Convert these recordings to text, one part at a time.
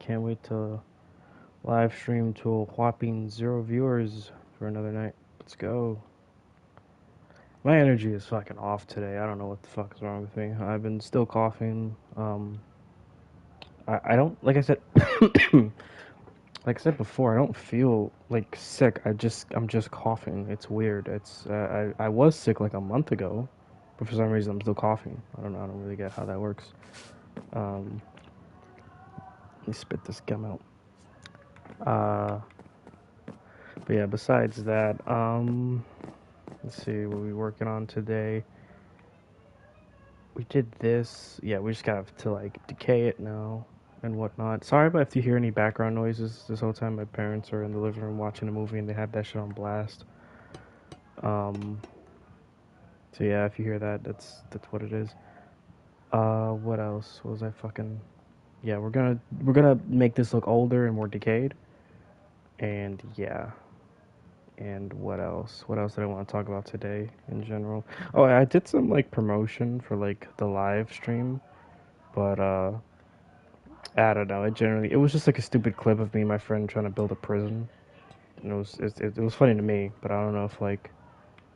Can't wait to live stream to a whopping 0 viewers for another night. Let's go. My energy is fucking off today. I don't know what the fuck is wrong with me. I've been still coughing. I don't like I said like I said before. I don't feel like sick. I'm just coughing. It's weird. I was sick like a month ago, but for some reason I'm still coughing. I don't know. I don't really get how that works. Um, Let me spit this gum out. Uh, but yeah. Besides that, let's see what we working on today. We did this. Yeah, we just got to like decay it now and whatnot. Sorry about if you hear any background noises this whole time. My parents are in the living room watching a movie and they have that shit on blast. Um, so yeah, if you hear that, that's what it is. What else was I fucking? Yeah, we're gonna make this look older and more decayed. And yeah, and what else? What else did I want to talk about today in general? Oh, I did some like promotion for like the live stream, but I don't know. It was just like a stupid clip of me and my friend trying to build a prison, and it was funny to me, but I don't know if like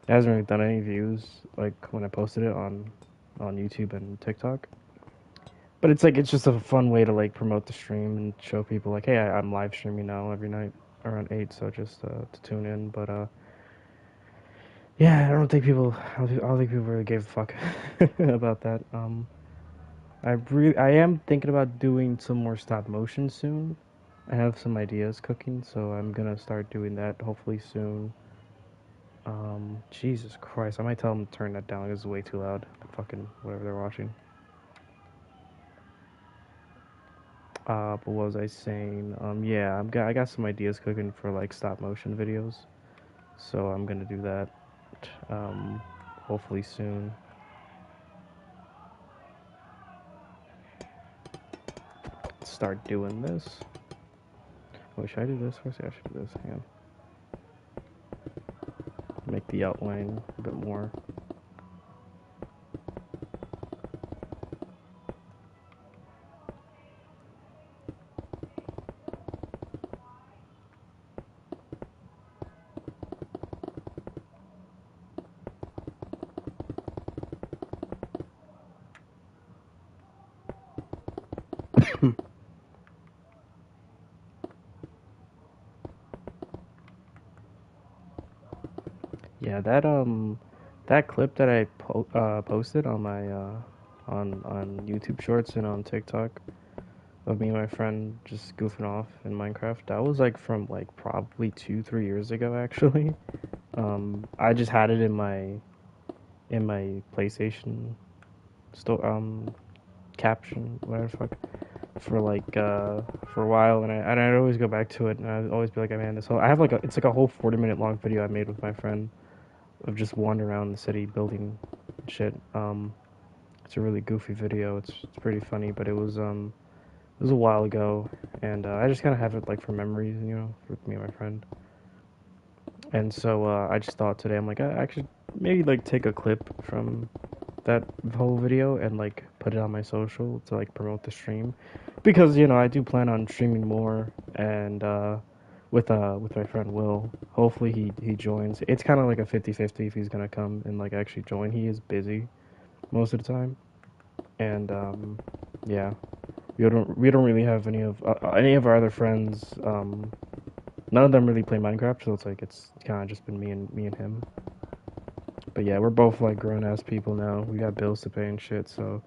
it hasn't really done any views like when I posted it on YouTube and TikTok. But it's just a fun way to like promote the stream and show people like, hey, I'm live streaming now every night around 8, so just to tune in. But yeah, I don't think people really gave a fuck about that. I am thinking about doing some more stop motion soon. I have some ideas cooking, so I'm gonna start doing that hopefully soon. Jesus Christ, I might tell them to turn that down. It's way too loud. Fucking whatever they're watching. But what was I saying? Yeah, I got some ideas cooking for like stop motion videos, so I'm gonna do that. Um, Hopefully soon. Start doing this. Oh, should I do this first? Yeah, I should do this. Hang on. Make the outline a bit more. Yeah, that clip that I posted on my on YouTube Shorts and on TikTok of me and my friend just goofing off in Minecraft. That was like from like probably 2 3 years ago actually. I just had it in my PlayStation store caption whatever the fuck for a while, and I'd always go back to it, and I'd always be like, man, this whole I have like it's like a whole 40-minute long video I made with my friend of just wandering around the city building shit. It's a really goofy video. It's pretty funny, but it was a while ago, and I just kind of have it like for memories, with me and my friend. And so I just thought today, I'm like, I should maybe like take a clip from that whole video and like put it on my social to like promote the stream, because I do plan on streaming more, and with my friend Will. Hopefully he joins. It's kind of like a 50-50 if he's gonna come and like actually join. He is busy most of the time, and yeah, we don't really have any of our other friends. None of them really play Minecraft, so it's kind of just been me and him. But yeah, we're both like grown ass people now. We got bills to pay and shit, so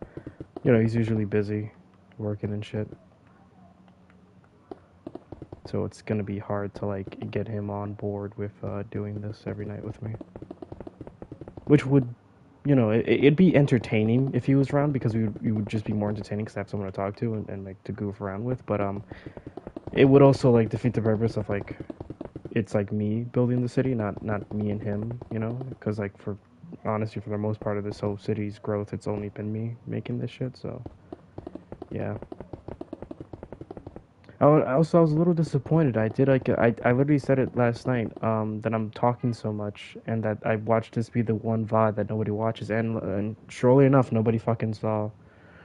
he's usually busy working and shit. So it's gonna be hard to like get him on board with doing this every night with me. Which would, it'd be entertaining if he was around, because we would just be more entertaining because I have someone to talk to and like to goof around with. But it would also like defeat the purpose of like it's like me building the city, not me and him, because like for honestly for the most part of this whole city's growth, it's only been me making this shit. So yeah. I was a little disappointed. I literally said it last night. That I'm talking so much, and that I watched this be the one VOD that nobody watches, and surely enough, nobody fucking saw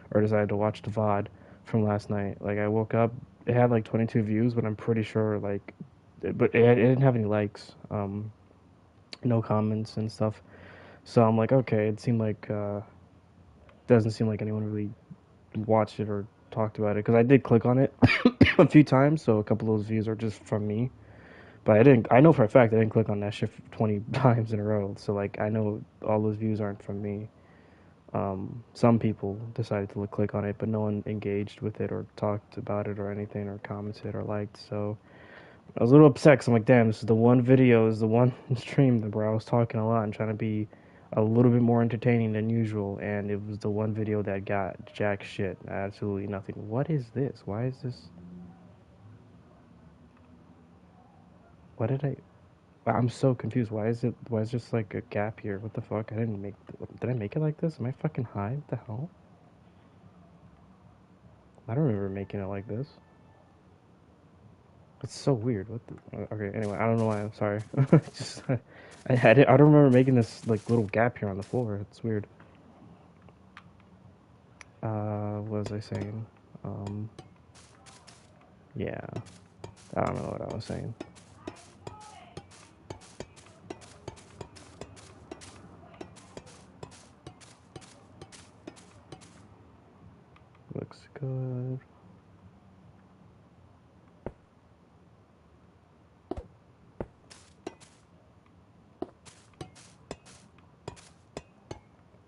or decided to watch the VOD from last night. Like I woke up it had like 22 views, but I'm pretty sure like, it didn't have any likes, no comments and stuff. So I'm like, okay, it seemed like doesn't seem like anyone really watched it or talked about it because I did click on it a few times, so a couple of those views are just from me. But I didn't. I know for a fact I didn't click on that shit 20 times in a row. So like I know all those views aren't from me. Some people decided to click on it, but no one engaged with it or talked about it or anything or commented or liked. So I was a little upset 'cause I'm like, damn, this is the one video, is the one stream where I was talking a lot and trying to be a little bit more entertaining than usual, and it was the one video that got jack shit, absolutely nothing. What is this? Why is this? What did I? I'm so confused. Why is it? Why is just like a gap here? What the fuck? I didn't make. Did I make it like this? Am I fucking high? What the hell? I don't remember making it like this. It's so weird. What the? Okay. Anyway, I don't know why. I'm sorry. Just I don't remember making this like little gap here on the floor. It's weird. What was I saying? Um, yeah. I don't know what I was saying. Looks good.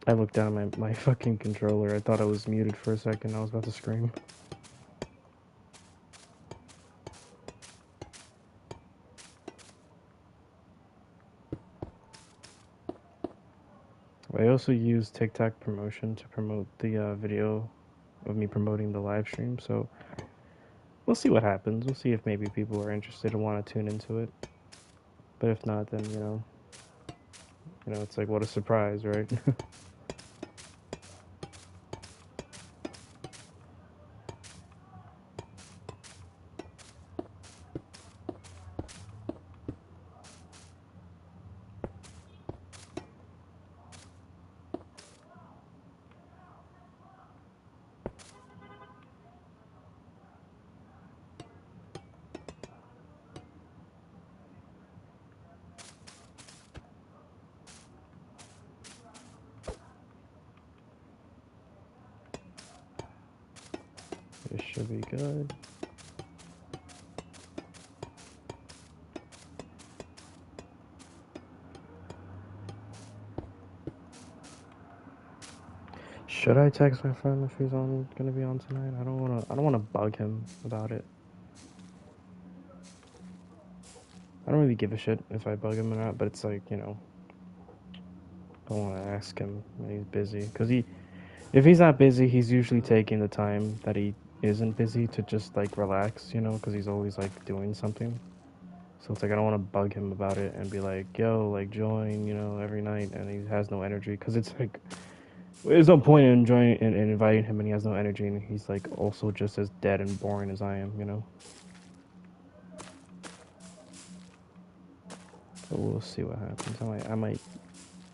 I looked down at my fucking controller. I thought I was muted for a second. I was about to scream. I also use TikTok promotion to promote the video of me promoting the live stream. So we'll see what happens. We'll see if maybe people are interested and want to tune into it. But if not, then it's like what a surprise, right? This should be good. Should I text my friend if he's gonna be on tonight? I don't wanna bug him about it. I don't really give a shit if I bug him or not, but it's like, I wanna ask him when he's busy. Cause if he's not busy, he's usually taking the time that he isn't busy to just like relax, cause he's always like doing something. So it's like I don't want to bug him about it and be like, yo, like join, every night, and he has no energy. Cause it's like there's no point in joining and inviting him, and he has no energy, and he's like also just as dead and boring as I am. But we'll see what happens. I might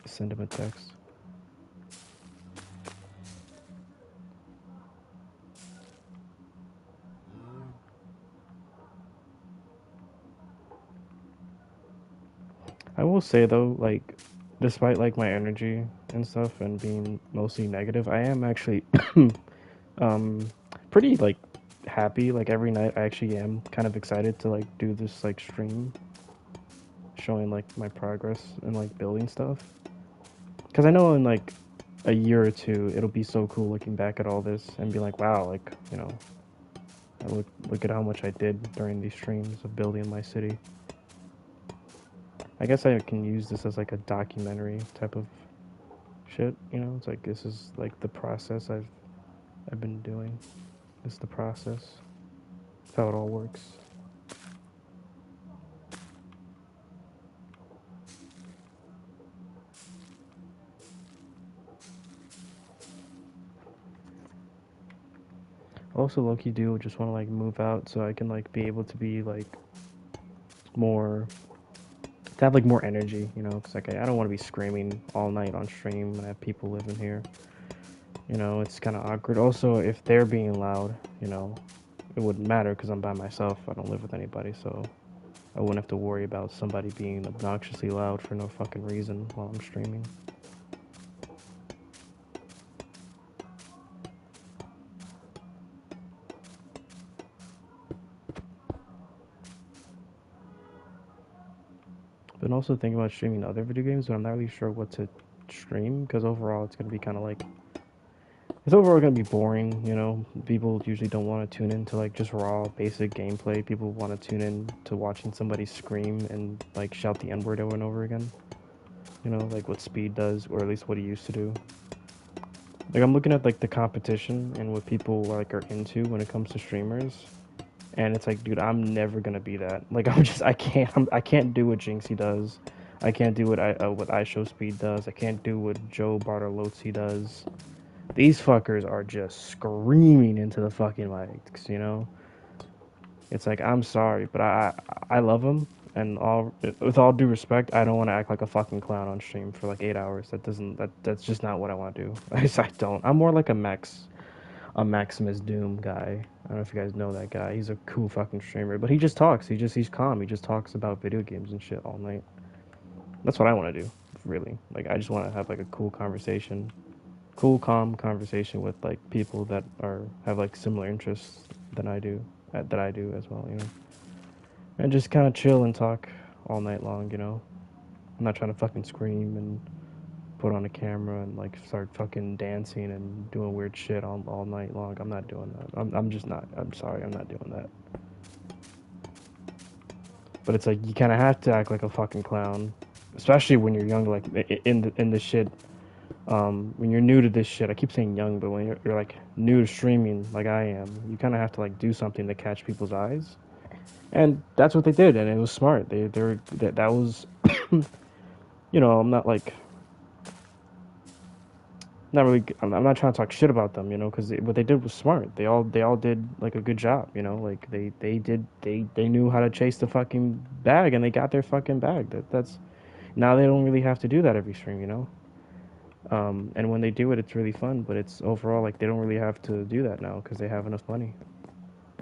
send him a text. I will say though, like, despite like my energy and stuff and being mostly negative, I am actually um pretty like happy. Like every night, I actually am kind of excited to like do this like stream, showing like my progress and like building stuff. Because I know in like a year or two, it'll be so cool looking back at all this and be like, wow, like I look at how much I did during these streams of building my city. I guess I can use this as like a documentary type of shit. It's like this is like the process I've been doing. This is the process. That's how it all works. Also, low-key do just want to like move out so I can like be able to be like more to have like more energy, because like I don't want to be screaming all night on stream and have people living here. It's kind of awkward. Also, if they're being loud, it wouldn't matter because I'm by myself. I don't live with anybody, so I wouldn't have to worry about somebody being obnoxiously loud for no fucking reason while I'm streaming. But also thinking about streaming other video games, but I'm not really sure what to stream because overall it's gonna be kind of like it's overall gonna be boring. You know, people usually don't want to tune into like just raw basic gameplay. People want to tune in to watching somebody scream and like shout the N word over and over again. You know, like what Speed does, or at least what he used to do. Like I'm looking at like the competition and what people like are into when it comes to streamers, and it's like, dude, I'm never gonna be that. Like I can't do what Jinxie does. I can't do what I Show Speed does. I can't do what Joe Bartolozzi does. These fuckers are just screaming into the fucking mics, you know. It's like I'm sorry, but I love them, and all with all due respect, I don't want to act like a fucking clown on stream for like 8 hours. That's just not what I want to do. I don't. I'm more like a Maximus Doom guy. I don't know if you guys know that guy. He's a cool fucking streamer, but he just talks. He's calm. He just talks about video games and shit all night. That's what I want to do, really. Like I just want to have like a cool, calm conversation with like people that are have like similar interests than I do, that I do as well, you know. And just kind of chill and talk all night long, you know. I'm not trying to fucking scream and put on a camera and like start fucking dancing and doing weird shit all night long. I'm not doing that. I'm just not. I'm sorry, I'm not doing that. But it's like you kind of have to act like a fucking clown, especially when you're young, like in the shit. When you're new to this shit, I keep saying young, but when you're like new to streaming, like I am, you kind of have to like do something to catch people's eyes, and that's what they did, and it was smart. They were that was, you know, I'm not like not really. I'm not trying to talk shit about them, you know, because what they did was smart. They all did like a good job, you know. Like they knew how to chase the fucking bag, and they got their fucking bag. That's now they don't really have to do that every stream, you know. And when they do it, it's really fun. But it's overall like they don't really have to do that now because they have enough money.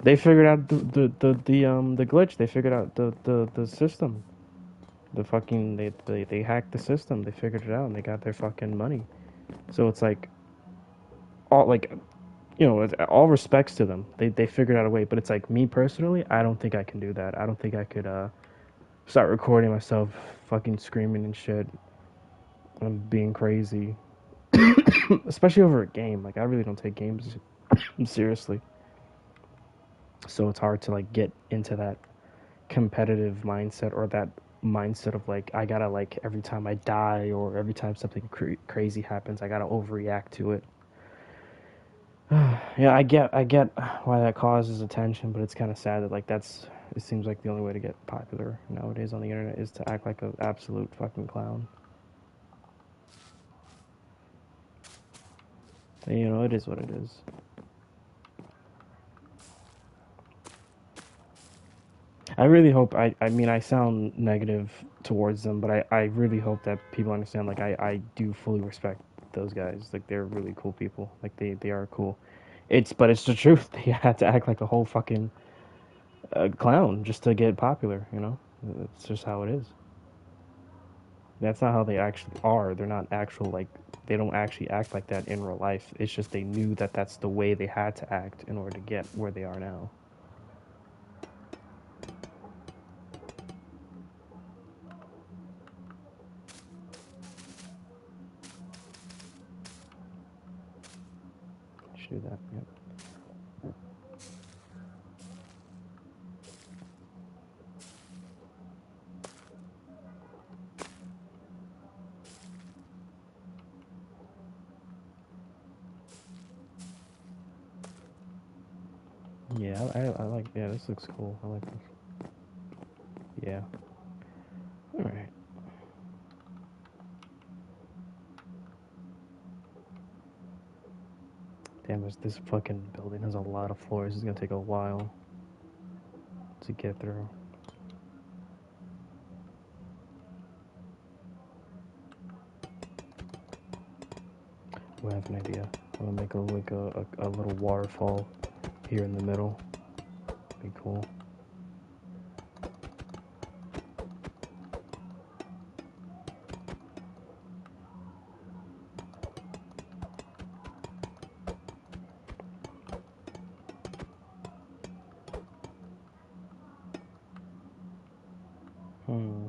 They figured out the glitch. They figured out the system. The fucking they hacked the system. They figured it out and they got their fucking money. So it's like all like you know all respects to them. They figured out a way. But it's like me personally, I don't think I can do that. I don't think I could start recording myself fucking screaming and shit. I'm being crazy, especially over a game. Like I really don't take games seriously. So it's hard to like get into that competitive mindset or that mindset of like I gotta like every time I die or every time something crazy happens I gotta overreact to it. Yeah, I get why that causes attention, but it's kind of sad that like that's it seems like the only way to get popular nowadays on the internet is to act like an absolute fucking clown. And, you know, it is what it is. I really hope I mean I sound negative towards them, but I really hope that people understand like I do fully respect those guys. Like they're really cool people. Like they are cool. It's the truth. They had to act like a whole fucking clown just to get popular, you know? It's just how it is. That's not how they actually are. They're not actual like they don't actually act like that in real life. It's just they knew that that's the way they had to act in order to get where they are now. Should do that. Yep. Yeah, I like. Yeah, this looks cool. I like this. Yeah. All right. Damn, this fucking building has a lot of floors. It's gonna take a while to get through. I have an idea. I'm gonna make a like a little waterfall here in the middle. Be cool. Hmm.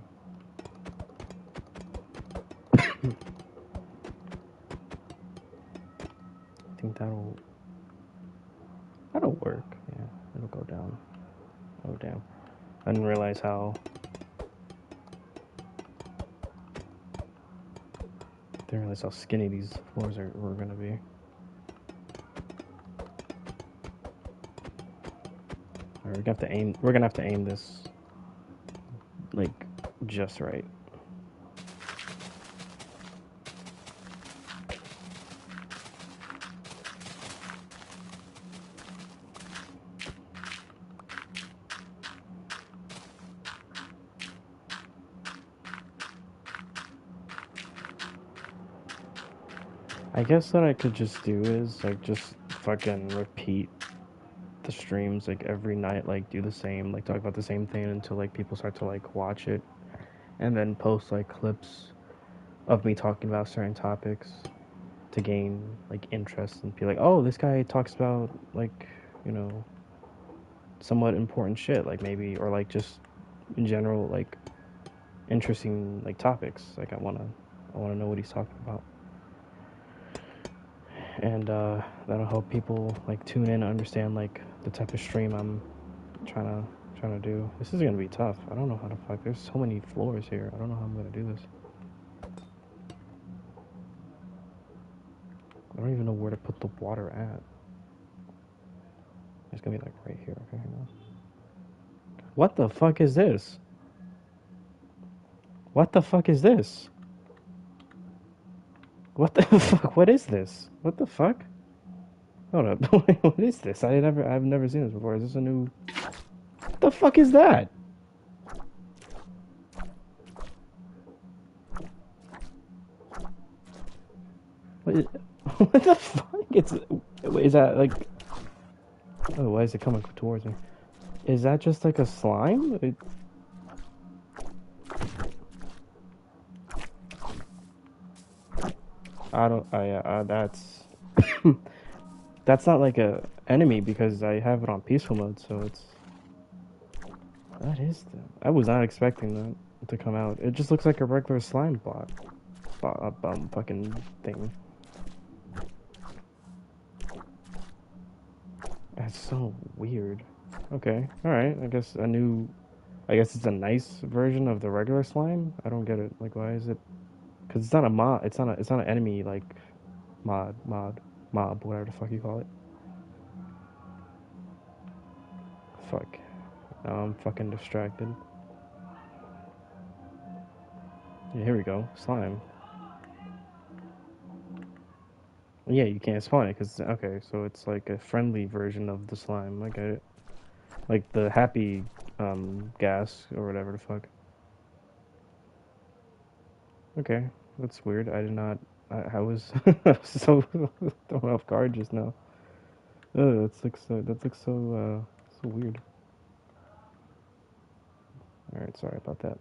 I think that'll work. Yeah, it'll go down. Oh damn! I didn't realize how. Didn't realize how skinny these floors were gonna be. Alright, we're gonna have to aim. We're gonna have to aim this like just right. I guess what I could just do is like just fucking repeat the streams like every night, like do the same, like talk about the same thing until like people start to like watch it, and then post like clips of me talking about certain topics to gain like interest and be like, oh, this guy talks about like, you know, somewhat important shit, like maybe, or like just in general like interesting like topics. Like I wanna know what he's talking about, and that'll help people like tune in and understand like the type of stream I'm trying to do. This is gonna be tough. I don't know how to fuck. There's so many floors here. I don't know how I'm gonna do this. I don't even know where to put the water at. It's gonna be like right here. Okay, hang on. What the fuck is this? What the fuck is this? What the fuck? What is this? What the fuck? Hold up. What is this? I've never seen this before. Is this a new? What the fuck is that? What, is, what the fuck? Is that like? Oh, why is it coming towards me? Is that just like a slime? I don't. That's that's not like a enemy because I have it on peaceful mode, so it's. That is. I was not expecting that to come out. It just looks like a regular slime fucking thing. That's so weird. Okay, all right. I guess a new. I guess it's a nice version of the regular slime. I don't get it. Like, why is it? Because it's not a mod. It's not a. It's not an enemy like mob, whatever the fuck you call it. Fuck. Now I'm fucking distracted. Yeah, here we go. Slime. Yeah, you can't spawn it because okay, so it's like a friendly version of the slime. I get it. Like the happy gas or whatever the fuck. Okay, that's weird. I did not. I was, I was so thrown off guard just now. That looks so weird. All right, sorry about that.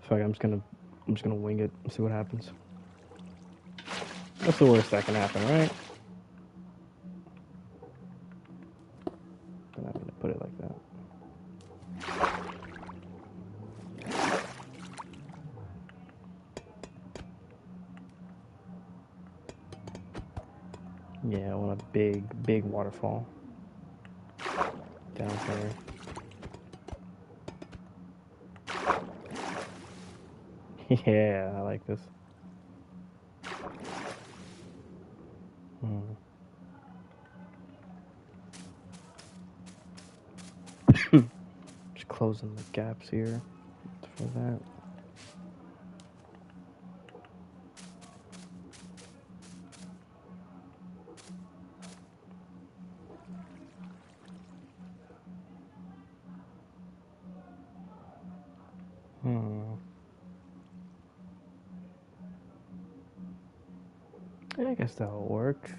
Fuck, I'm just gonna wing it and see what happens. That's the worst that can happen, right? Then I'm gonna put it like that. Yeah, I want a big waterfall down here. Yeah, I like this. Hmm. Just closing the gaps here for that. Hmm. Yeah, I guess that'll work.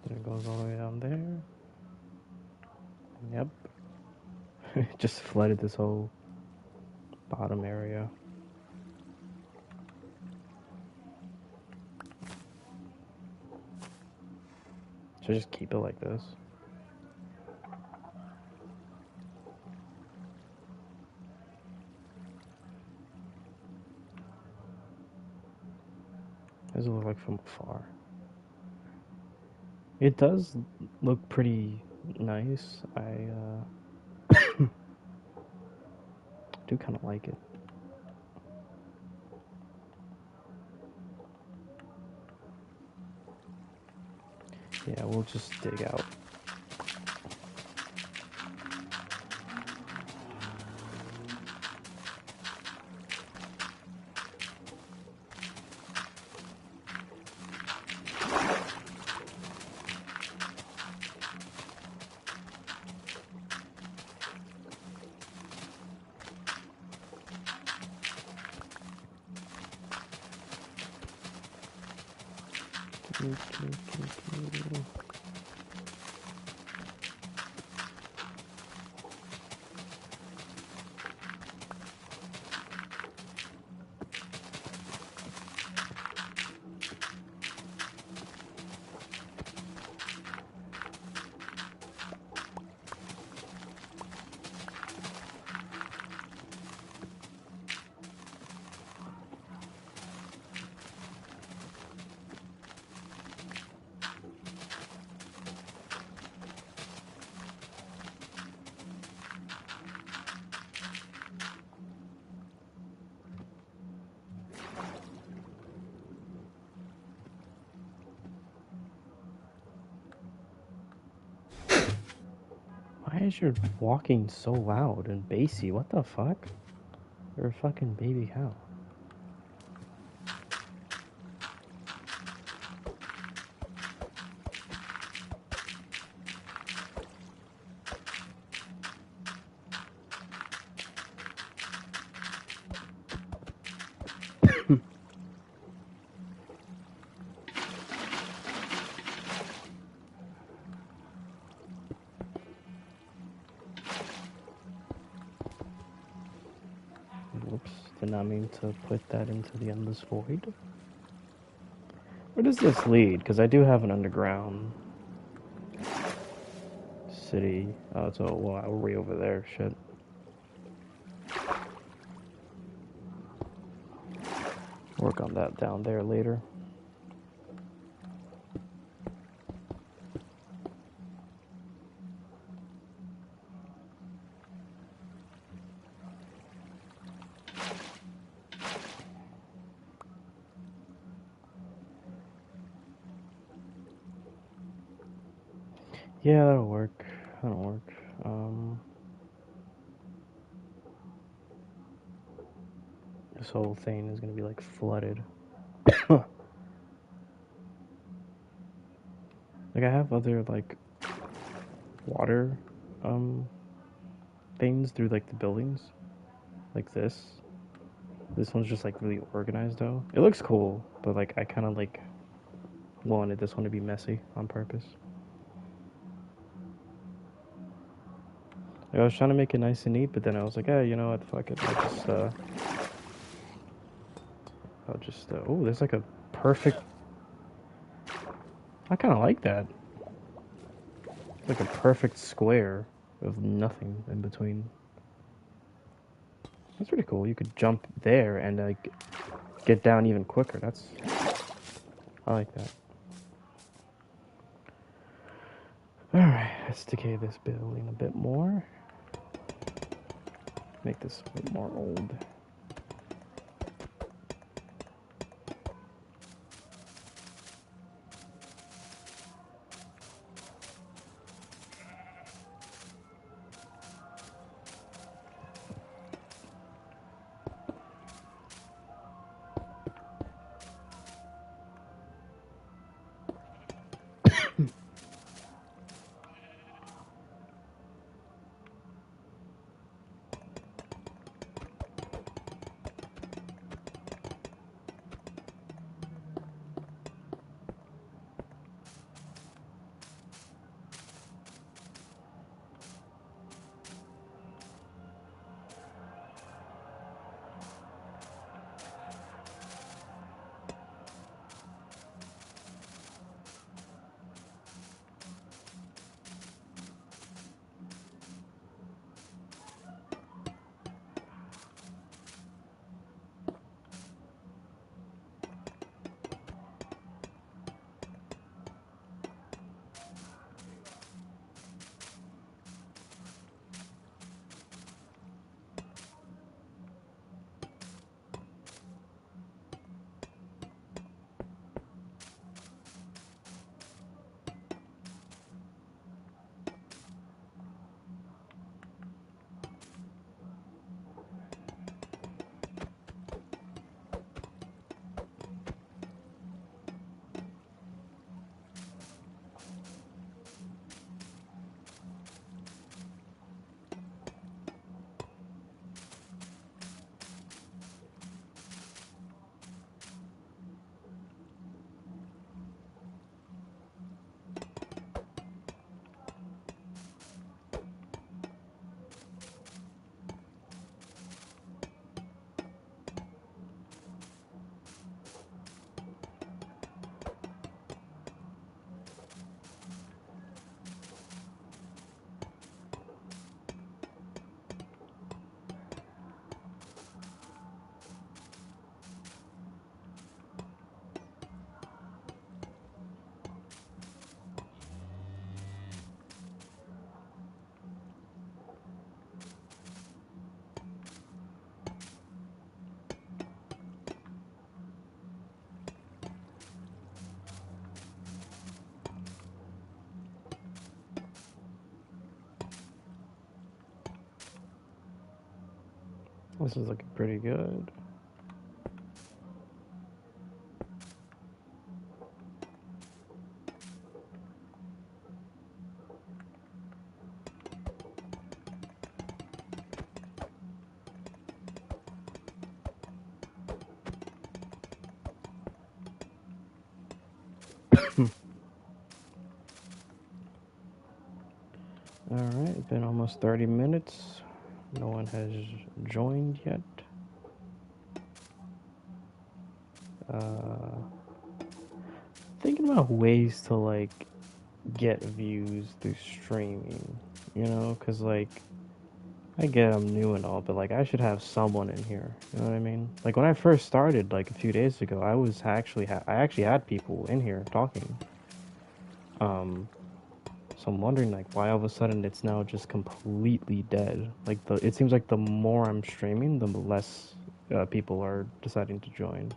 And it goes all the way down there. Yep. It just flooded this whole bottom area. Should I just keep it like this? What does it look like from afar? It does look pretty nice. I do kind of like it. Yeah, we'll just dig out. Why is your walking so loud and bassy? What the fuck? You're a fucking baby cow. Whoops, did not mean to put that into the endless void. Where does this lead? Because I do have an underground city. Oh, it's all wow, way over there. Shit. Work on that down there later. Yeah, that'll work. That'll work. This whole thing is gonna be like flooded. Like I have other like water things through like the buildings. Like this. This one's just like really organized though. It looks cool, but like I kinda like wanted this one to be messy on purpose. Like, I was trying to make it nice and neat, but then I was like, hey, you know what, fuck it. Oh, there's like a perfect, I kinda like that. It's like a perfect square with nothing in between. That's pretty cool. You could jump there and like get down even quicker. I like that. Alright, let's decay this building a bit more. Make this a bit more old. This is looking pretty good. Alright, been almost 30 minutes. No one has joined yet. Uh, Thinking about ways to like get views through streaming, you know, because like I get I'm new and all, but like I should have someone in here. You know what I mean? Like when I first started, like a few days ago, I actually had people in here talking. Um, so I'm wondering like why all of a sudden it's now just completely dead. Like it seems like the more I'm streaming, the less people are deciding to join.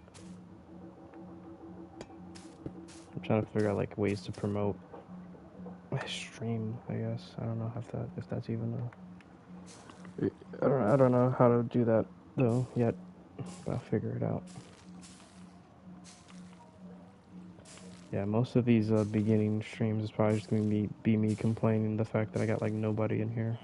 I'm trying to figure out like ways to promote my stream. I guess I don't know if that's even I don't know how to do that though yet. But I'll figure it out. Yeah, most of these beginning streams is probably just gonna be me complaining the fact that I got like nobody in here.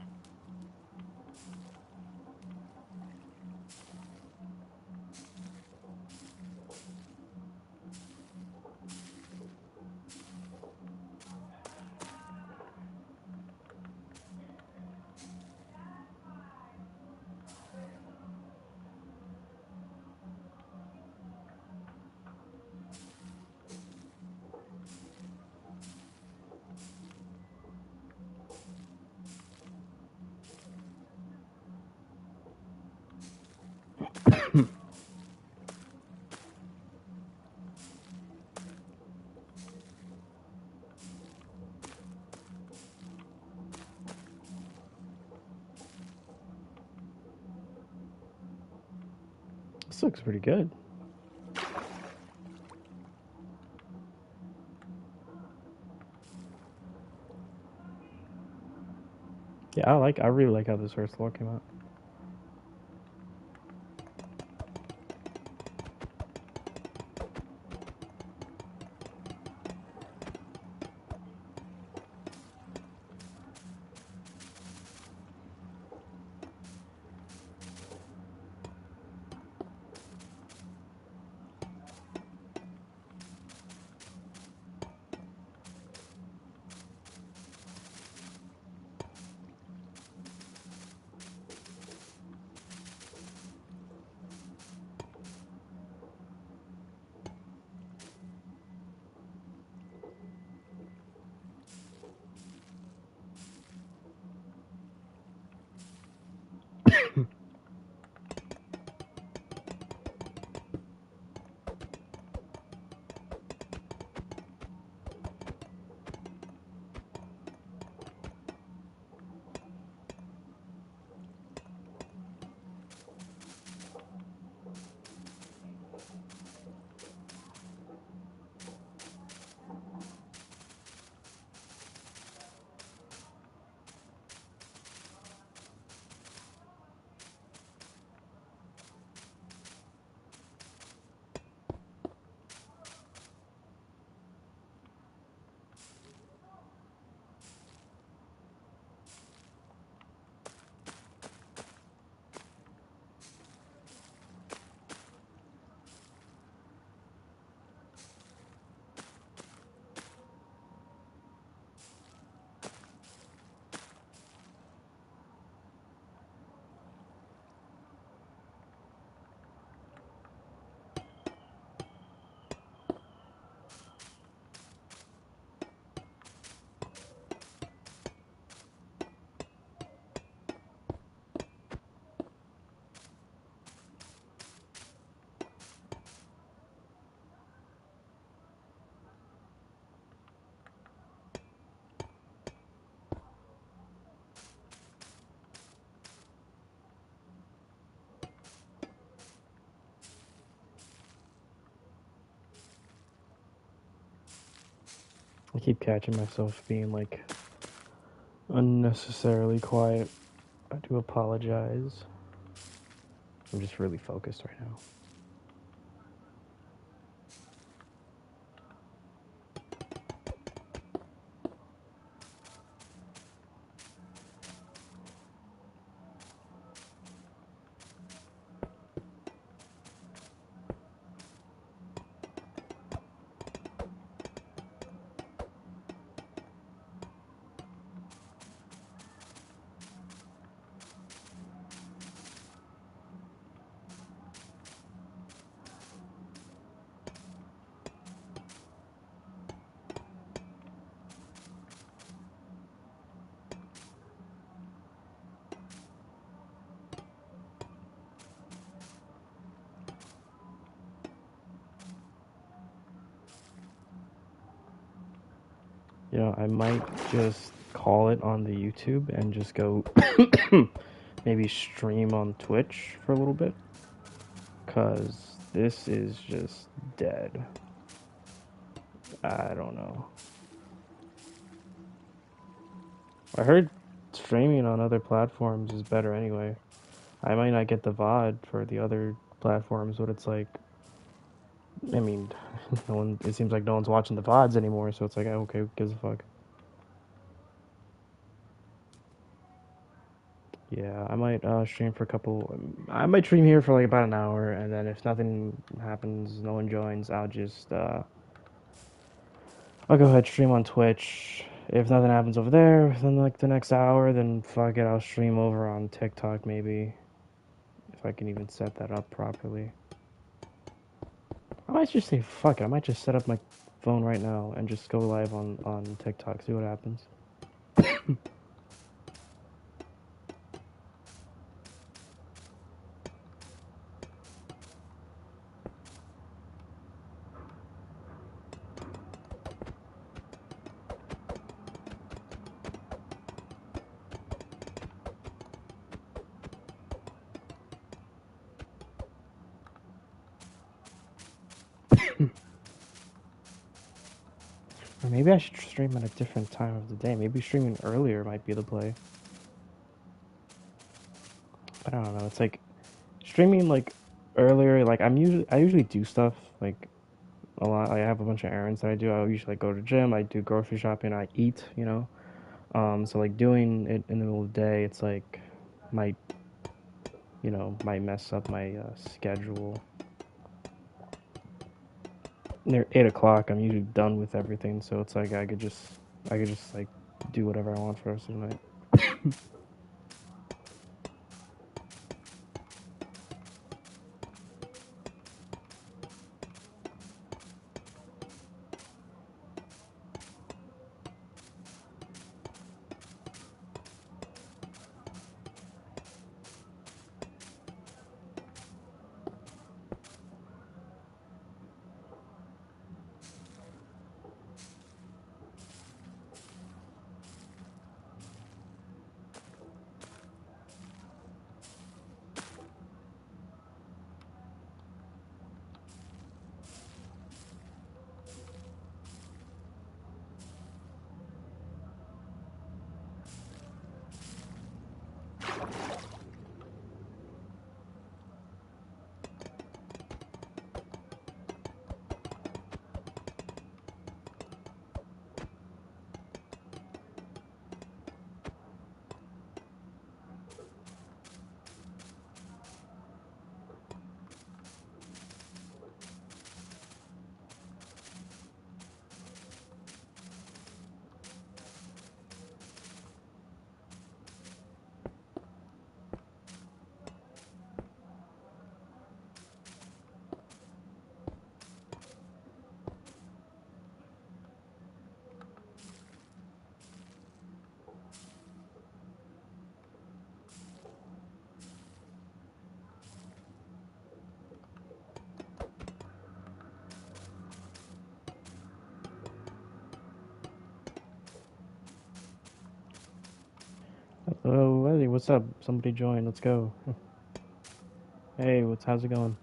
This looks pretty good. Yeah, I really like how this first floor came out. I keep catching myself being like unnecessarily quiet. I do apologize. I'm just really focused right now. You know, I might just call it on the YouTube and just go maybe stream on Twitch for a little bit. Cause this is just dead. I don't know. I heard streaming on other platforms is better anyway. I might not get the VOD for the other platforms, but it's like, I mean, no one. It seems like no one's watching the VODs anymore, so it's like, okay, who gives a fuck? Yeah, I might stream for a couple. I might stream here for like about an hour, and then if nothing happens, no one joins, I'll go ahead stream on Twitch. If nothing happens over there within like the next hour, then fuck it, I'll stream over on TikTok maybe if I can even set that up properly. I might just say fuck it. I might just set up my phone right now and just go live on TikTok. See what happens. Or maybe I should stream at a different time of the day. Maybe streaming earlier might be the play. But I don't know. It's like streaming like earlier. Like I usually do stuff like a lot. I have a bunch of errands that I do. I usually like, go to the gym. I do grocery shopping. I eat. You know. So like doing it in the middle of the day, it's like might might mess up my schedule. Near 8 o'clock, I'm usually done with everything, so it's like I could just like do whatever I want for the rest of the night. Oh, hey, what's up? Somebody join. Let's go. Hey, how's it going?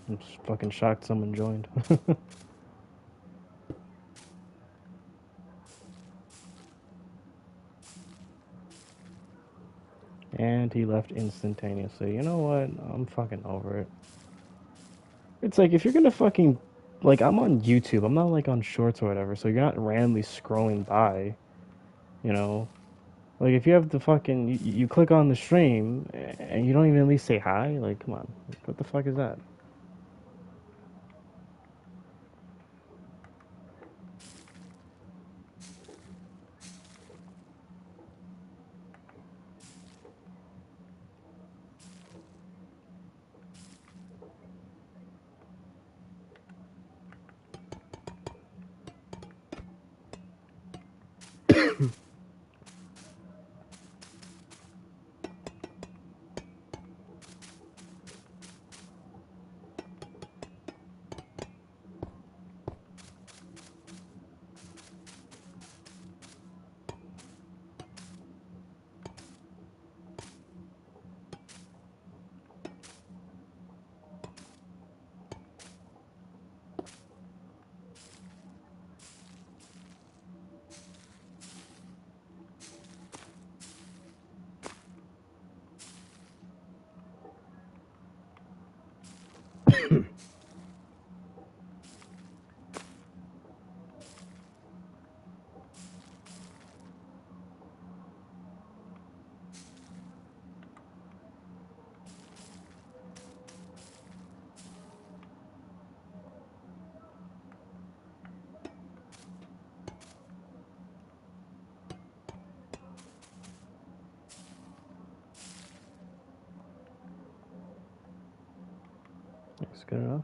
I'm just fucking shocked someone joined. And he left instantaneously. You know what? I'm fucking over it. It's like if you're gonna fucking like I'm on YouTube. I'm not like on Shorts or whatever. So you're not randomly scrolling by. You know, like if you have the fucking you click on the stream and you don't even at least say hi. Like come on, what the fuck is that? It's good enough.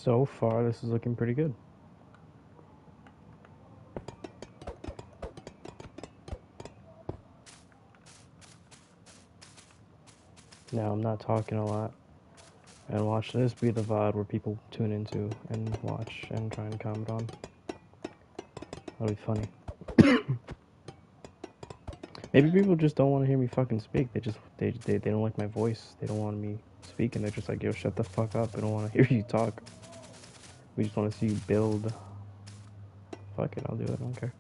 So far, this is looking pretty good. Now, I'm not talking a lot. And watch this be the VOD where people tune into and watch and try and comment on. That'll be funny. Maybe people just don't want to hear me fucking speak. They don't like my voice. They don't want me speaking. They're just like, yo, shut the fuck up. I don't want to hear you talk. We just want to see you build. Fuck it, I'll do it. I don't care.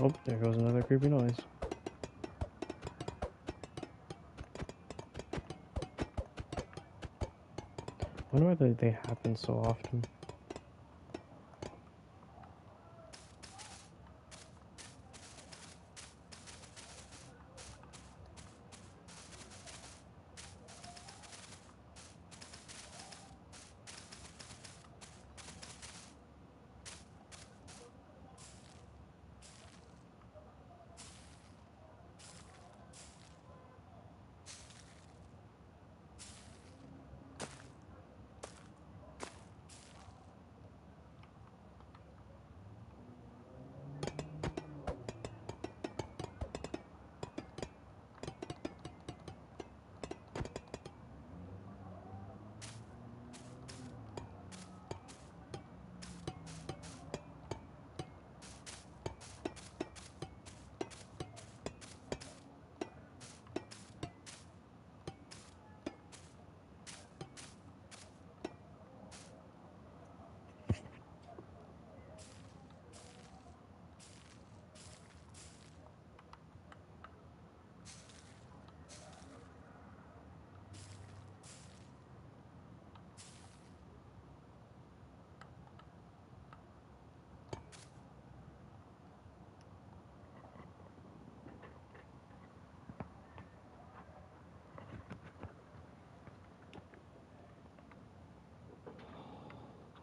Oh, there goes another creepy noise. I wonder why they happen so often.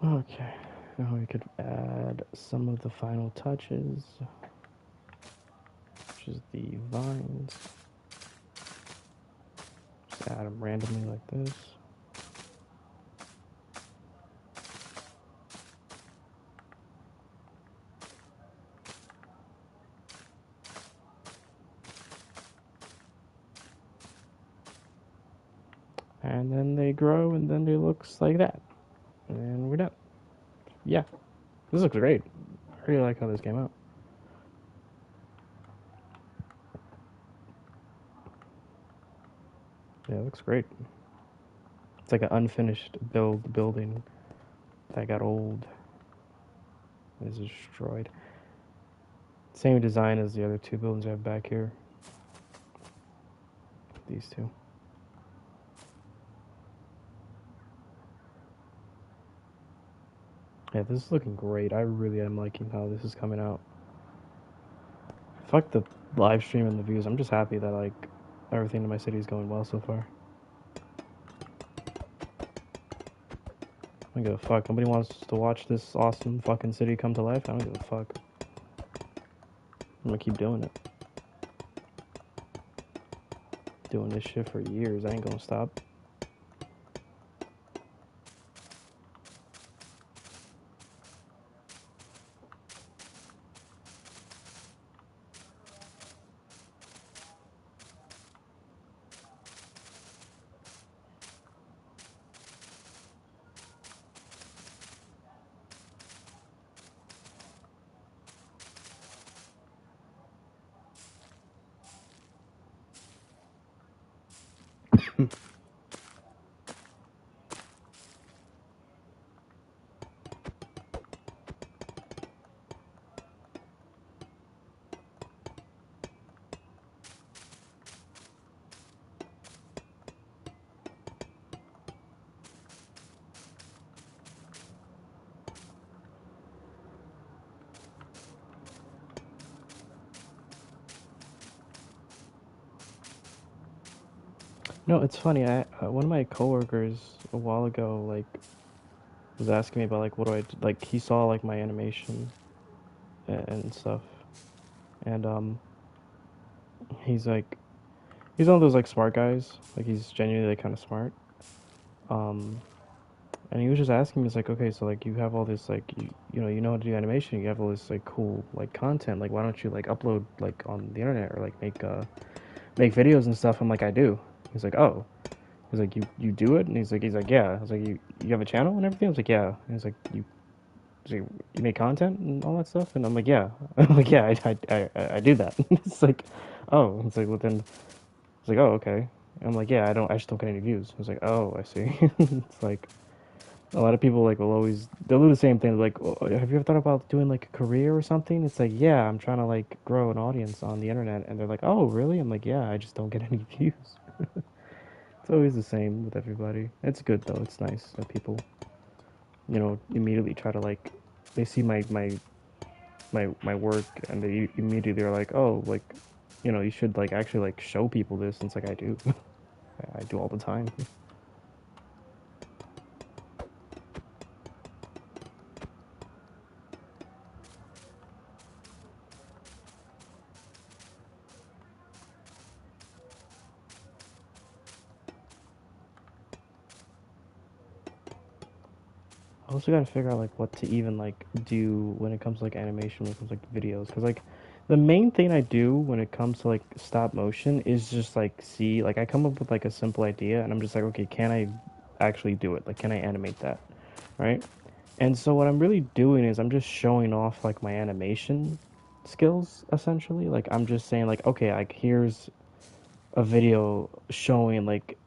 Okay, now we could add some of the final touches, which is the vines. Just add them randomly like this. And then they grow, and then it looks like that. And we're done. Yeah, this looks great. I really like how this came out. Yeah, it looks great. It's like an unfinished building that got old. Is destroyed. Same design as the other two buildings I have back here. These two. Yeah, this is looking great. I really am liking how this is coming out. Fuck the live stream and the views. I'm just happy that like everything in my city is going well so far. I don't give a fuck. Nobody wants to watch this awesome fucking city come to life. I don't give a fuck. I'm gonna keep doing it. Doing this shit for years. I ain't gonna stop. No, it's funny. One of my coworkers a while ago like was asking me about like what do I do? Like he saw like my animation and stuff, and he's like he's one of those like smart guys. Like he's genuinely like, kind of smart. Um, and he was just asking me, he's like, okay, so like you have all this like you know how to do animation. You have all this like cool like content. Like why don't you like upload like on the internet or like make videos and stuff? I'm like, I do. He's like, oh. He's like, you do it? And he's like, yeah. I was like, you have a channel and everything? I was like, yeah. And he's like, he's like, you make content and all that stuff? And I'm like, yeah. I'm like, yeah, I do that. It's like, oh. It's like, well then, it's like, oh, okay. And I'm like, yeah, I just don't get any views. I was like, oh, I see. It's like, A lot of people like will always they'll do the same thing. Like, "Oh, have you ever thought about doing like a career or something?" It's like, yeah, I'm trying to like grow an audience on the internet, and they're like, "Oh, really?" I'm like, "Yeah, I just don't get any views." It's always the same with everybody. It's good though. It's nice that people, immediately try to like they see my work and they immediately are like, "Oh, like, you should like actually like show people this." And it's like I do. I do all the time. I also gotta figure out like what to even like do when it comes to like animation, when it comes to like videos, because like the main thing I do when it comes to like stop motion is just like see like I come up with like a simple idea and I'm just like, okay, can I actually do it? Like, can I animate that? Right? And so what I'm really doing is I'm just showing off like my animation skills essentially. Like I'm just saying like, okay, like here's a video showing like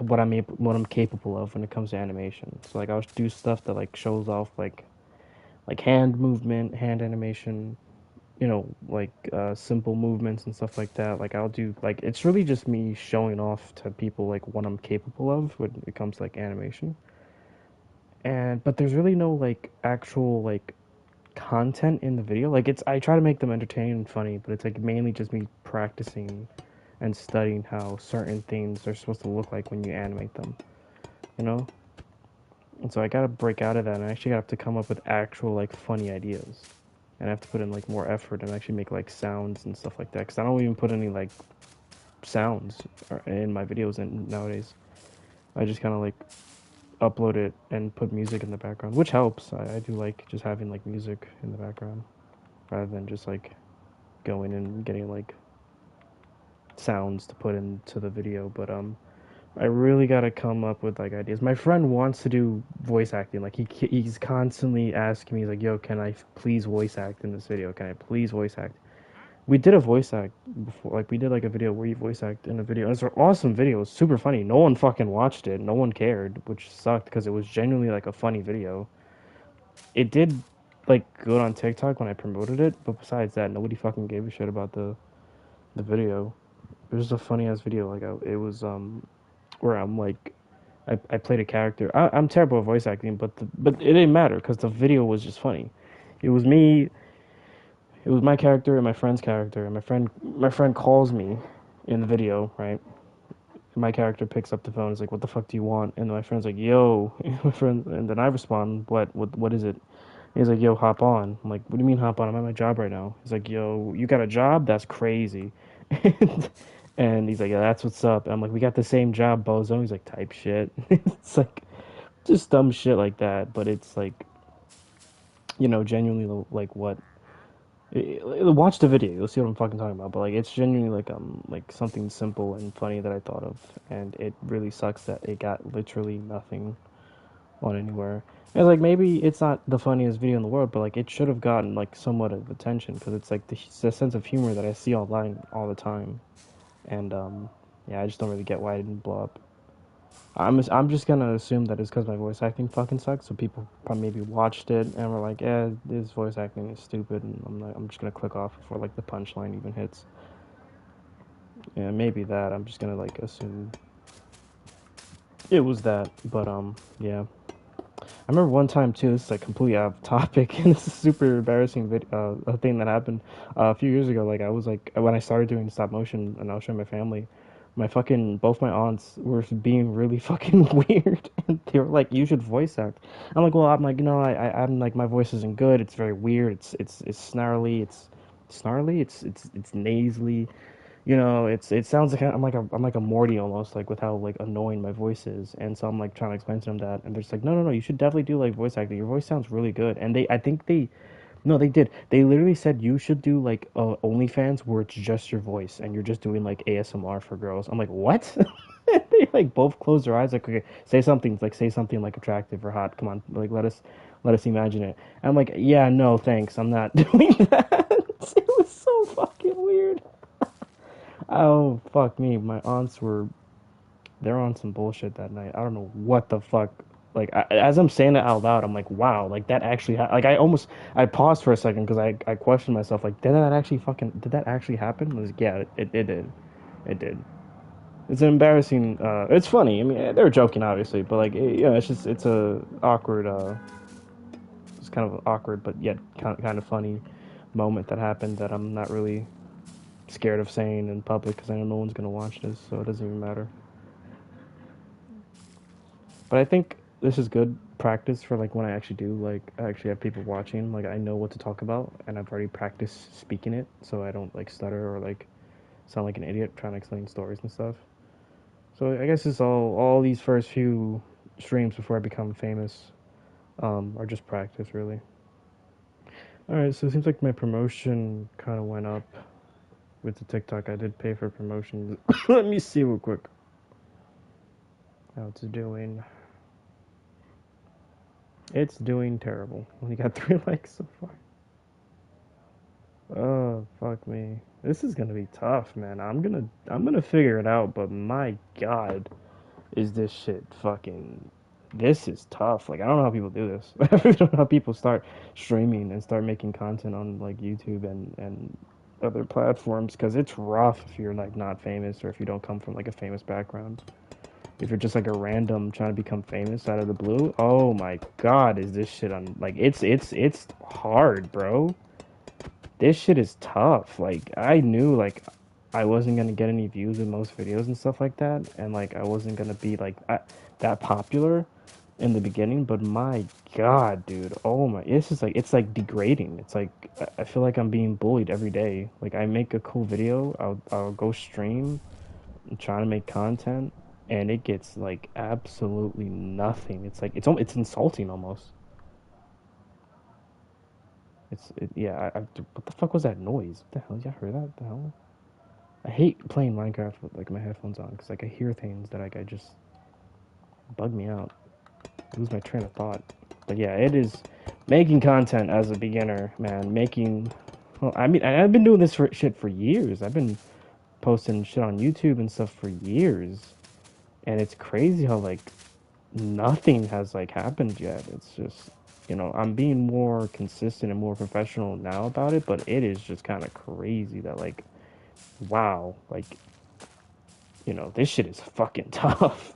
what I'm capable of when it comes to animation. So like I'll do stuff that like shows off like hand movement, hand animation, like simple movements and stuff like that. Like I'll do like it's really just me showing off to people like what I'm capable of when it comes to like animation. And but there's really no like actual like content in the video. Like it's I try to make them entertaining and funny, but it's like mainly just me practicing and studying how certain things are supposed to look like when you animate them, you know? And so I gotta break out of that and I actually have to come up with actual like funny ideas. And I have to put in like more effort and actually make like sounds and stuff like that. Cause I don't even put any like sounds in my videos nowadays. I just kind of like upload it and put music in the background, which helps. I do like just having like music in the background rather than just like going and getting like sounds to put into the video. But I really gotta come up with like ideas. My friend wants to do voice acting. Like he's constantly asking me, he's like, "Yo, can I please voice act in this video? Can I please voice act?" We did a voice act before. Like we did like a video where you voice act in a video. It's an awesome video. It was super funny. No one fucking watched it. No one cared, which sucked because it was genuinely like a funny video. It did like good on TikTok when I promoted it, but besides that, nobody fucking gave a shit about the video. It was just a funny ass video. Like it was where I'm like I played a character. I'm terrible at voice acting, but it didn't matter because the video was just funny. It was me. It was my character and my friend's character, and my friend calls me in the video, right? My character picks up the phone. Is like, "What the fuck do you want?" And my friend's like, "Yo," my friend, and then I respond, What is it?" He's like, "Yo, hop on." I'm like, "What do you mean hop on? I'm at my job right now." He's like, "Yo, you got a job? That's crazy." And he's like, "Yeah, that's what's up." I'm like, "We got the same job, bozo." He's like, "Type shit." It's like just dumb shit like that, but it's like genuinely like what. Watch the video, you'll see what I'm fucking talking about. But like, it's genuinely like something simple and funny that I thought of, and it really sucks that it got literally nothing on anywhere. And like maybe it's not the funniest video in the world, but like it should have gotten like somewhat of attention because it's like the sense of humor that I see online all the time, and yeah, I just don't really get why it didn't blow up. I'm just gonna assume that it's because my voice acting fucking sucks, so people probably maybe watched it and were like, "Yeah, this voice acting is stupid," and I'm just gonna click off before like the punchline even hits. Yeah, maybe that. I'm just gonna like assume it was that, but yeah. I remember one time too. This is like completely out of topic, and this is super embarrassing. A thing that happened a few years ago. Like I was like when I started doing stop motion, and I was showing my family. My fucking both my aunts were being really fucking weird, and they were like, "You should voice act." I'm like, "Well, I'm like, I'm like, my voice isn't good. It's very weird. It's snarly. It's snarly. It's nasally. It sounds like I'm like a Morty almost, like with how like annoying my voice is. And so I'm like trying to explain to them that, and they're just like, no, no, no, you should definitely do like voice acting. Your voice sounds really good. And I think no, they did. They literally said you should do like OnlyFans where it's just your voice and you're just doing like ASMR for girls. I'm like, what? They like both closed their eyes, like, okay, say something like attractive or hot. Come on, like let us imagine it. And I'm like, yeah, no, thanks, I'm not doing that. It was so fucking weird. Oh, fuck me. My aunts they're on some bullshit that night. I don't know what the fuck. Like as I'm saying it out loud, I'm like, wow, like that actually like I paused for a second because I questioned myself like, did that actually happen? I was like, yeah, it did, it did. It's an embarrassing. It's funny. I mean, they're joking obviously, but like, it's just it's a awkward. It's kind of awkward, but yet kind of funny moment that happened that I'm not really scared of saying in public because I know no one's gonna watch this, so it doesn't even matter. But I think this is good practice for like when I actually do like I actually have people watching. Like I know what to talk about, and I've already practiced speaking it, so I don't like stutter or like sound like an idiot trying to explain stories and stuff. So I guess it's all these first few streams before I become famous are just practice really. All right, so it seems like my promotion kind of went up with the TikTok. I did pay for promotion. Let me see real quick how it's doing. It's doing terrible. Only got 3 likes so far. Oh, fuck me. This is gonna be tough, man. I'm gonna figure it out, but my God, is this shit fucking this is tough. Like I don't know how people do this. I really don't know how people start streaming and start making content on like YouTube and other platforms because it's rough if you're like not famous or if you don't come from like a famous background. If you're just like a random trying to become famous out of the blue, oh my God, is this shit on like it's hard, bro. This shit is tough. Like I knew like I wasn't gonna get any views in most videos and stuff like that, and like I wasn't gonna be like that popular in the beginning. But my God, dude, oh my, it's like degrading. It's like I feel like I'm being bullied every day. Like I make a cool video, I'll go stream, I'm trying to make content, and it gets like absolutely nothing. It's like it's insulting almost. Yeah. What the fuck was that noise? What the hell? Y'all heard that? What the hell? I hate playing Minecraft with like my headphones on because like I hear things that like I just bug me out. I lose my train of thought. But yeah, it is making content as a beginner, man. Making, well, I mean, I've been doing this for shit for years. I've been posting shit on YouTube and stuff for years, and it's crazy how like nothing has like happened yet. It's just, I'm being more consistent and more professional now about it, but it is just kind of crazy that like, wow, like, this shit is fucking tough.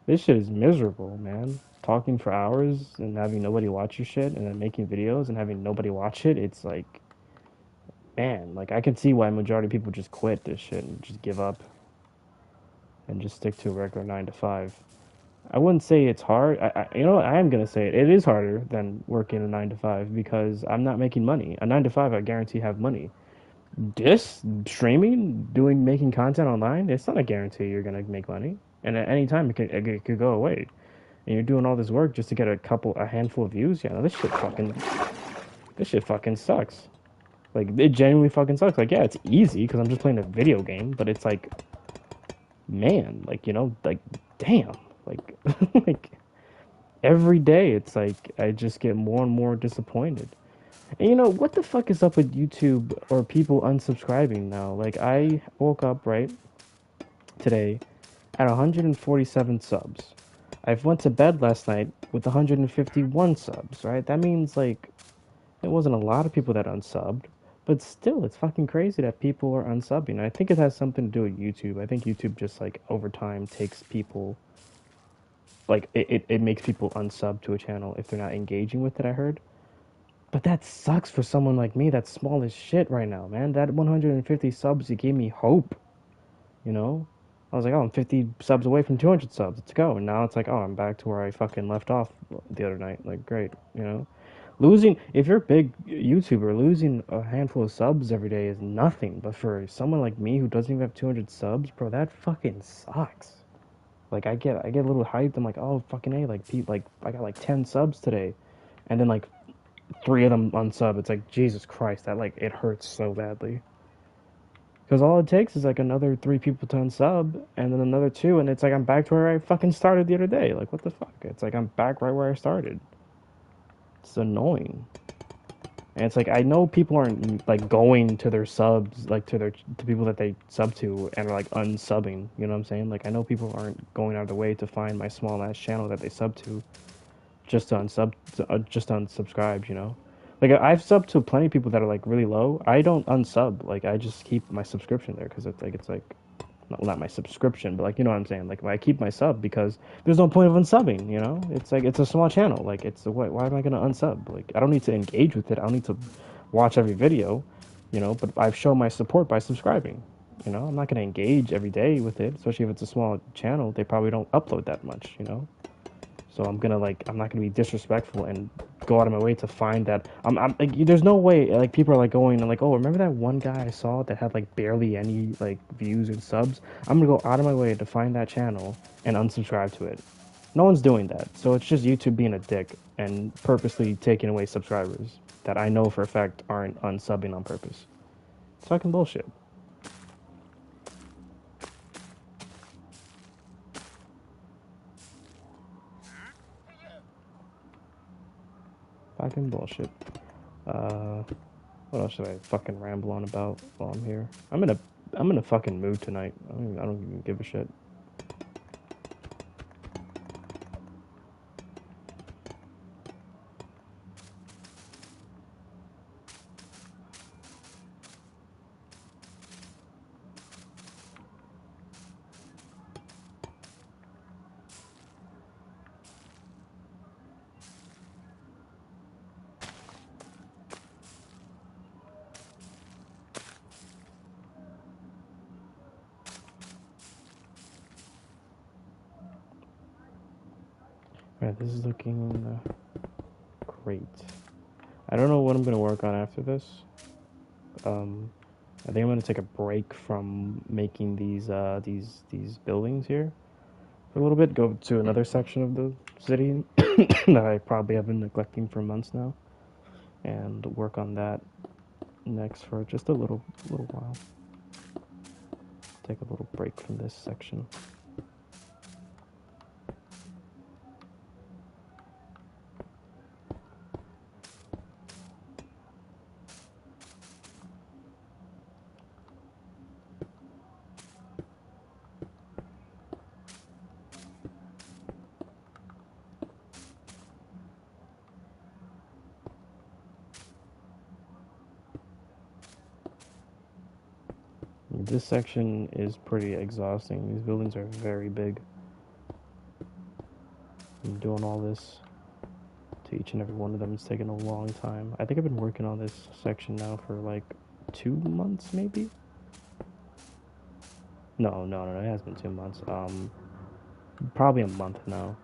This shit is miserable, man. Talking for hours and having nobody watch your shit and then making videos and having nobody watch it, it's like, man, like I can see why majority of people just quit this shit and just give up and just stick to a regular 9 to 5. I wouldn't say it's hard. I am gonna say it. It is harder than working a 9 to 5 because I'm not making money. A 9 to 5, I guarantee have money. This streaming, making content online, it's not a guarantee you're gonna make money. And at any time it could go away. And you're doing all this work just to get a handful of views. Yeah, no, this shit fucking sucks. Like it genuinely fucking sucks. Like yeah, it's easy because I'm just playing a video game, but it's like, man, like like damn, like like every day it's like I just get more and more disappointed. And what the fuck is up with YouTube or people unsubscribing now? Like I woke up right today at 147 subs. I went to bed last night with 151 subs, right? That means like there wasn't a lot of people that unsubbed, but still it's fucking crazy that people are unsubbing. I think it has something to do with YouTube. I think YouTube just like over time takes people like it makes people unsub to a channel if they're not engaging with it, I heard. But that sucks for someone like me that's small as shit right now, man. That 150 subs, it gave me hope, you know? I was like, oh, I'm 50 subs away from 200 subs. Let's go. And now it's like, oh, I'm back to where I fucking left off the other night. Like, great, Losing, if you're a big YouTuber, losing a handful of subs every day is nothing. But for someone like me who doesn't even have 200 subs, bro, that fucking sucks. Like, I get a little hyped. I'm like, oh, fucking A, like I got like 10 subs today. And then like 3 of them unsub. It's like, Jesus Christ, that like, it hurts so badly. Because all it takes is like another 3 people to unsub, and then another 2, and it's like I'm back to where I fucking started the other day. Like, what the fuck? It's like I'm back right where I started. It's annoying. And it's like I know people aren't like going to their subs, like to people that they sub to and are like unsubbing. You know what I'm saying? Like I know people aren't going out of the way to find my small ass channel that they sub to just to unsubscribe. You know, like I've subbed to plenty of people that are like really low. I don't unsub. Like I just keep my subscription there because it's like not my subscription, but like you know what I'm saying. Like I keep my sub because there's no point of unsubbing. You know, it's like it's a small channel. Like it's why am I gonna unsub? Like I don't need to engage with it. I don't need to watch every video. You know, but I've shown my support by subscribing. You know, I'm not gonna engage every day with it, especially if it's a small channel. They probably don't upload that much. You know, so I'm not gonna be disrespectful and go out of my way to find that. I'm like, there's no way. Like people are like going and like, oh, remember that one guy I saw that had like barely any like views and subs? I'm gonna go out of my way to find that channel and unsubscribe to it. No one's doing that. So it's just YouTube being a dick and purposely taking away subscribers that I know for a fact aren't unsubbing on purpose. It's fucking bullshit. Fucking bullshit. Uh, what else should I fucking ramble on about while I'm here? I'm in a fucking mood tonight. I don't even give a shit. Alright, this is looking great. I don't know what I'm gonna work on after this. Um, I think I'm gonna take a break from making these buildings here for a little bit. Go to another section of the city that I probably have been neglecting for months now, and work on that next for just a little while. Take a little break from this section. This section is pretty exhausting. These buildings are very big. I'm doing all this to each and every one of them. It's taken a long time. I think I've been working on this section now for like 2 months, maybe. No. It has been 2 months. Probably a month now.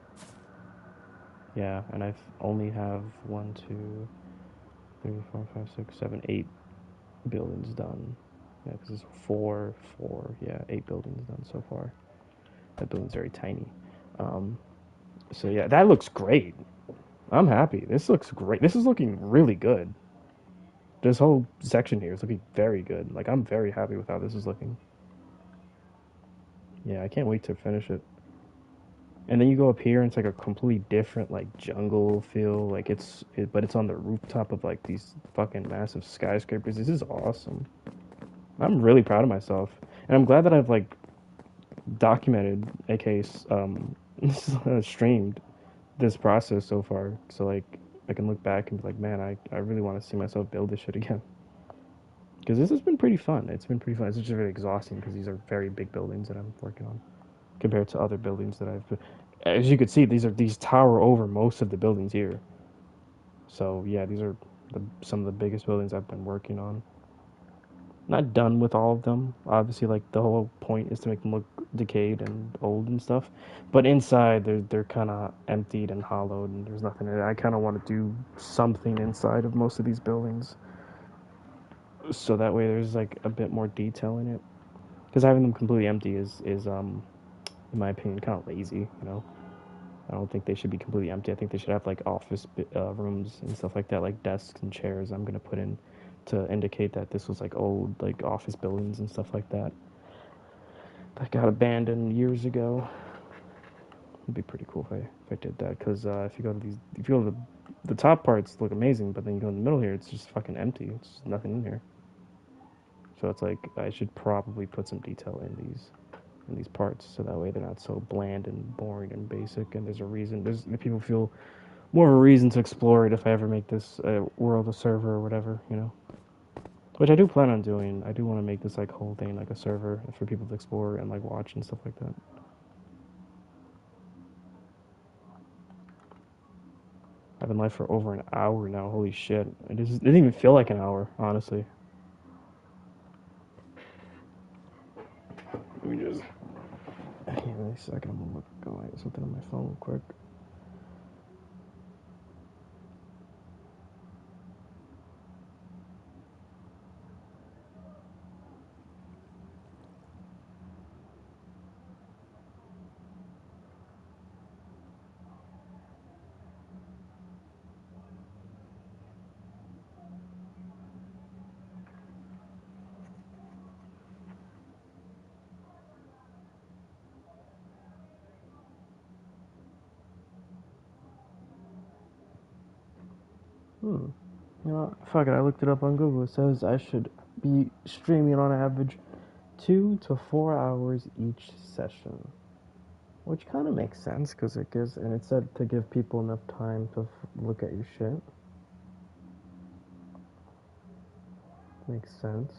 Yeah, and I've only have 8 buildings done. Yeah, because it's four. Yeah, 8 buildings done so far. That building's very tiny. Um, so yeah, that looks great. I'm happy. This looks great. This is looking really good. This whole section here is looking very good. Like I'm very happy with how this is looking. Yeah, I can't wait to finish it. And then you go up here and it's like a completely different like jungle feel. Like but it's on the rooftop of like these fucking massive skyscrapers. This is awesome. I'm really proud of myself, and I'm glad that I've like documented, aka streamed this process so far. So like I can look back and be like, man, I really want to see myself build this shit again. Because this has been pretty fun. It's been pretty fun. It's just really exhausting because these are very big buildings that I'm working on compared to other buildings that I've. As you can see, these tower over most of the buildings here. So yeah, these are some of the biggest buildings I've been working on. Not done with all of them. Obviously, like the whole point is to make them look decayed and old and stuff. But inside, they're kind of emptied and hollowed, and there's nothing in it. I kind of want to do something inside of most of these buildings, so that way there's like a bit more detail in it. Because having them completely empty is in my opinion, kind of lazy. You know, I don't think they should be completely empty. I think they should have like office rooms and stuff like that, like desks and chairs. I'm gonna put in to indicate that this was like old like office buildings and stuff like that that got abandoned years ago. It'd be pretty cool if I did that because if you go to The top parts look amazing, but then you go in the middle here, it's just fucking empty. It's just nothing in here. So it's like I should probably put some detail in these parts, so that way they're not so bland and boring and basic. And there's a reason. There's people feel more of a reason to explore it if I ever make this world a server or whatever, you know. Which I do plan on doing. I do want to make this like whole thing like a server for people to explore and like watch and stuff like that. I've been live for over an hour now. Holy shit! It didn't even feel like an hour, honestly. Let me just. Hang on a second. I'm gonna look go at something on my phone real quick. Hmm. You know, fuck it. I looked it up on Google. It says I should be streaming on average 2 to 4 hours each session, which kind of makes sense because it gives, and it said to give people enough time to look at your shit. Makes sense.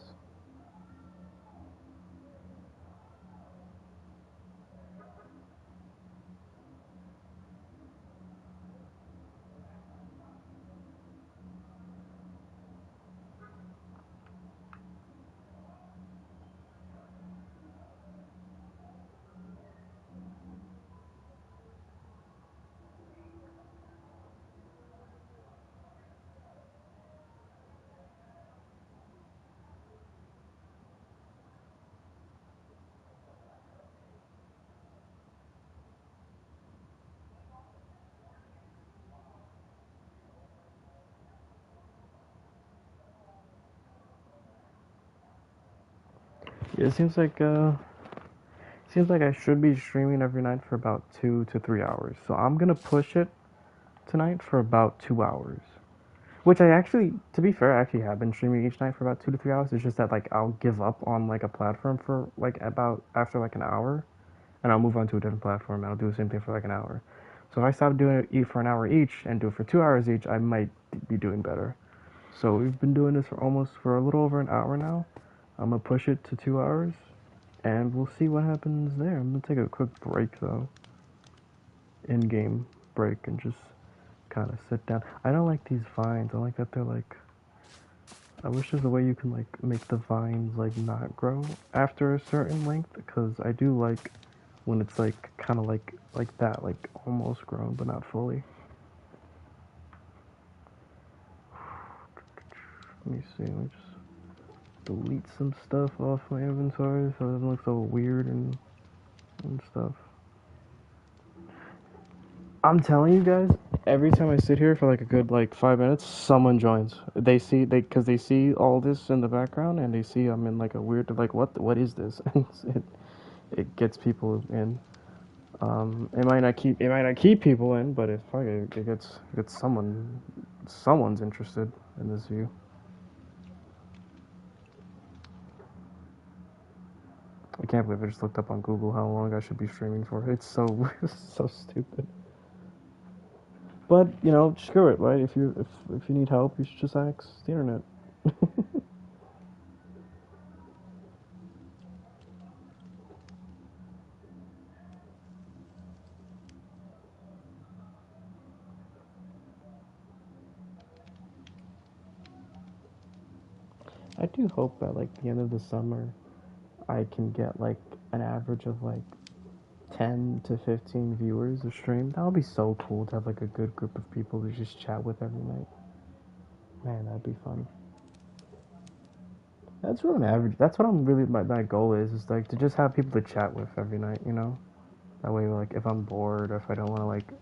Yeah, it seems like I should be streaming every night for about 2 to 3 hours. So I'm gonna push it tonight for about 2 hours. Which I actually, to be fair, I actually have been streaming each night for about 2 to 3 hours. It's just that like I'll give up on like a platform for like about after like an hour, and I'll move on to a different platform and I'll do the same thing for like an hour. So if I stop doing it for an hour each and do it for 2 hours each, I might be doing better. So we've been doing this for a little over an hour now. I'm gonna push it to 2 hours, and we'll see what happens there. I'm gonna take a quick break though, in-game break, and just kind of sit down. I don't like these vines. I like that they're like. I wish there's a way you can like make the vines like not grow after a certain length, because I do like when it's like kind of like that, like almost grown but not fully. Let me see. Let me just delete some stuff off my inventory so it doesn't look so weird and stuff. I'm telling you guys, every time I sit here for like a good like 5 minutes, someone joins. Because they see all this in the background and they see I'm in like a weird like what is this? It gets people in. It might not keep people in, but it gets someone's interested in this view. I can't believe I just looked up on Google how long I should be streaming for. It's so so stupid. But you know, screw it, right? If you need help, you should just ask the internet. I do hope by like the end of the summer, I can get like an average of like 10 to 15 viewers a stream. That would be so cool to have like a good group of people to just chat with every night. Man, that'd be fun. That's what I'm average. That's what I'm really my goal is like to just have people to chat with every night. You know, that way like if I'm bored or if I don't want to like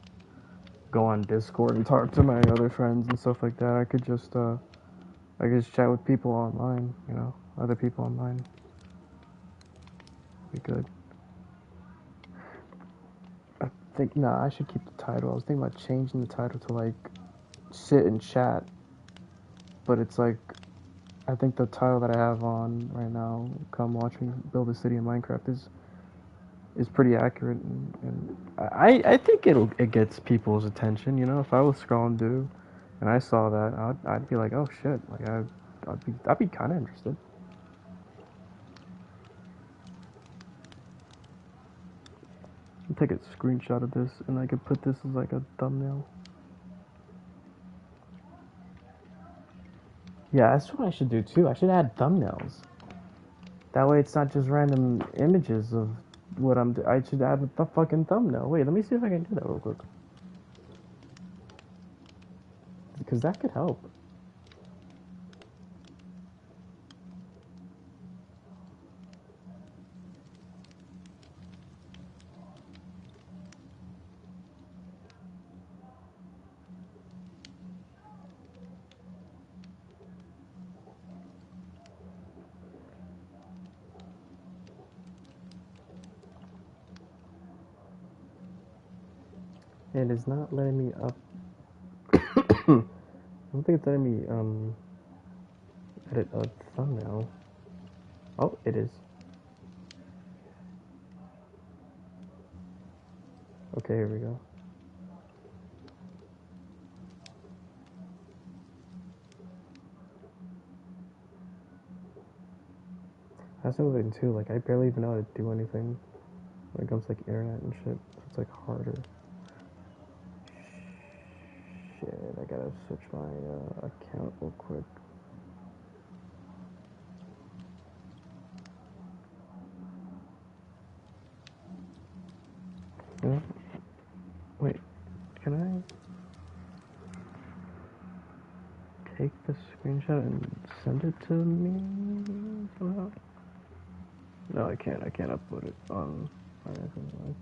go on Discord and talk to my other friends and stuff like that, I could just chat with people online. You know, other people online. Be good. I think nah, I should keep the title. I was thinking about changing the title to like sit and chat, but it's like I think the title that I have on right now, "Come Watch Me Build a City in Minecraft," is pretty accurate, and I think it gets people's attention. You know, if I was scrolling through and I saw that, I'd be like, oh shit, like I'd be kind of interested. I'll take a screenshot of this and I could put this as like a thumbnail. Yeah, that's what I should do too. I should add thumbnails. That way, it's not just random images of what I should add the fucking thumbnail. Wait, let me see if I can do that real quick. Because that could help. It is not letting me up. I don't think it's letting me edit a thumbnail. Oh, it is. Okay, here we go. That's another thing too. Like I barely even know how to do anything when it comes to like internet and shit. So it's like harder. Shit, I gotta switch my account real quick. Yeah. Wait, can I take the screenshot and send it to me somehow? No, I can't. I can't upload it on anything.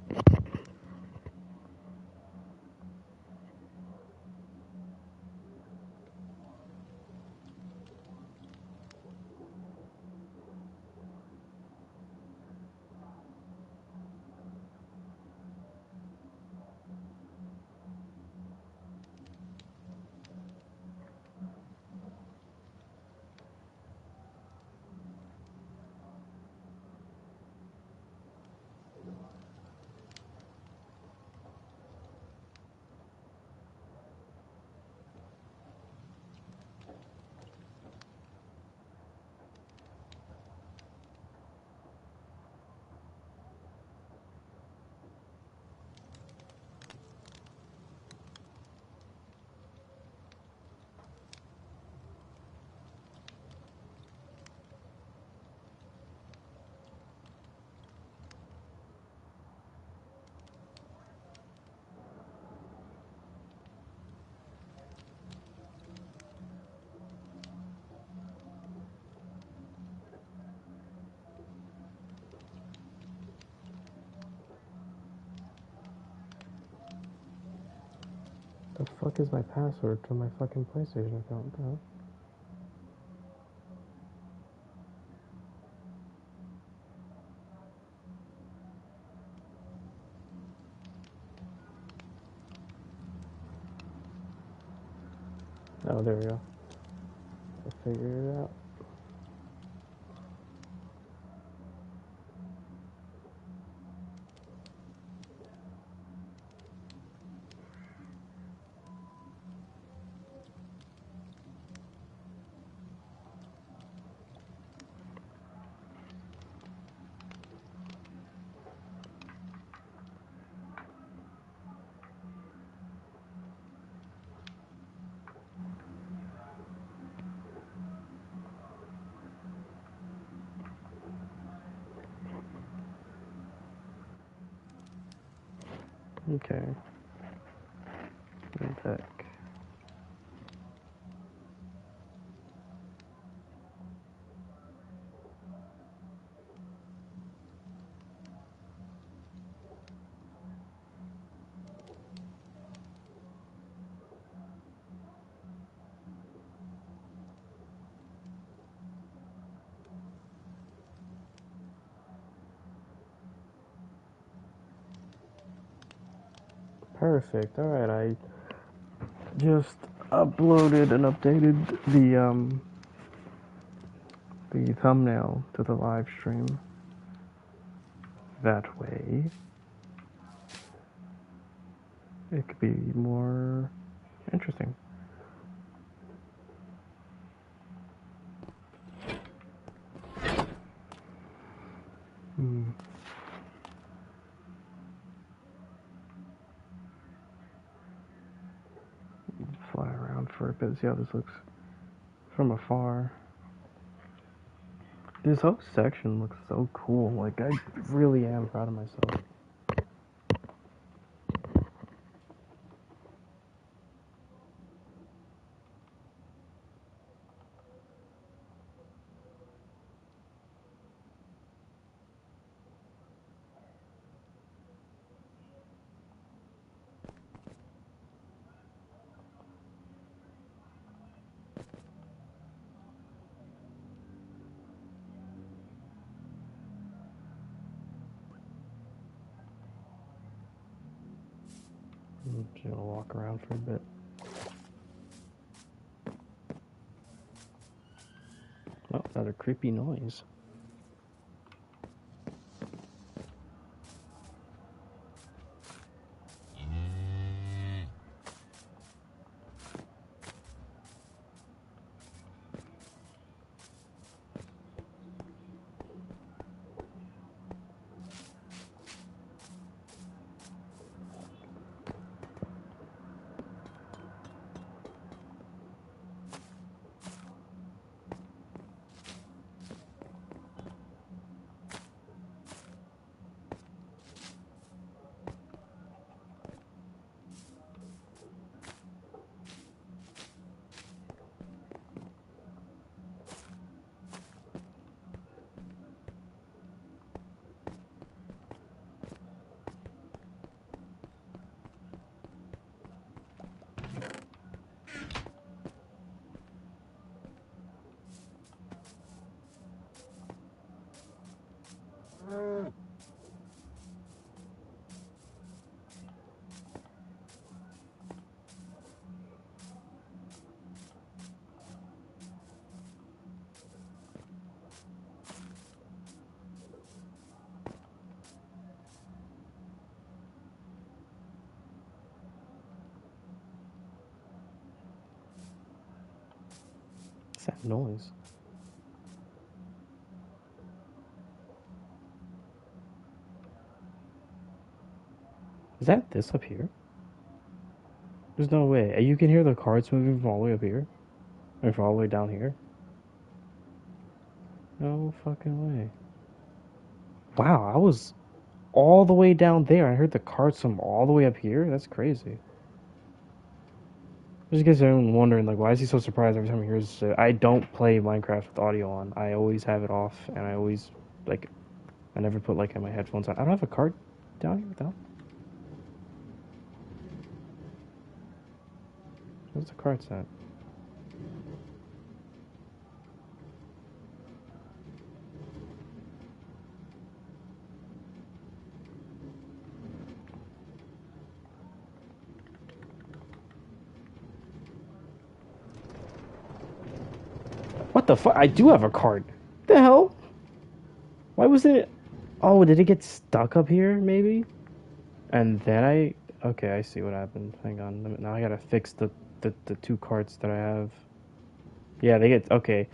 The fuck is my password to my fucking PlayStation account, bro? Oh, there we go. I figured it out. Okay. Back. Perfect. Alright, I just uploaded and updated the thumbnail to the live stream. That way, it could be more interesting. Fly around for a bit, see how this looks from afar. This whole section looks so cool. Like, I really am proud of myself. I'm just gonna walk around for a bit. Oh, another creepy noise. What's that noise? Is that this up here? There's no way. You can hear the carts moving from all the way up here? Or from all the way down here? No fucking way. Wow, I was all the way down there. I heard the carts from all the way up here? That's crazy. Just in case everyone wondering, like, why is he so surprised every time he hears shit? I don't play Minecraft with audio on. I always have it off, and I always, like, I never put, like, my headphones on. I don't have a cart down here, though. Where's the carts at? What the fuck? I do have a cart. The hell? Why was it? Oh, did it get stuck up here, maybe? And then okay, I see what happened. Hang on. Now I gotta fix the two carts that I have. Yeah, they get, okay.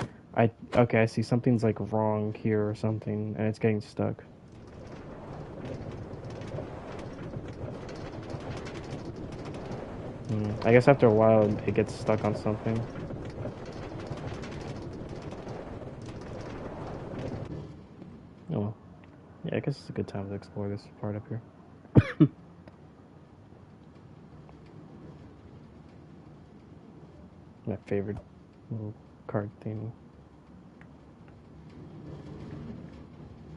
Okay, I see something's like wrong here or something, and it's getting stuck. I guess after a while it gets stuck on something. Oh well. Yeah, I guess it's a good time to explore this part up here. My favorite little card thing.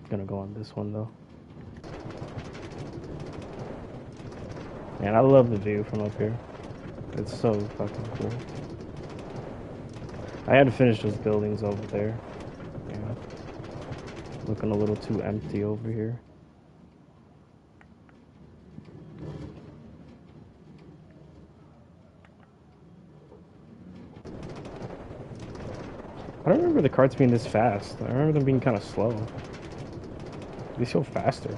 Gonna go on this one though. Man, I love the view from up here. It's so fucking cool. I had to finish those buildings over there. Yeah. Looking a little too empty over here. I don't remember the carts being this fast. I remember them being kind of slow. They feel faster.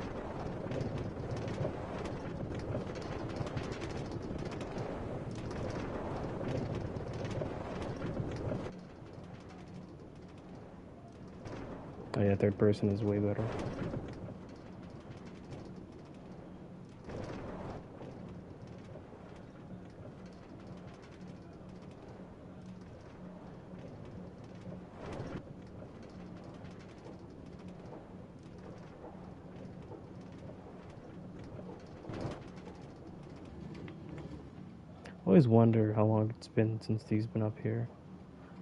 Oh yeah, third person is way better. I always wonder how long it's been since these been up here.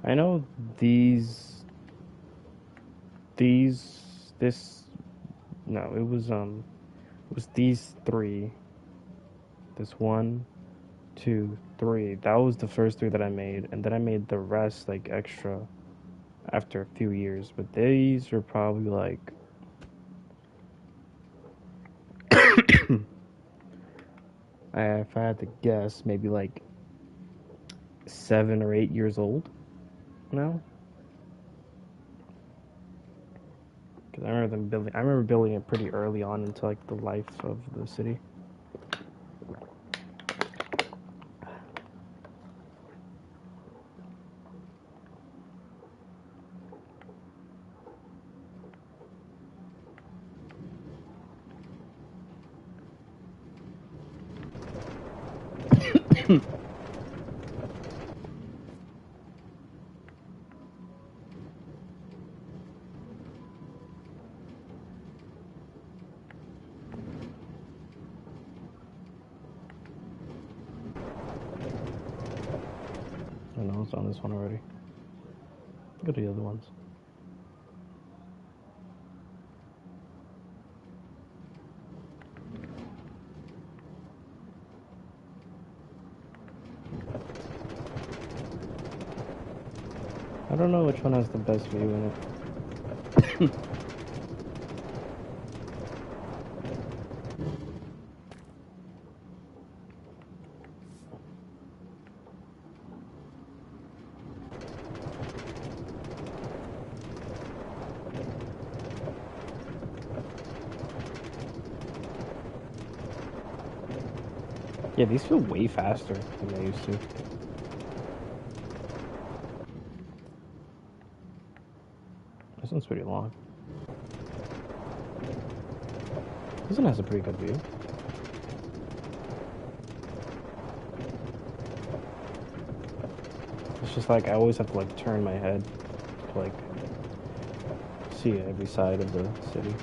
I know these, these, this, no, it was these three. This one, two, three. That was the first three that I made, and then I made the rest like extra after a few years. But these are probably like, if I had to guess, maybe like 7 or 8 years old now. Because I remember them building. I remember building it pretty early on into like the life of the city. I know it's on this one already. Go to the other ones. I don't know which one has the best view in it. Yeah, these feel way faster than they used to. This one's pretty long. This one has a pretty good view. It's just like I always have to like turn my head to like see every side of the city.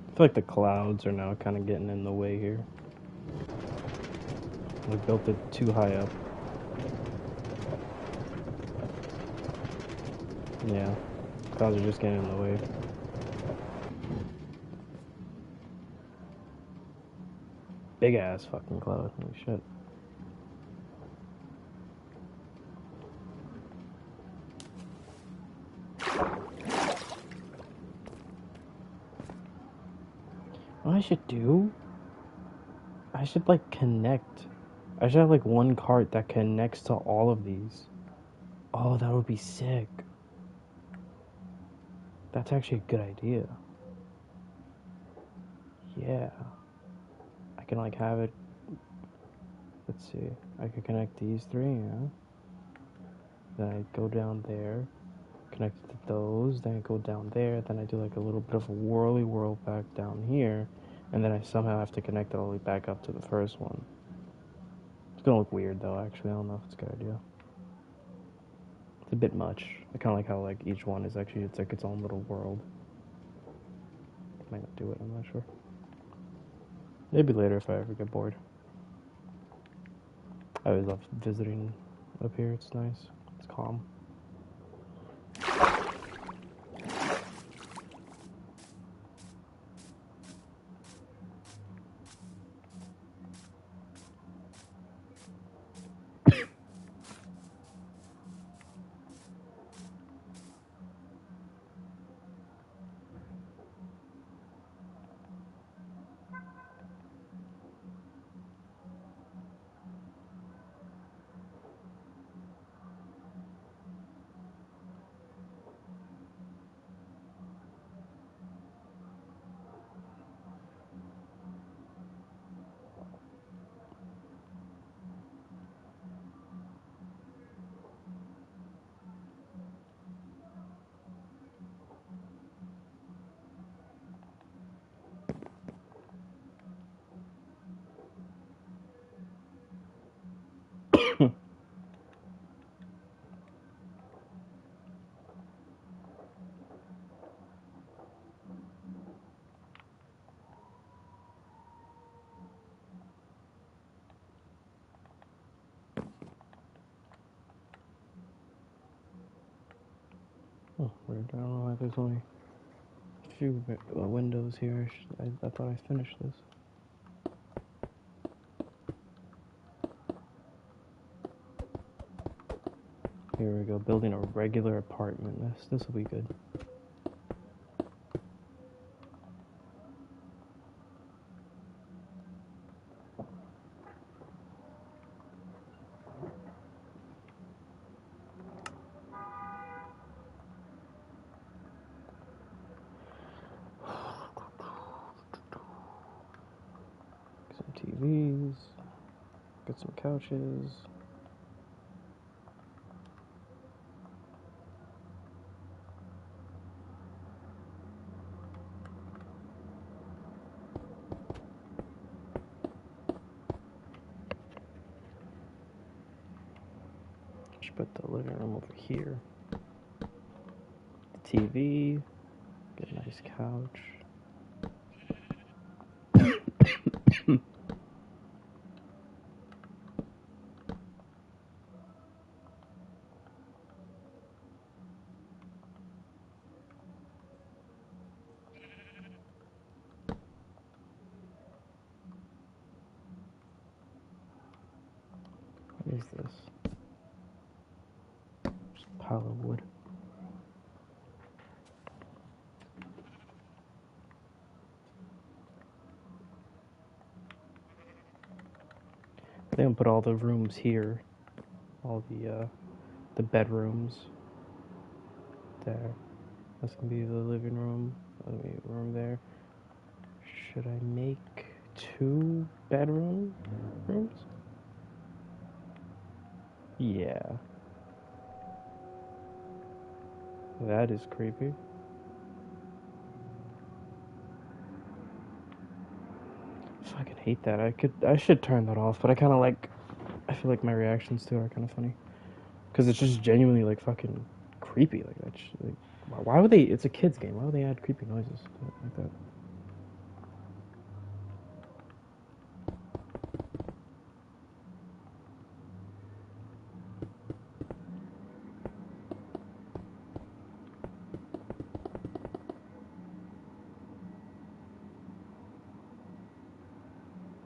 I feel like the clouds are now kind of getting in the way here. We built it too high up. Yeah, clouds are just getting in the way. Big ass fucking cloud. Holy shit. What I should do? I should like connect. I should have like one cart that connects to all of these. Oh, that would be sick. That's actually a good idea. Yeah. I can like have it. Let's see. I could connect these three, yeah. Then I go down there, connect it to those, then I go down there, then I do like a little bit of a whirly whirl back down here, and then I somehow have to connect it all the way back up to the first one. It's gonna look weird though, actually. I don't know if it's a good idea. It's a bit much. I kinda like how like each one is actually it's like its own little world. Might not do it, I'm not sure. Maybe later if I ever get bored. I always love visiting Up here, it's nice. It's calm. Oh, weird. I don't know why there's only a few windows here. I thought I finished this. Here we go, building a regular apartment. This will be good. Some TVs, get some couches. Just put the living room over here. The TV, get a nice couch. What is this? Just a pile of wood. They don't put all the rooms here. All the bedrooms there. That's gonna be the living room. Room there. Should I make 2 bedroom rooms? Yeah. That is creepy. I fucking hate that. I should turn that off, but I kind of like. I feel like my reactions to it are kind of funny, because it's just genuinely like fucking creepy. Like that. Like, why would they? It's a kids game. Why would they add creepy noises like that?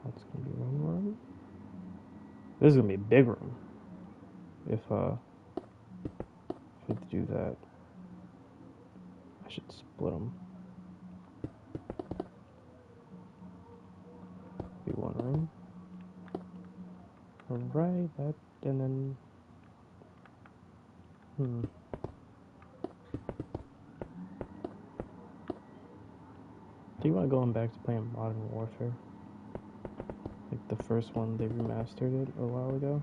That's gonna be one room. This is gonna be a big room. If I had to do that, I should split them. Be one room. Alright, that, and then, Do you want going back to playing Modern Warfare? Like the first one, they remastered it a while ago.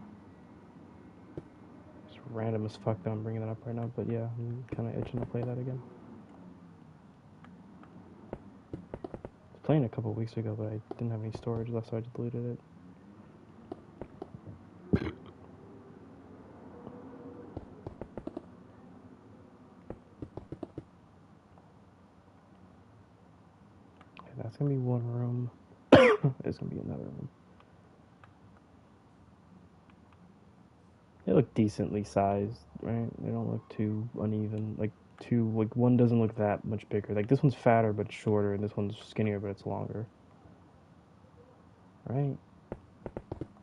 It's random as fuck that I'm bringing that up right now, but yeah, I'm kind of itching to play that again. I was playing it a couple weeks ago, but I didn't have any storage left, so I just deleted it. Okay, that's gonna be one room. There's gonna be another room. It look decently sized, right? They don't look too uneven. Like too like one doesn't look that much bigger. Like this one's fatter but shorter, and this one's skinnier but it's longer. Right?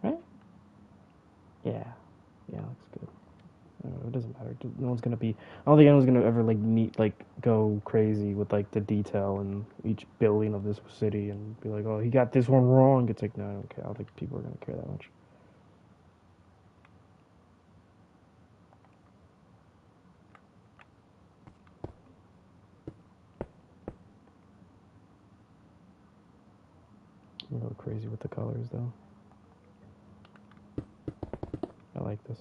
Right? Yeah. Yeah, looks good. It doesn't matter. No one's gonna be. I don't think anyone's gonna ever like meet like go crazy with like the detail in each building of this city and be like, oh, he got this one wrong. It's like, no, I don't care. I don't think people are gonna care that much. I'm gonna go crazy with the colors though. I like this.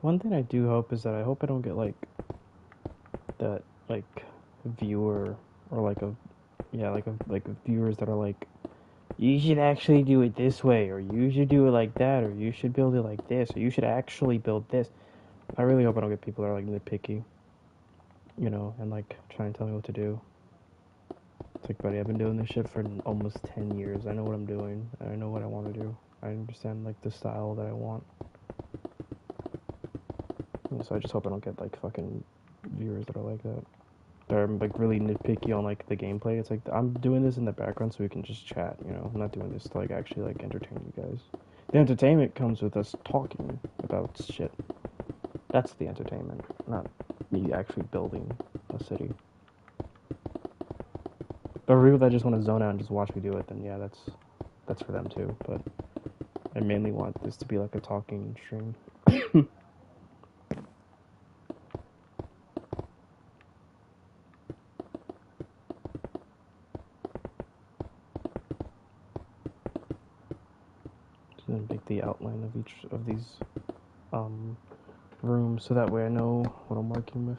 One thing I do hope is that I hope I don't get like that like viewer or like a yeah like viewers that are like you should actually do it this way or you should do it like that or you should build it like this or you should actually build this. I really hope I don't get people that are like nitpicky, you know, and like try and tell me what to do. It's like, buddy, I've been doing this shit for almost 10 years. I know what I'm doing. I know what I want to do. I understand like the style that I want. And so I just hope I don't get like fucking viewers that are like that. They're like really nitpicky on like the gameplay. It's like I'm doing this in the background so we can just chat, you know. I'm not doing this to like actually like entertain you guys. The entertainment comes with us talking about shit. That's the entertainment, not me actually building a city. But for people that just want to zone out and just watch me do it, then yeah, that's for them too. But I mainly want this to be like a talking stream. Just gonna make the outline of each of these um, rooms so that way I know what I'm working with.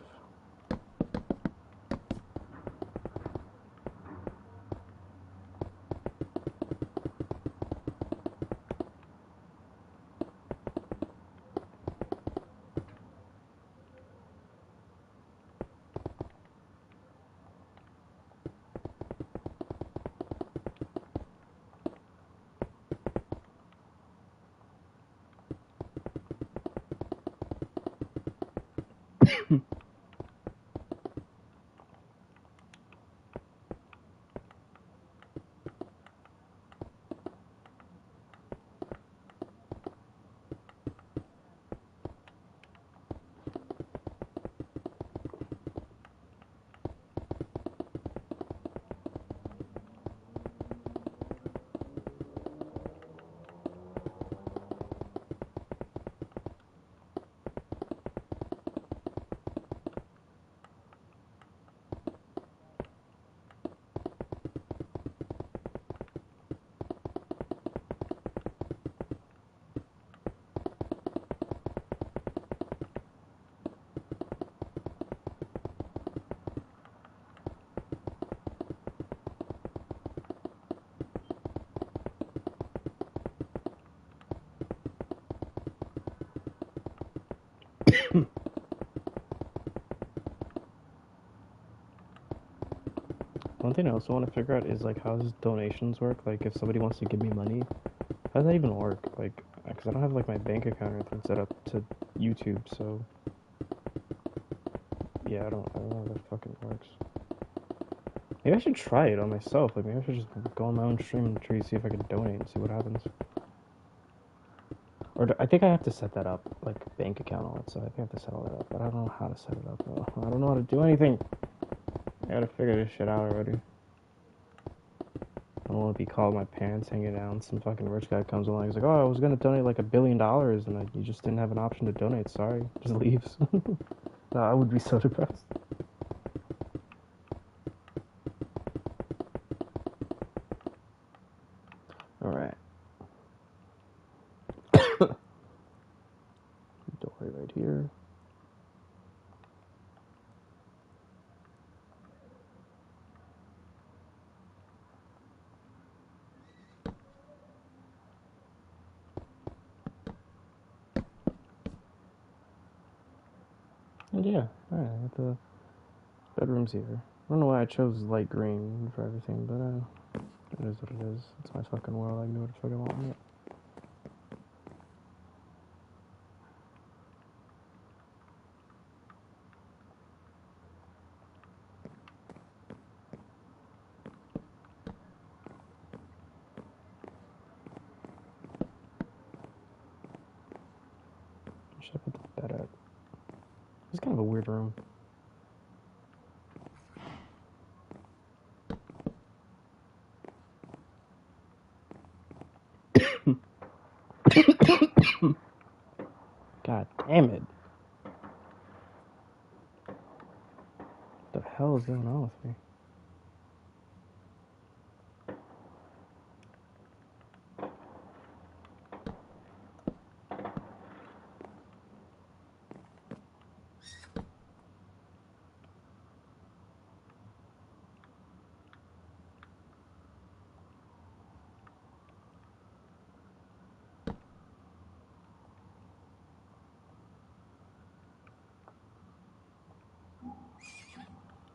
One thing I also want to figure out is like how does donations work? Like if somebody wants to give me money, how does that even work? Like, because I don't have like my bank account or anything set up to YouTube, so yeah, I don't know how that fucking works. Maybe I should try it on myself. Like maybe I should just go on my own stream and try to see if I can donate and see what happens. Or I think I have to set that up, like bank account all that stuff. I think I have to set all that up, but I don't know how to set it up. Though. I don't know how to do anything. I gotta figure this shit out already. I don't want to be called my parents hanging out and some fucking rich guy comes along. He's like, oh, I was going to donate like $1 billion and you just didn't have an option to donate. Sorry. Just leaves. No, I would be so depressed. Alright. Doorway right here. And yeah, alright, the bedroom's here. I don't know why I chose light green for everything, but it is what it is. It's my fucking world. I can do what the fuck I want with it. Should I put the bed at? It's kind of a weird room. God damn it. What the hell is going on with me?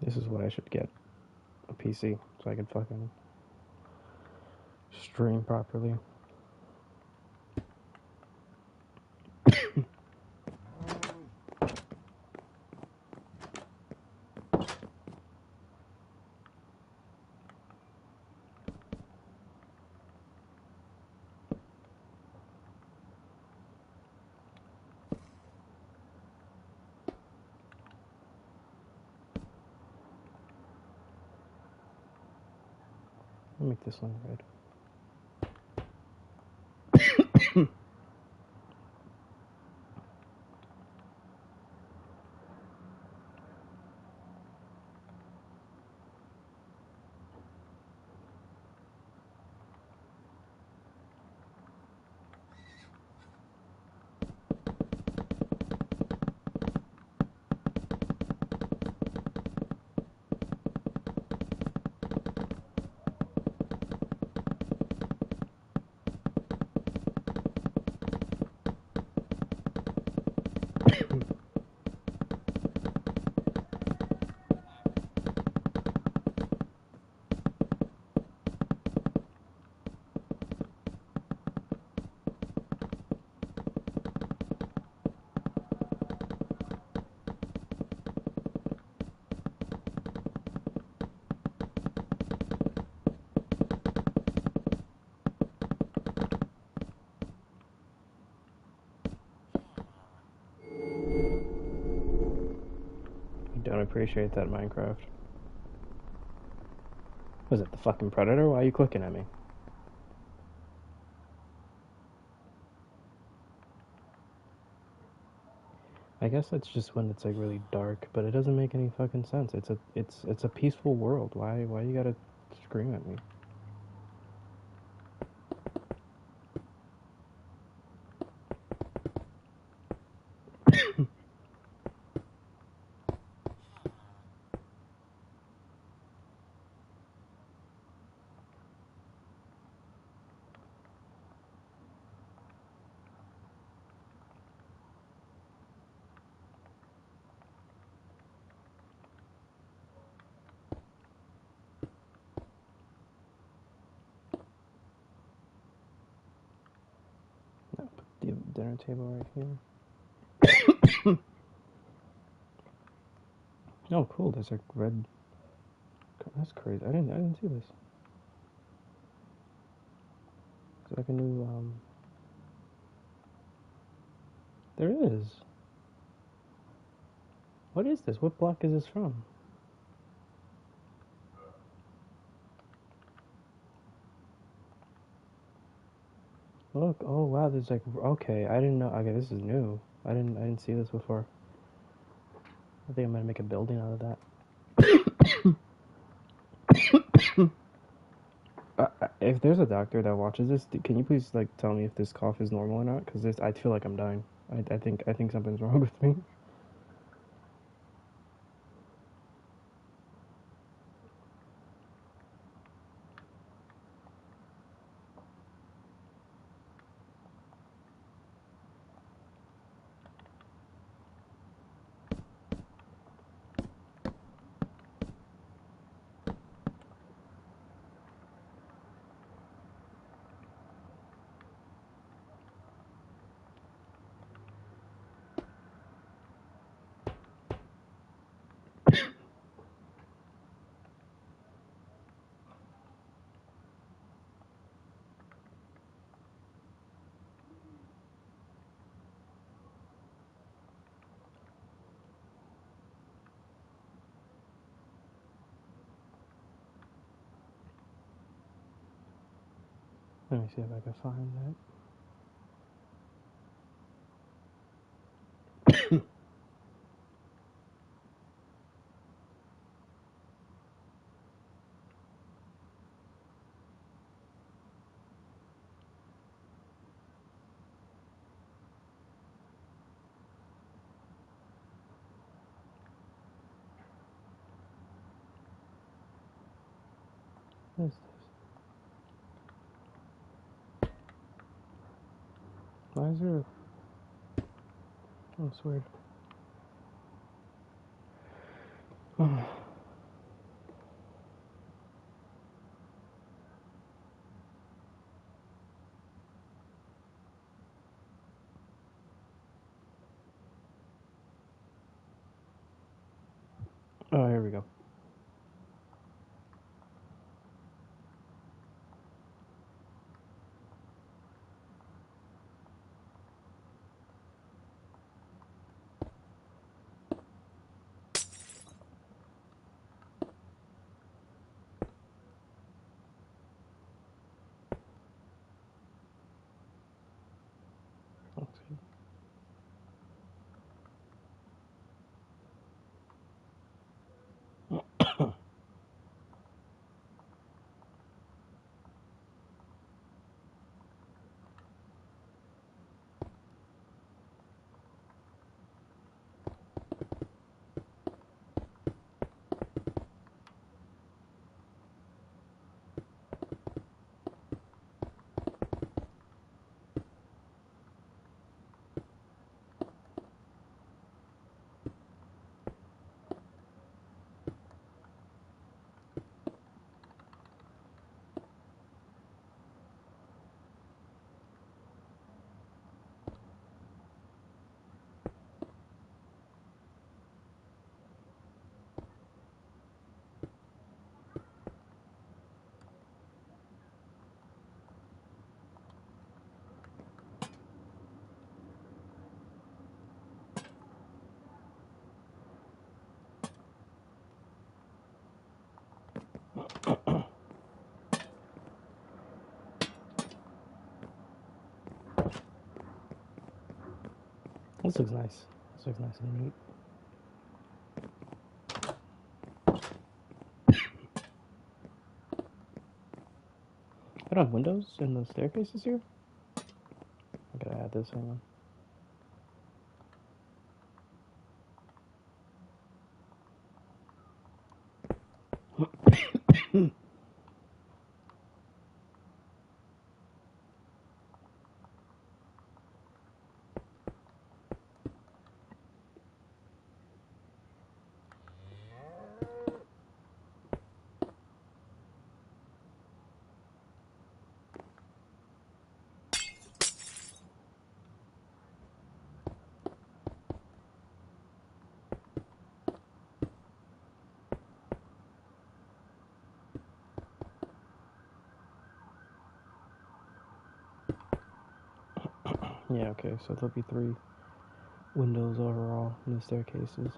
This is what I should get. A PC so I can fucking stream properly. Let me make this one red. I don't appreciate that, Minecraft. Was it the fucking predator? Why are you clicking at me? I guess that's just when it's like really dark, but it doesn't make any fucking sense. It's a peaceful world. Why you gotta scream at me? No, put the dinner table right here. Oh, cool. There's a red. That's crazy. I didn't see this. It's like a new There is. What is this? What block is this from? Look, oh wow, there's like, okay, I didn't know. Okay, this is new. I didn't see this before. I think I'm gonna make a building out of that. If there's a doctor that watches this, can you please like tell me if this cough is normal or not? Because this, I feel like I'm dying. I think something's wrong with me. Let me see if I can find that. What is this? Why is there? Oh, it's weird. Oh, oh, here we go. Let's see. This looks nice. This looks nice and neat. I don't have windows in the staircases here. I gotta add this. Hang on. Yeah, okay, so there'll be 3 windows overall in the staircases.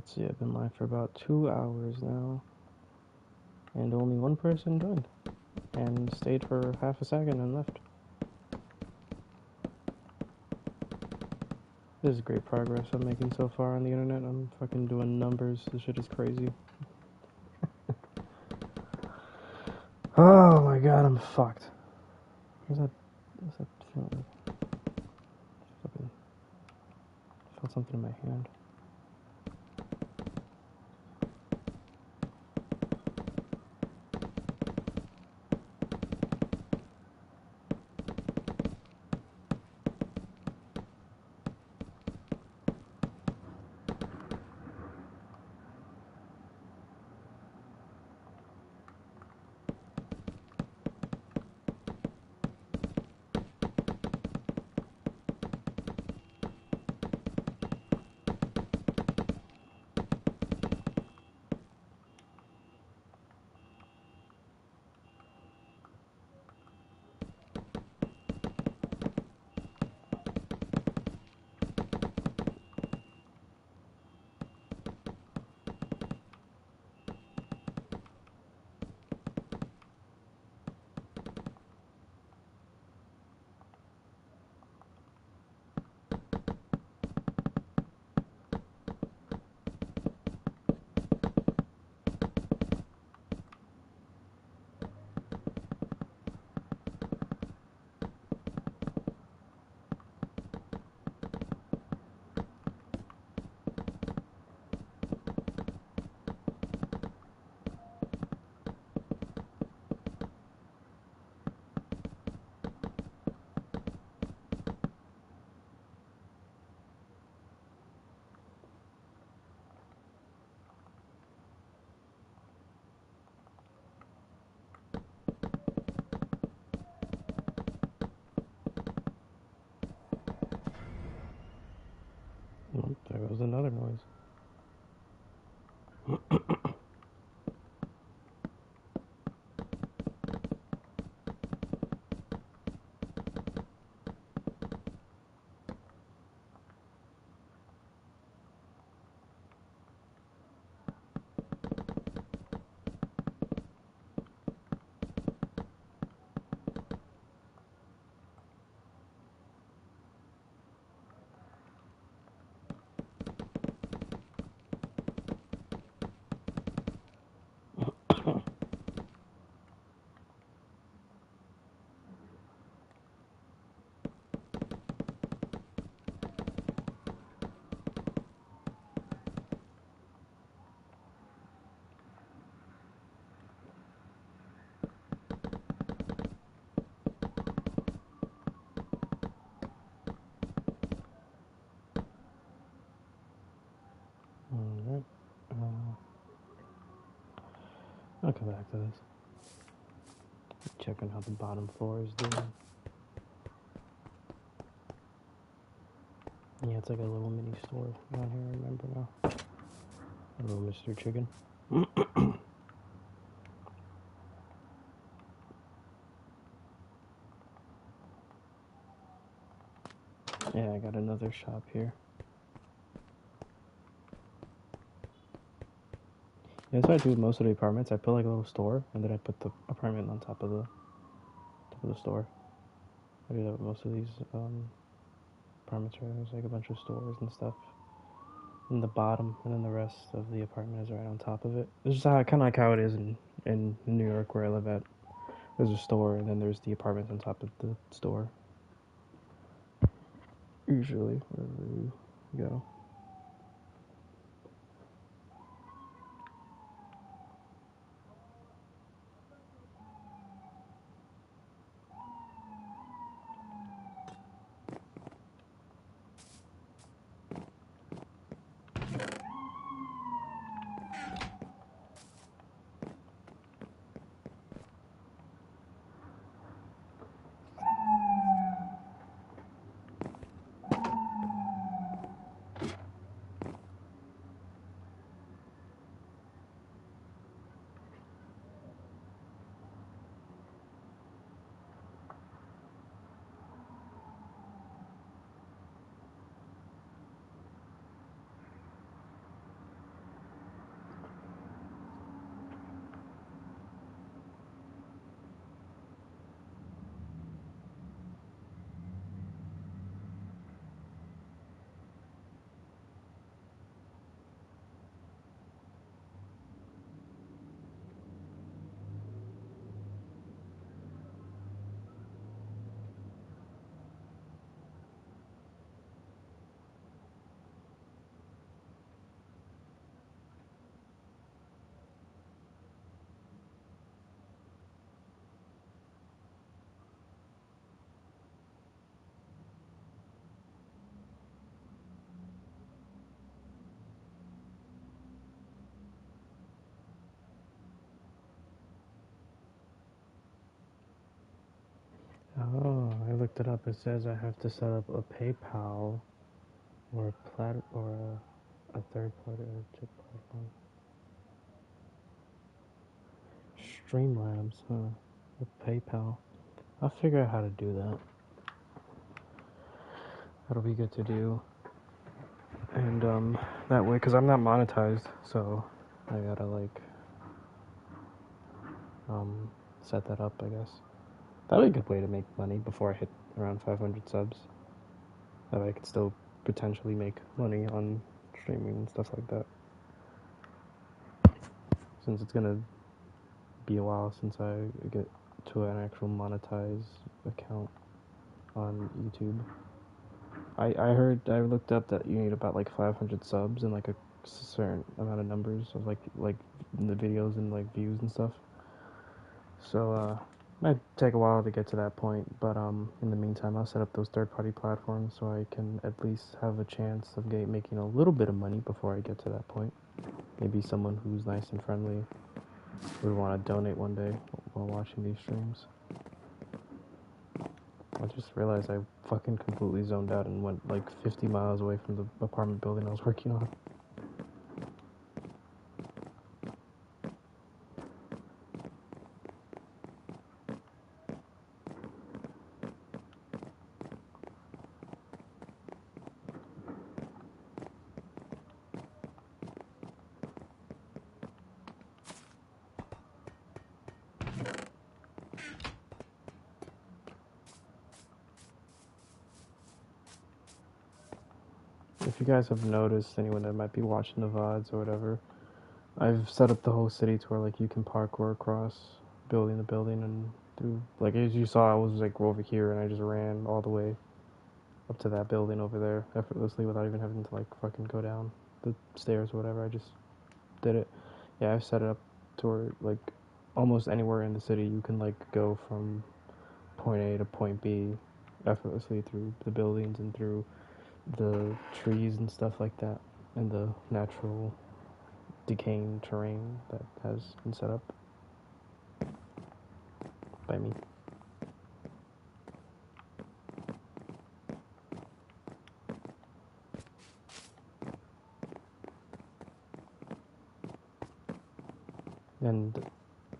let's see, I've been live for about 2 hours now, and only one person joined, and stayed for half a second and left. This is great progress I'm making so far on the internet. I'm fucking doing numbers. This shit is crazy. Oh my god, I'm fucked. What's that feeling? Fucking felt something in my hand. Oh, there goes another noise. Alright. I'll come back to this. Checking how the bottom floor is doing. Yeah, it's like a little mini store down here, I remember now. A little Mr. Chicken. Yeah, I got another shop here. Yeah, that's what I do with most of the apartments. I put like a little store, and then I put the apartment on top of the store. I do that with most of these apartments. Right, there's like a bunch of stores and stuff in the bottom, and then the rest of the apartment is right on top of it. It's just kind of like how it is in New York where I live at. There's a store, and then there's the apartments on top of the store. Usually, wherever you go. looked it up. It says I have to set up a PayPal or a third party or chip platform. Streamlabs, huh? With PayPal. I'll figure out how to do that. That'll be good to do. And that way, cause I'm not monetized, so I gotta like set that up, I guess. That'd be a good way to make money before I hit around 500 subs. That way I could still potentially make money on streaming and stuff like that. Since it's gonna be a while since I get to an actual monetized account on YouTube. I looked up that you need about like 500 subs and like a certain amount of numbers of like the videos and like views and stuff. So might take a while to get to that point, but in the meantime I'll set up those third-party platforms so I can at least have a chance of making a little bit of money before I get to that point. Maybe someone who's nice and friendly would want to donate one day while watching these streams. I just realized I fucking completely zoned out and went like 50 miles away from the apartment building I was working on. If you guys have noticed, anyone that might be watching the VODs or whatever, I've set up the whole city to where like you can parkour across building to building and through. Like as you saw, I was like over here and I just ran all the way up to that building over there effortlessly without even having to like fucking go down the stairs or whatever. I just did it. Yeah, I've set it up to where like almost anywhere in the city you can like go from point A to point B effortlessly through the buildings and through the trees and stuff like that, and the natural decaying terrain that has been set up by me. And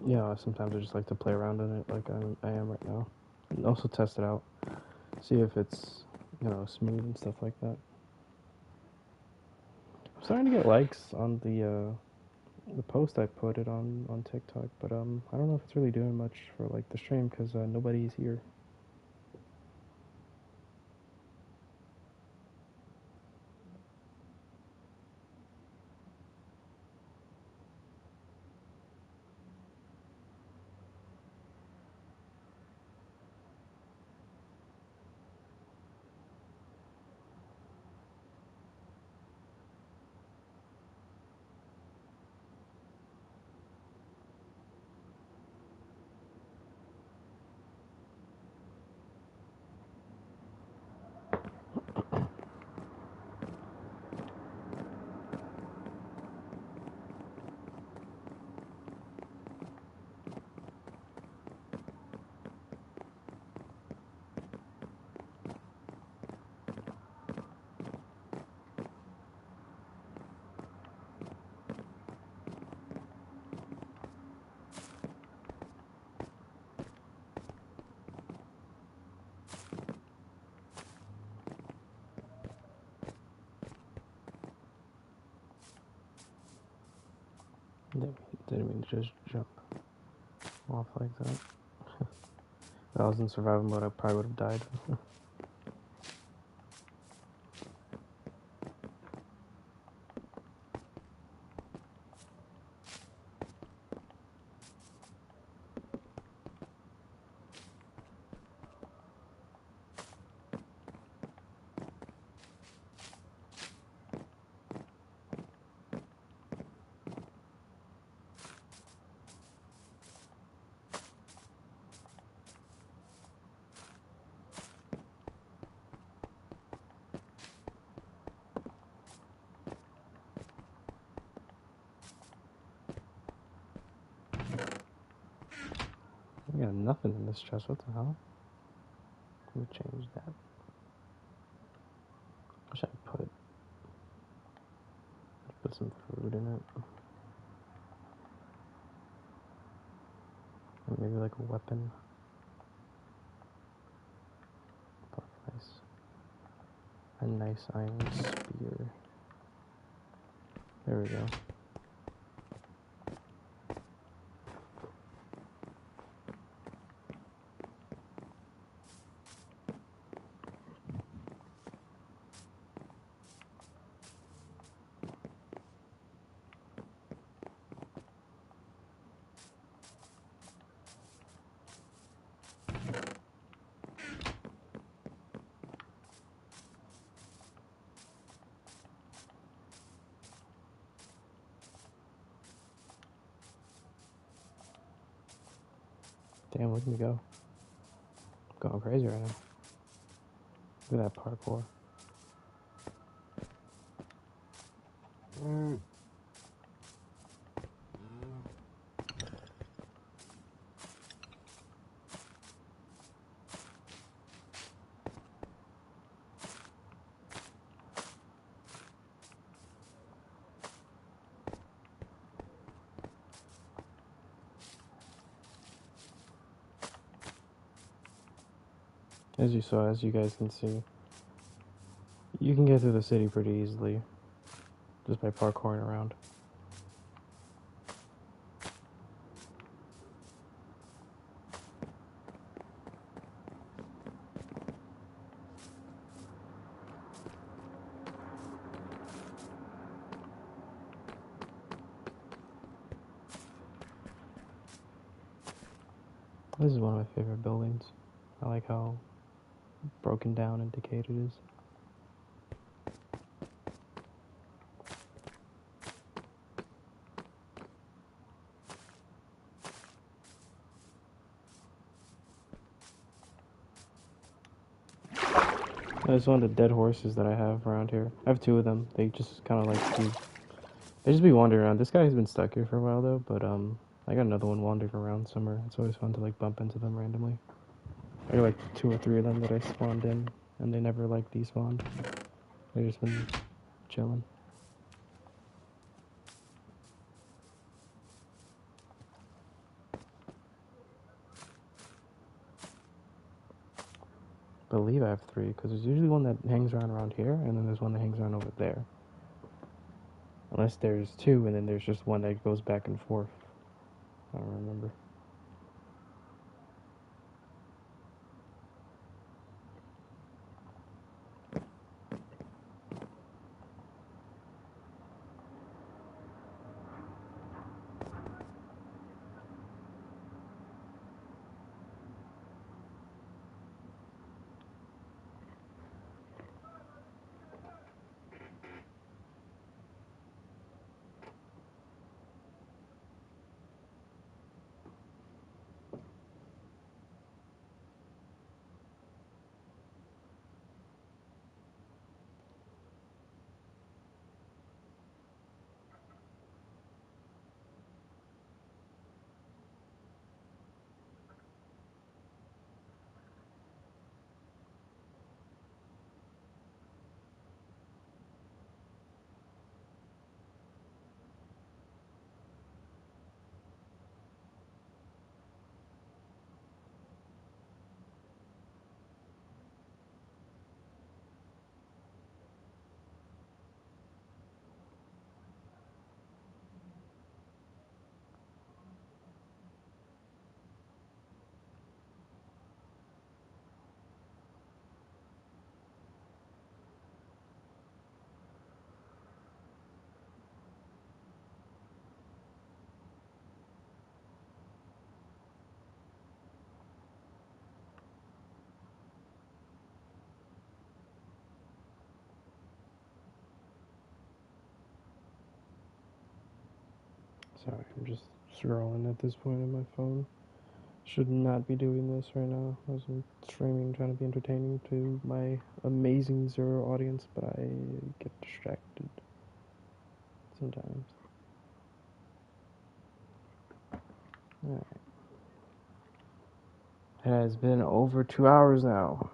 yeah, sometimes I just like to play around in it like I am right now, and also test it out, see if it's smooth and stuff like that. I'm starting to get likes on the post I put it on TikTok, but I don't know if it's really doing much for like the stream because nobody's here. Didn't mean to just jump off like that. If I was in survival mode, I probably would have died. I got nothing in this chest. What the hell? Let me change that. What should I put some fruit in it. Or maybe like a weapon. A nice iron spear. There we go. Damn, look at me go. I'm going crazy right now. Look at that parkour. As you saw, as you guys can see, you can get through the city pretty easily just by parkouring around. This is one of my favorite buildings. I like how broken down and decayed it is. That's one of the dead horses that I have around here. I have two of them. They just kind of like they just be wandering around. This guy has been stuck here for a while though, but I got another one wandering around somewhere. It's always fun to like bump into them randomly. I got like 2 or 3 of them that I spawned in, and they never like despawned. They just been chilling. I believe I have 3 because there's usually one that hangs around here, and then there's one that hangs around over there. Unless there's 2, and then there's just one that goes back and forth. I don't remember. Sorry, I'm just scrolling at this point on my phone. Should not be doing this right now. I was streaming, trying to be entertaining to my amazing Zero audience, but I get distracted sometimes. Alright. It has been over 2 hours now.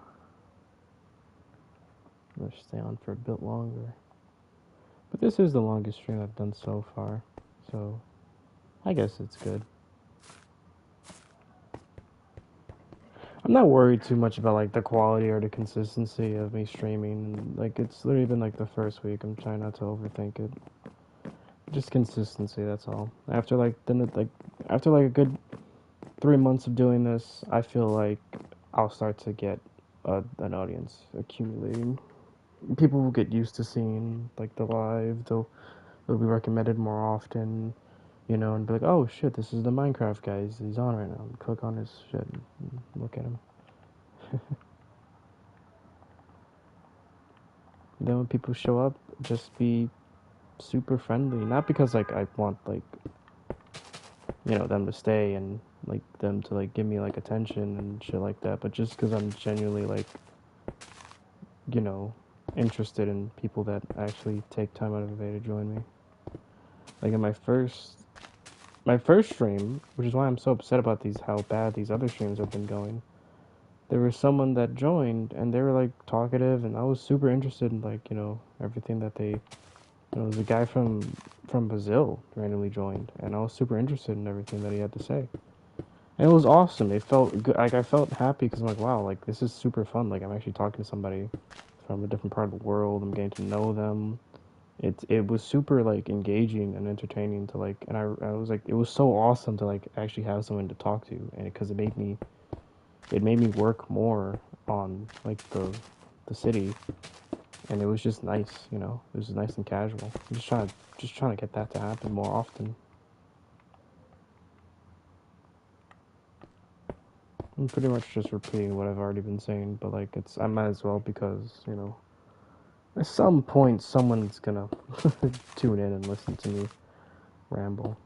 gonna stay on for a bit longer. But this is the longest stream I've done so far, so I guess it's good. I'm not worried too much about like the quality or the consistency of me streaming. Like it's literally been like the first week. I'm trying not to overthink it. Just consistency, that's all. After like a good 3 months of doing this, I feel like I'll start to get an audience accumulating. People will get used to seeing like the live. They'll be recommended more often, you know, and be like, oh shit, this is the Minecraft guy. He's on right now. And click on his shit and look at him. Then when people show up, just be super friendly. Not because like I want like, you know, them to stay and like them to like give me like attention and shit like that, but just because I'm genuinely like, you know, interested in people that actually take time out of their day to join me. Like in my first stream, which is why I'm so upset about how bad these other streams have been going. There was someone that joined and they were like talkative and I was super interested in like, you know, everything that they, it was a guy from Brazil randomly joined, and I was super interested in everything that he had to say. And it was awesome. It felt good. Like I felt happy because I'm like, wow, like this is super fun. Like I'm actually talking to somebody from a different part of the world. I'm getting to know them. It was super like engaging and entertaining to like, and I was like, it was so awesome to like actually have someone to talk to, and because it made me work more on like the city, and it was just nice, you know. It was nice and casual. I'm just trying to get that to happen more often. I'm pretty much just repeating what I've already been saying, but like I might as well because, you know, at some point someone's gonna tune in and listen to me ramble.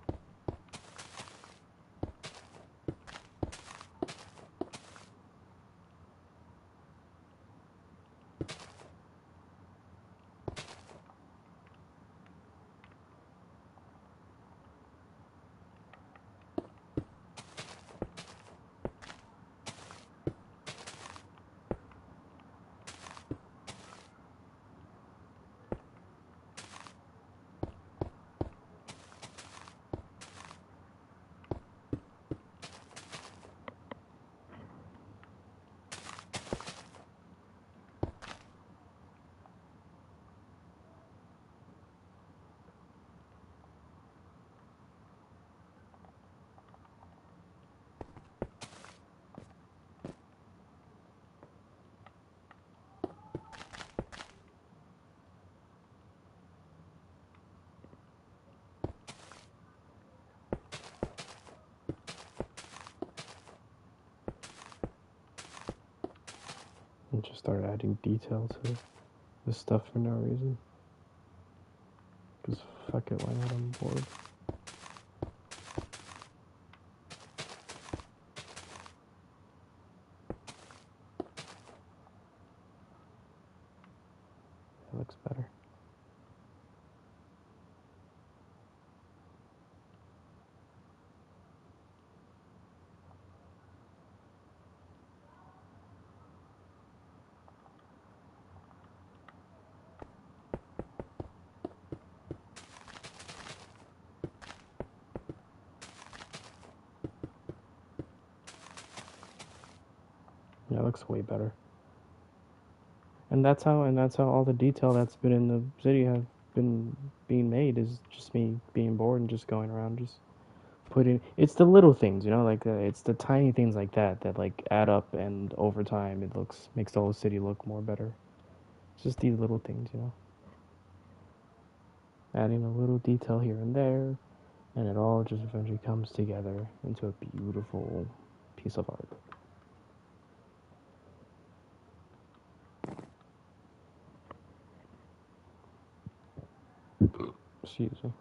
And just start adding detail to this stuff for no reason. Because fuck it, why not? I'm bored. It looks better. Yeah, it looks way better. And that's how all the detail that's been in the city have been being made is just me being bored and just going around just putting. It's the little things, you know, like it's the tiny things like that that like add up, and over time it makes the whole city look more better. It's just these little things, you know, adding a little detail here and there, and it all just eventually comes together into a beautiful piece of art. Excuse me.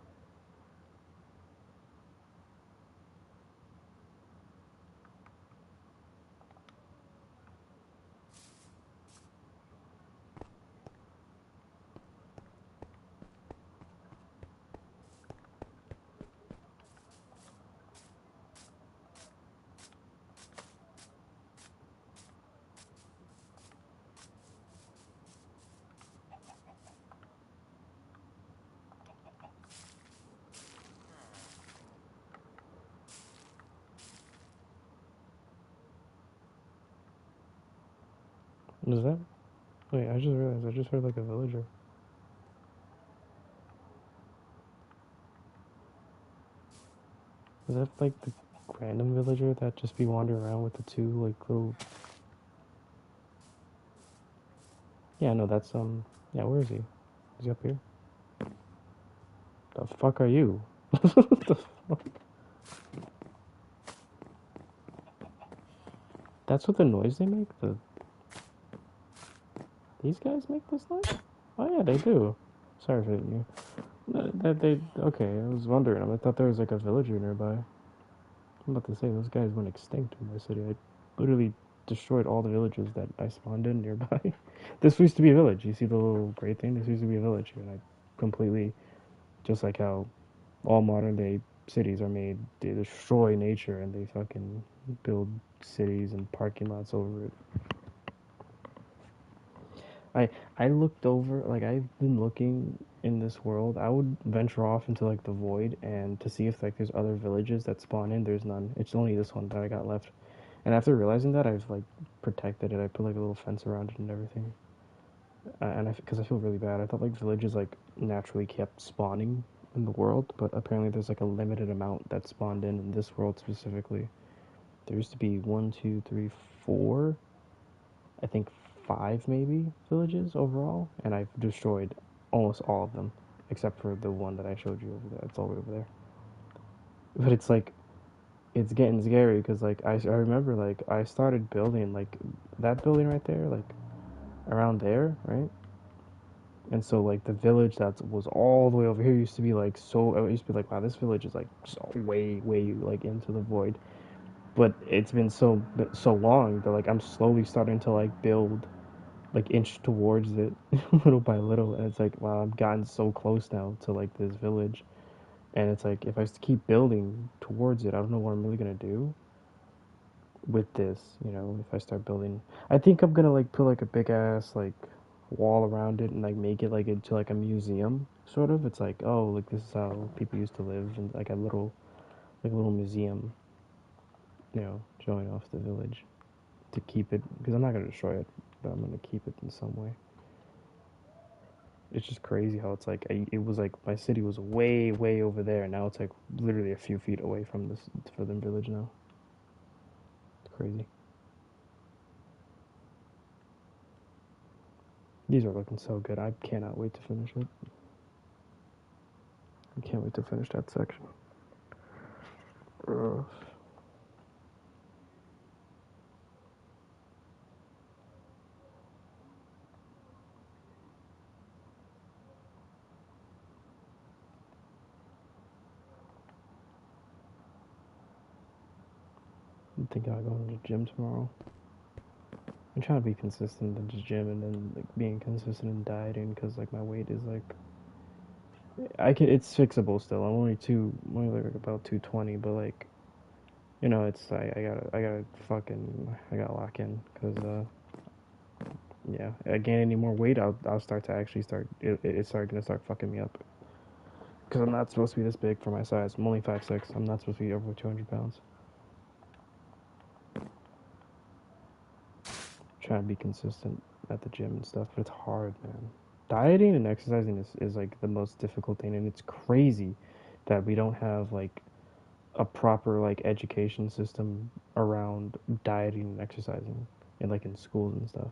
Is that? Wait, I just realized I just heard like a villager. Is that like the random villager that just be wandering around with the two like little? Yeah, no, that's Yeah, where is he? Is he up here? The fuck are you? The fuck? That's what the noise they make. These guys make this noise? Oh yeah, they do. Sorry for you. That they okay. I was wondering. I thought there was like a villager nearby. I'm about to say those guys went extinct in my city. I literally destroyed all the villages that I spawned in nearby. This used to be a village. You see the little gray thing? This used to be a village, and I completely just like how all modern day cities are made. They destroy nature and they fucking build cities and parking lots over it. I I looked over like I've been looking in this world. I would venture off into like the void and to see if like there's other villages that spawn in. There's none. It's only this one that I got left. And after realizing that, I've like protected it. I put like a little fence around it and everything. And because I feel really bad. I thought like villages like naturally kept spawning in the world, but apparently there's like a limited amount that spawned in this world specifically. There used to be one, two, three, four, I think five maybe villages overall, and I've destroyed almost all of them except for the one that I showed you over there. It's all the way over there. But it's like it's getting scary because like I remember like I started building like that building right there, like around there, right? And so like the village that was all the way over here used to be like so. It used to be like wow, this village is like so way like into the void. But it's been so long that like I'm slowly starting to like build like inch towards it little by little, and it's like wow, I've gotten so close now to like this village, and it's like if I keep building towards it, I don't know what I'm really gonna do with this. If I start building, I think I'm gonna like put like a big ass like wall around it and like make it like into like a museum sort of. It's like oh, like this is how people used to live, and like a little museum, showing off the village to keep it because I'm not gonna destroy it, but I'm gonna keep it in some way. It's just crazy how it's like it was like my city was way over there, and now it's like literally a few feet away from this for the village now. It's crazy. These are looking so good. I cannot wait to finish it. I can't wait to finish that section. Ugh. I think I'll go to the gym tomorrow. I'm trying to be consistent in just gym and then like being consistent in dieting because like my weight is like I can it's fixable still. I'm only like about 220, but like it's I gotta lock in because yeah, I gain any more weight, I'll start to actually start. It's gonna start fucking me up because I'm not supposed to be this big for my size. I'm only 5'6". I'm not supposed to be over 200 pounds. Trying to be consistent at the gym and stuff, but it's hard, man. Dieting and exercising is like the most difficult thing, and it's crazy that we don't have like a proper like education system around dieting and exercising, and like in schools and stuff.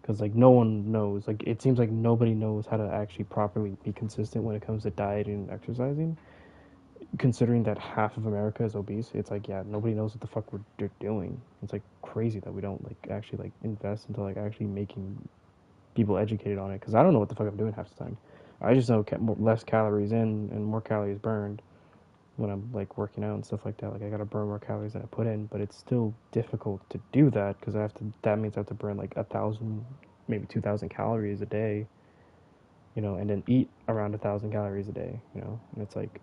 Because like no one knows. Like it seems like nobody knows how to actually properly be consistent when it comes to dieting and exercising. Considering that half of America is obese, it's like yeah, nobody knows what the fuck they're doing. It's like crazy that we don't like actually like invest into like actually making people educated on it. Because I don't know what the fuck I'm doing half the time. I just know less calories in and more calories burned when I'm like working out and stuff like that. Like I gotta burn more calories than I put in, but it's still difficult to do that because I have to. That means I have to burn like 1,000, maybe 2,000 calories a day, and then eat around 1,000 calories a day, and it's like,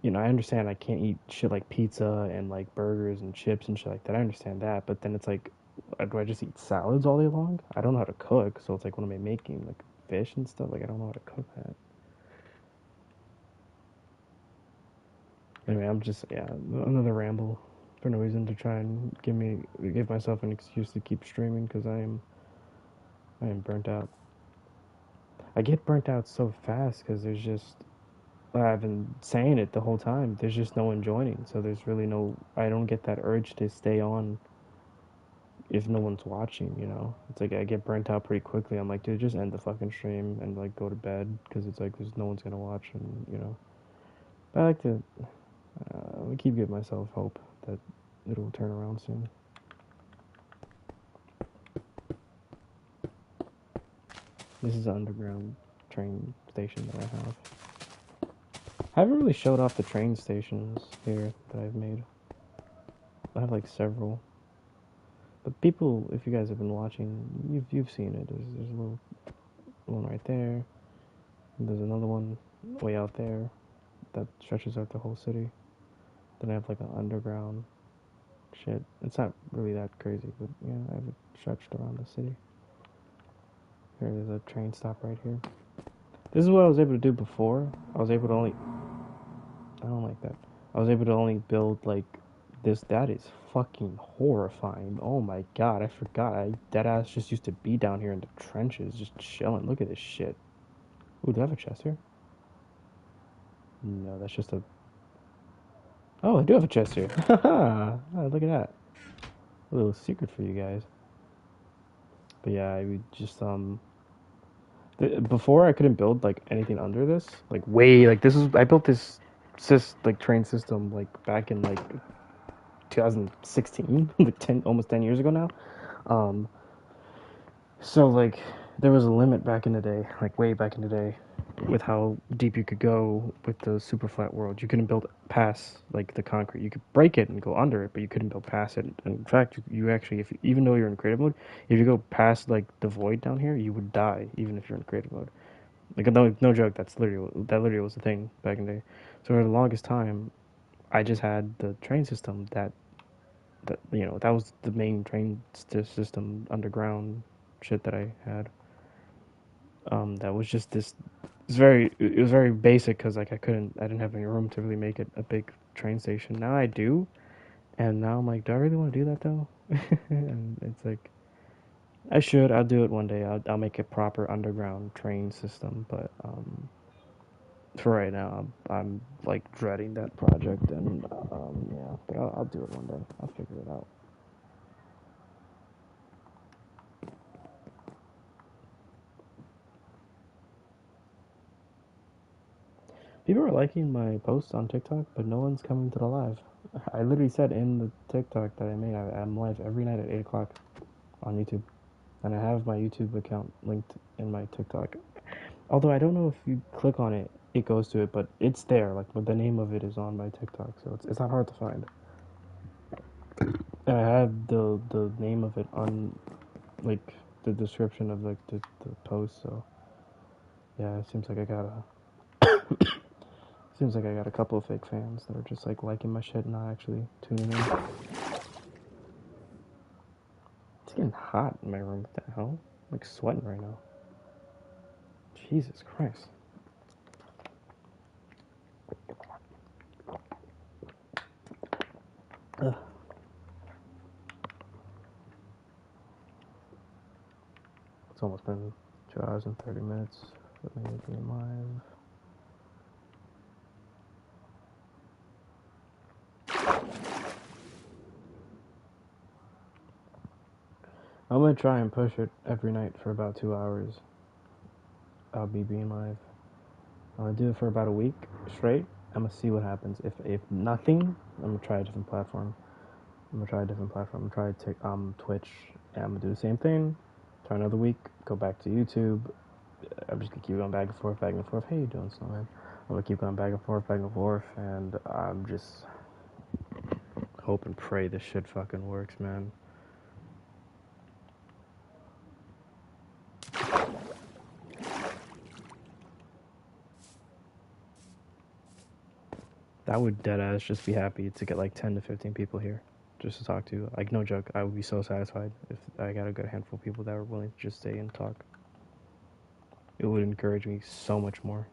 I understand I can't eat shit like pizza and like burgers and chips and shit like that. I understand that, but then it's like, do I just eat salads all day long? I don't know how to cook, so it's like, what am I making? Like fish and stuff? Like I don't know how to cook that. Anyway, I'm just yeah, another ramble. for no reason to try and give myself an excuse to keep streaming because I am burnt out. I get burnt out so fast because there's just I've been saying it the whole time. There's just no one joining, so there's really no. I don't get that urge to stay on if no one's watching. You know, it's like I get burnt out pretty quickly. I'm like, dude, just end the fucking stream and like go to bed because it's like there's no one's gonna watch, and you know. But I like to keep giving myself hope that it'll turn around soon. This is an underground train station that I have. I haven't really showed off the train stations here that I've made. I have like several. But people, if you guys have been watching, you've seen it. There's a little one right there. And there's another one way out there that stretches out the whole city. Then I have like an underground shit. It's not really that crazy, but yeah, I have it stretched around the city. There's a train stop right here. This is what I was able to do before. I was able to only. I don't like that. I was able to only build like this. That is fucking horrifying. Oh my god, I forgot. That ass just used to be down here in the trenches, just chilling. Look at this shit. Ooh, do I have a chest here? No, that's just a. Oh, I do have a chest here. Haha! Oh, look at that. A little secret for you guys. But yeah, I would just before I couldn't build like anything under this. Like way like this is I built this like train system like back in like 2016, like 10 almost 10 years ago now. Um, so like there was a limit back in the day, like way back in the day, with how deep you could go with the super flat world. You couldn't build past like the concrete. You could break it and go under it, but you couldn't build past it. And in fact, you actually, if even though you're in creative mode, if you go past like the void down here, you would die even if you're in creative mode. Like no joke. That literally was the thing back in the day. So for the longest time, I just had the train system that you know that was the main train system underground shit that I had. That was just this. It was very basic because like I didn't have any room to really make it a big train station. Now I do, and now I'm like, do I really want to do that though? And it's like I should. I'll do it one day. I'll make a proper underground train system, but for right now, I'm like dreading that project, and yeah, but I'll do it one day. I'll figure it out. People are liking my posts on TikTok, but no one's coming to the live. I literally said in the TikTok that I made, I'm live every night at 8 o'clock on YouTube. And I have my YouTube account linked in my TikTok. Although I don't know if you click on it, it goes to it, but it's there. Like, but the name of it is on my TikTok, so it's not hard to find. And I have the name of it on, like, the description of, like, the post, so yeah, it seems like I got a Seems like I got a couple of fake fans that are just like liking my shit and not actually tuning in. It's getting hot in my room. What the hell? I'm like sweating right now. Jesus Christ. Ugh. It's almost been 2 hours and 30 minutes with me being live. I'm gonna try and push it every night for about 2 hours. I'll be being live. I'm gonna do it for about a week straight. I'm gonna see what happens. If nothing, I'm gonna try a different platform. I'm gonna try a different platform. I'm gonna try Twitch, and I'm gonna do the same thing. Try another week. Go back to YouTube. I'm just gonna keep going back and forth, back and forth. Hey, you doing, Snowman? I'm gonna keep going back and forth, and I'm just hope and pray this shit fucking works, man. I would deadass just be happy to get like 10 to 15 people here just to talk to. Like, no joke, I would be so satisfied if I got a good handful of people that were willing to just stay and talk. It would encourage me so much more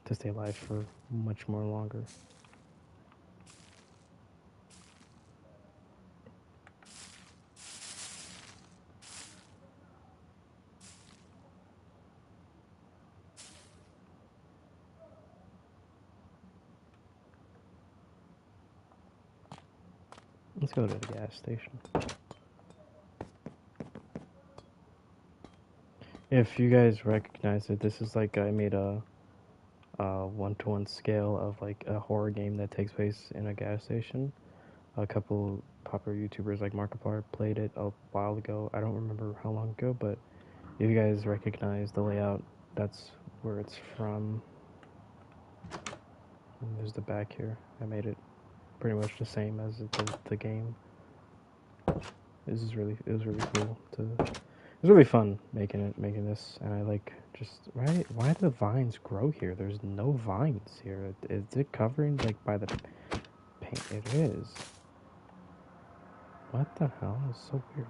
to stay alive for much more longer. Let's go to the gas station. If you guys recognize it, this is like I made a one-to-one scale of like a horror game that takes place in a gas station. A couple popular YouTubers like Markiplier played it a while ago. I don't remember how long ago, but if you guys recognize the layout, that's where it's from. And there's the back here. I made it pretty much the same as the game. It was really cool to. It was really fun making this, and I like just why do the vines grow here? There's no vines here. Is it covering like by the paint? It is. What the hell? It's so weird.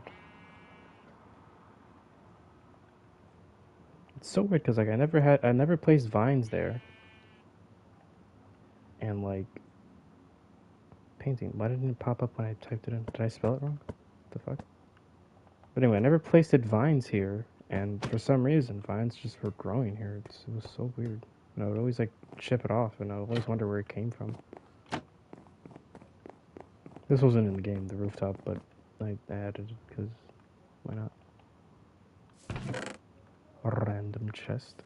It's so weird because like I never placed vines there, and like painting. Why didn't it pop up when I typed it in? Did I spell it wrong? What the fuck? But anyway, I never placed vines here, and for some reason, vines just were growing here. It was so weird. And I would always like chip it off, and I would always wonder where it came from. This wasn't in the game, the rooftop, but I added it because why not? A random chest.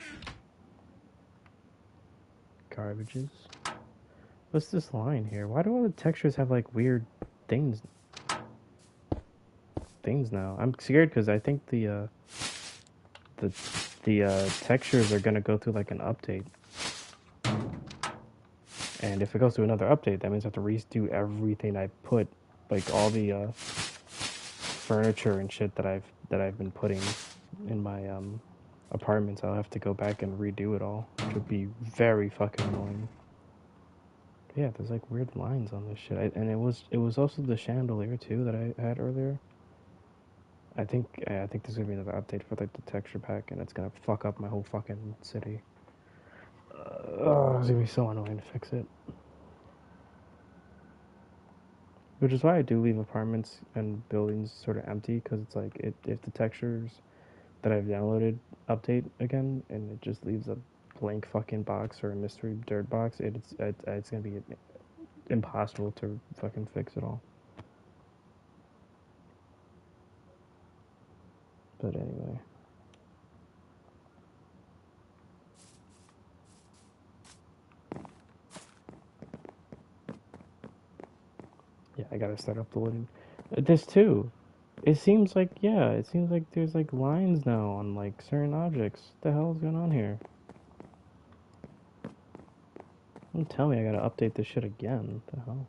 Garbages. What's this line here? Why do all the textures have like weird things? Things now. I'm scared because I think the textures are gonna go through like an update, and if it goes through another update, that means I have to redo everything I put, like all the furniture and shit that I've been putting in my apartments. I'll have to go back and redo it all, which would be very fucking annoying. Yeah, there's like weird lines on this shit, and it was also the chandelier too that I had earlier. I think there's gonna be another update for like the texture pack, and it's gonna fuck up my whole fucking city. It's gonna be so annoying to fix it. Which is why I do leave apartments and buildings sort of empty, because it's like if the textures that I've downloaded update again, and it just leaves a blank fucking box or a mystery dirt box, it's gonna be impossible to fucking fix it all. But anyway. Yeah, I gotta start uploading. This too. It seems like there's like lines now on like certain objects. What the hell is going on here? Don't tell me I gotta update this shit again. What the hell?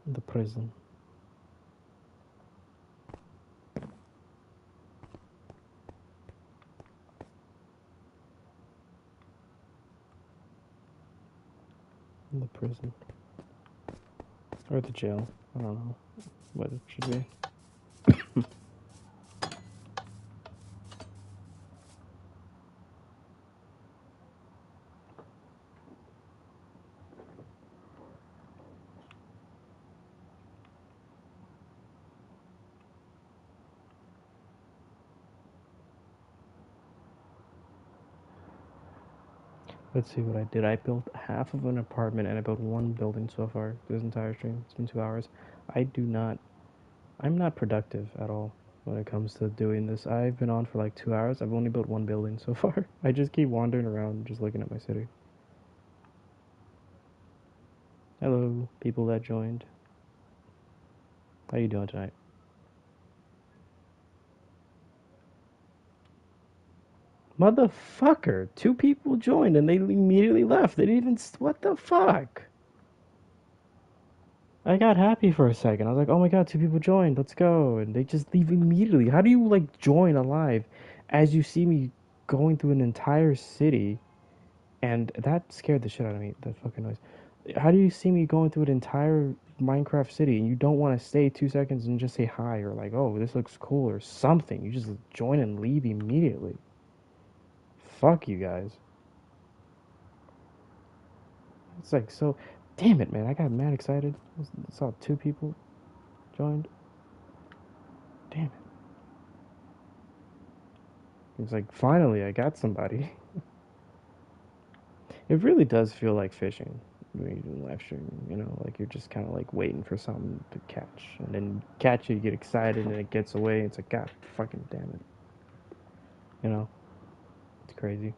The prison. The prison. Or the jail. I don't know what it should be. Let's see what I did. I built half of an apartment and I built one building so far this entire stream. It's been 2 hours. I'm not productive at all when it comes to doing this. I've been on for like 2 hours. I've only built one building so far. I just keep wandering around just looking at my city. Hello, people that joined. How you doing tonight? Motherfucker! 2 people joined and they immediately left. They didn't even. What the fuck? I got happy for a second. I was like, oh my god, 2 people joined. Let's go. And they just leave immediately. How do you, like, join a live as you see me going through an entire city? And that scared the shit out of me, that fucking noise. How do you see me going through an entire Minecraft city and you don't want to stay 2 seconds and just say hi or, like, oh, this looks cool or something? You just join and leave immediately. Fuck you guys. It's like so. Damn it, man! I got mad excited. I saw 2 people joined. Damn it! It was like finally I got somebody. It really does feel like fishing when you're doing live streaming, you know, like you're just kind of like waiting for something to catch. And then you catch it, you get excited, and it gets away. It's like, God fucking damn it. You know, it's crazy.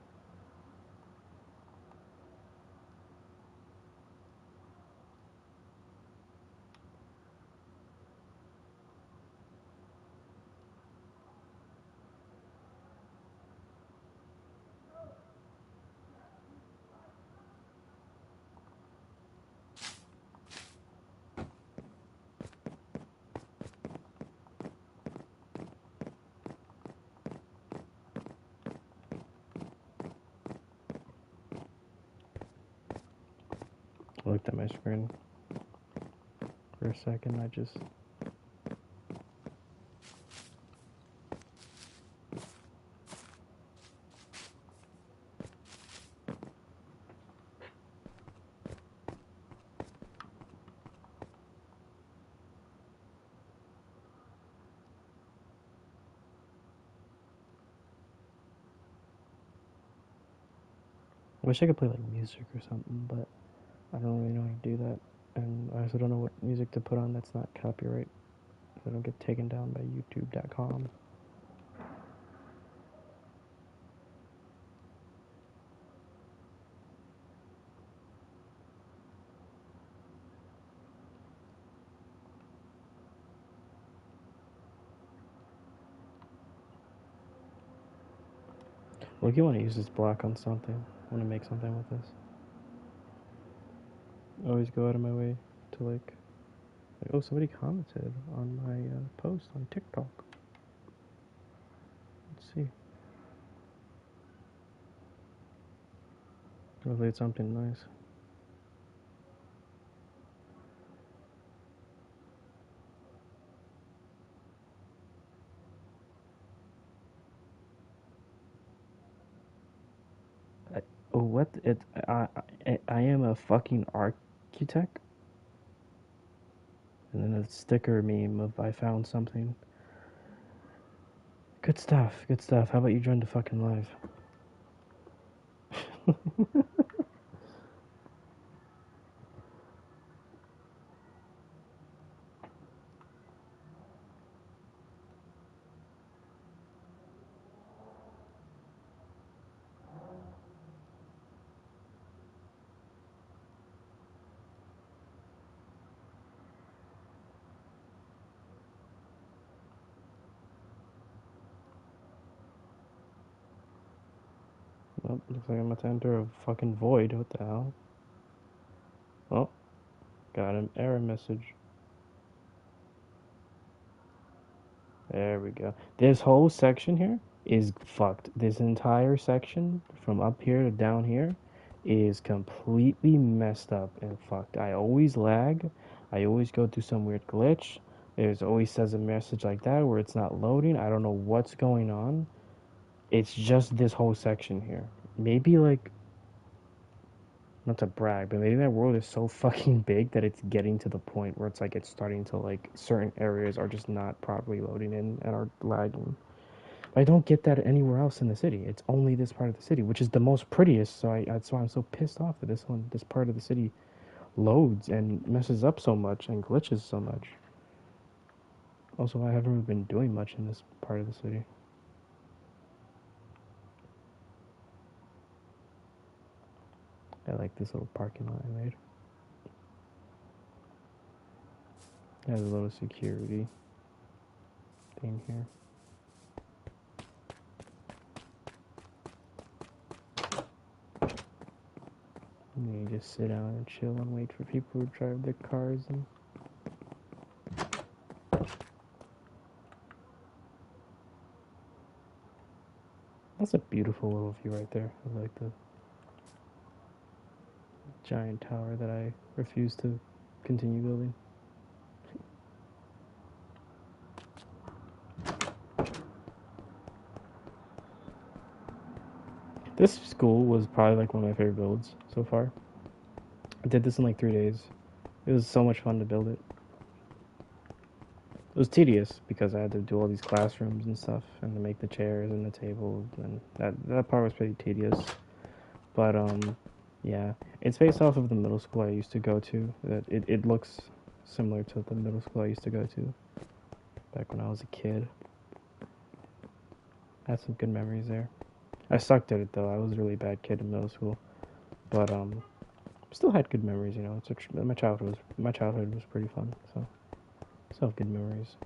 I looked at my screen for a second. I just. I wish I could play like music or something, but I don't really know how to do that. And I also don't know what music to put on that's not copyright. So I don't get taken down by YouTube.com. Well, if you want to use this block on something, I want to make something with this. I always go out of my way to like, oh, somebody commented on my post on TikTok. Let's see. Hopefully it's something nice. Oh, what? I am a fucking architect? And then a sticker meme of I found something. Good stuff, good stuff. How about you join the fucking live? Well, looks like I'm about to enter a fucking void. What the hell? Oh, got an error message. There we go. This whole section here is fucked. This entire section from up here to down here is completely messed up and fucked. I always lag. I always go through some weird glitch. There's always says a message like that where it's not loading. I don't know what's going on. It's just this whole section here. Maybe like, not to brag, but maybe my world is so fucking big that it's getting to the point where it's like it's starting to like certain areas are just not properly loading in and are lagging. But I don't get that anywhere else in the city. It's only this part of the city, which is the most prettiest. So that's why I'm so pissed off that this part of the city loads and messes up so much and glitches so much. Also, I haven't really been doing much in this part of the city. I like this little parking lot I made. It has a little security thing here. And you just sit down and chill and wait for people to drive their cars and that's a beautiful little view right there. I like the giant tower that I refuse to continue building. This school was probably like one of my favorite builds so far. I did this in like 3 days. It was so much fun to build it. It was tedious because I had to do all these classrooms and stuff and to make the chairs and the tables and that part was pretty tedious. But Yeah, it's based off of the middle school I used to go to. It looks similar to the middle school I used to go to back when I was a kid. I had some good memories there. I sucked at it though. I was a really bad kid in middle school, but still had good memories. You know, my childhood was pretty fun. So still have good memories.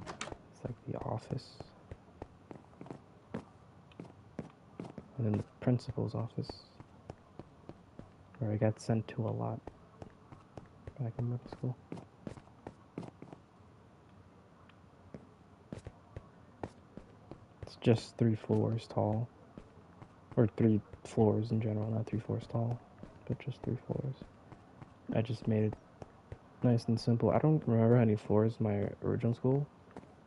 It's like the office, and then the principal's office, where I got sent to a lot back in middle school. It's just 3 floors tall, or 3 floors in general, not 3 floors tall, but just 3 floors. I just made it nice and simple. I don't remember how many floors my original school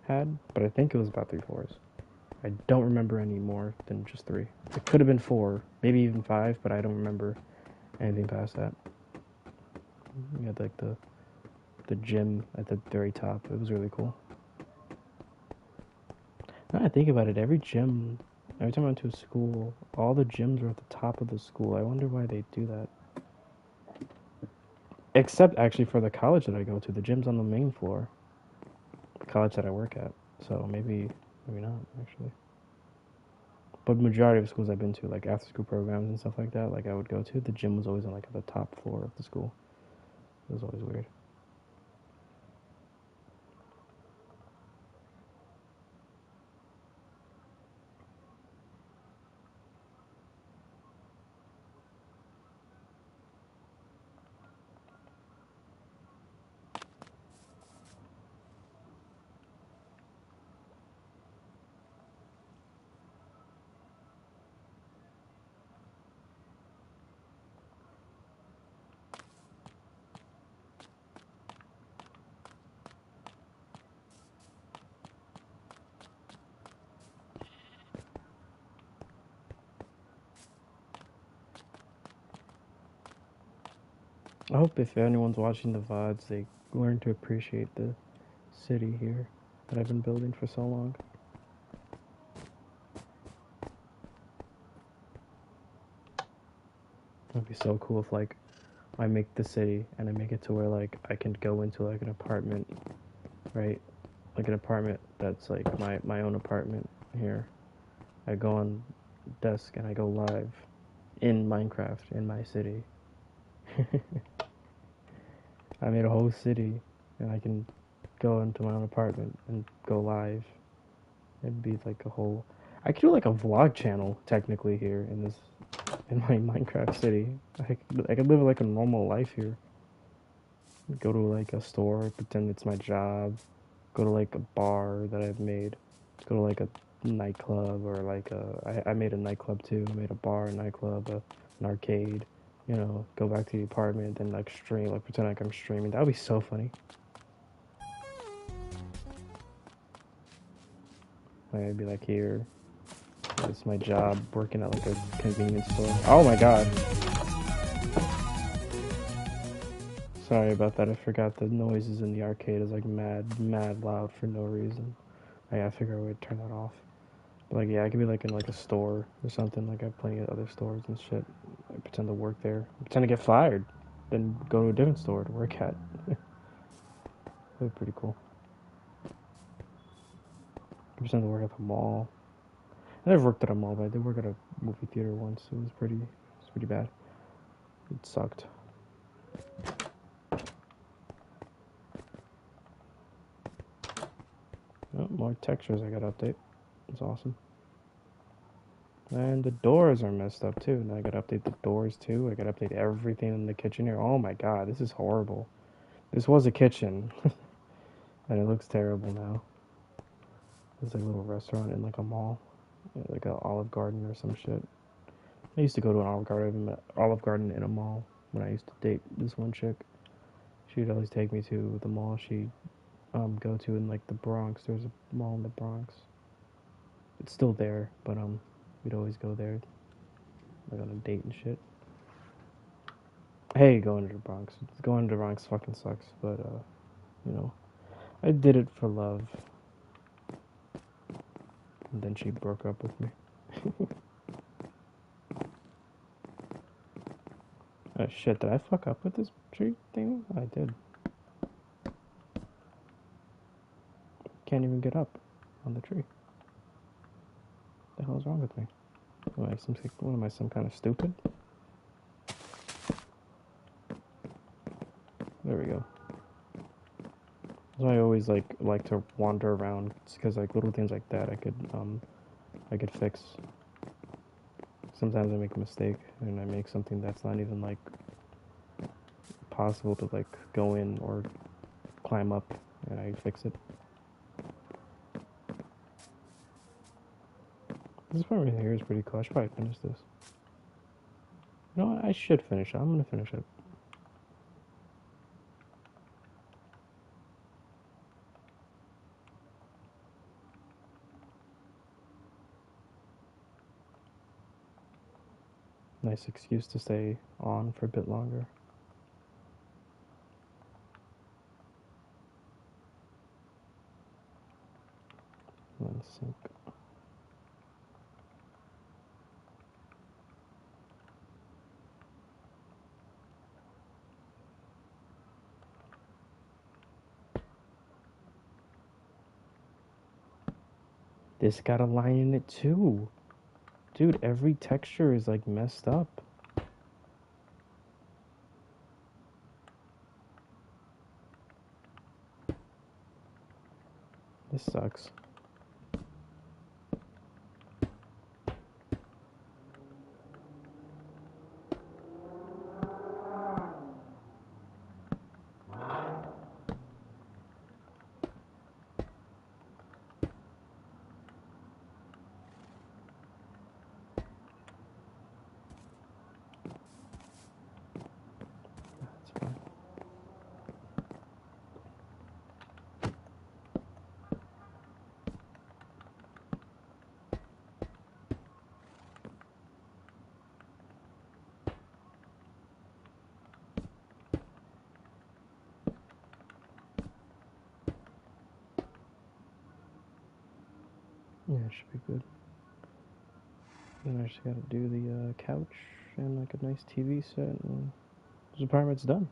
had, but I think it was about 3 floors. I don't remember any more than just three. It could have been four, maybe even five, but I don't remember anything past that. We had like the gym at the very top. It was really cool. Now I think about it, every time I went to a school, all the gyms were at the top of the school. I wonder why they do that. Except actually for the college that I go to, the gym's on the main floor. The college that I work at. So maybe not actually. But majority of schools I've been to, like after school programs and stuff like that, like I would go to, the gym was always on like the top floor of the school. It was always weird. I hope if anyone's watching the VODs, they learn to appreciate the city here that I've been building for so long. It'd be so cool if like I make the city and I make it to where like I can go into like an apartment, right? Like an apartment that's like my own apartment here. I go on desk and I go live in Minecraft in my city. I made a whole city and I can go into my own apartment and go live. It'd be like a whole. I could do like a vlog channel technically here in my Minecraft city. I could live like a normal life here. Go to like a store, pretend it's my job. Go to like a bar that I've made. Go to like a nightclub or like I made a nightclub too. I made a bar, a nightclub, an arcade. You know, go back to the apartment and like stream, like pretend like I'm streaming. That would be so funny. Like, I'd be like here. It's my job working at like a convenience store. Oh my god. Sorry about that. I forgot the noises in the arcade is like mad loud for no reason. I gotta figure out a way to turn that off. But like, yeah, I could be like in like a store or something. Like I have plenty of other stores and shit. I pretend to work there. I pretend to get fired, then go to a different store to work at. That'd be pretty cool. I pretend to work at the mall. I never worked at a mall, but I did work at a movie theater once. It was pretty bad. It sucked. Oh, more textures I gotta update. That's awesome. And the doors are messed up too. Now I gotta update the doors too. I gotta update everything in the kitchen here. Oh my god, this is horrible. This was a kitchen, and it looks terrible now. It's like a little restaurant in like a mall, like a Olive Garden or some shit. I used to go to an Olive Garden in a mall when I used to date this one chick. She'd always take me to the mall she'd go to in like the Bronx. There's a mall in the Bronx. It's still there, but we'd always go there like on a date and shit. I hate going to the Bronx. Going to the Bronx fucking sucks, but you know, I did it for love. And then she broke up with me. Oh shit, did I fuck up with this tree thing? I did. Can't even get up on the tree. The hell is wrong with me? What am I, some kind of stupid? There we go. That's why I always like to wander around, because like little things like that I could fix. Sometimes I make a mistake and I make something that's not even like possible to like go in or climb up, and I fix it. This part right here is pretty cool. I should probably finish this. You know what? I should finish it. I'm gonna finish it. Nice excuse to stay on for a bit longer. And then sync. This got a line in it too. Dude, every texture is like messed up. This sucks. That's fine. Yeah, it should be good. Then I just gotta do the couch and like a nice TV set, and this apartment's done.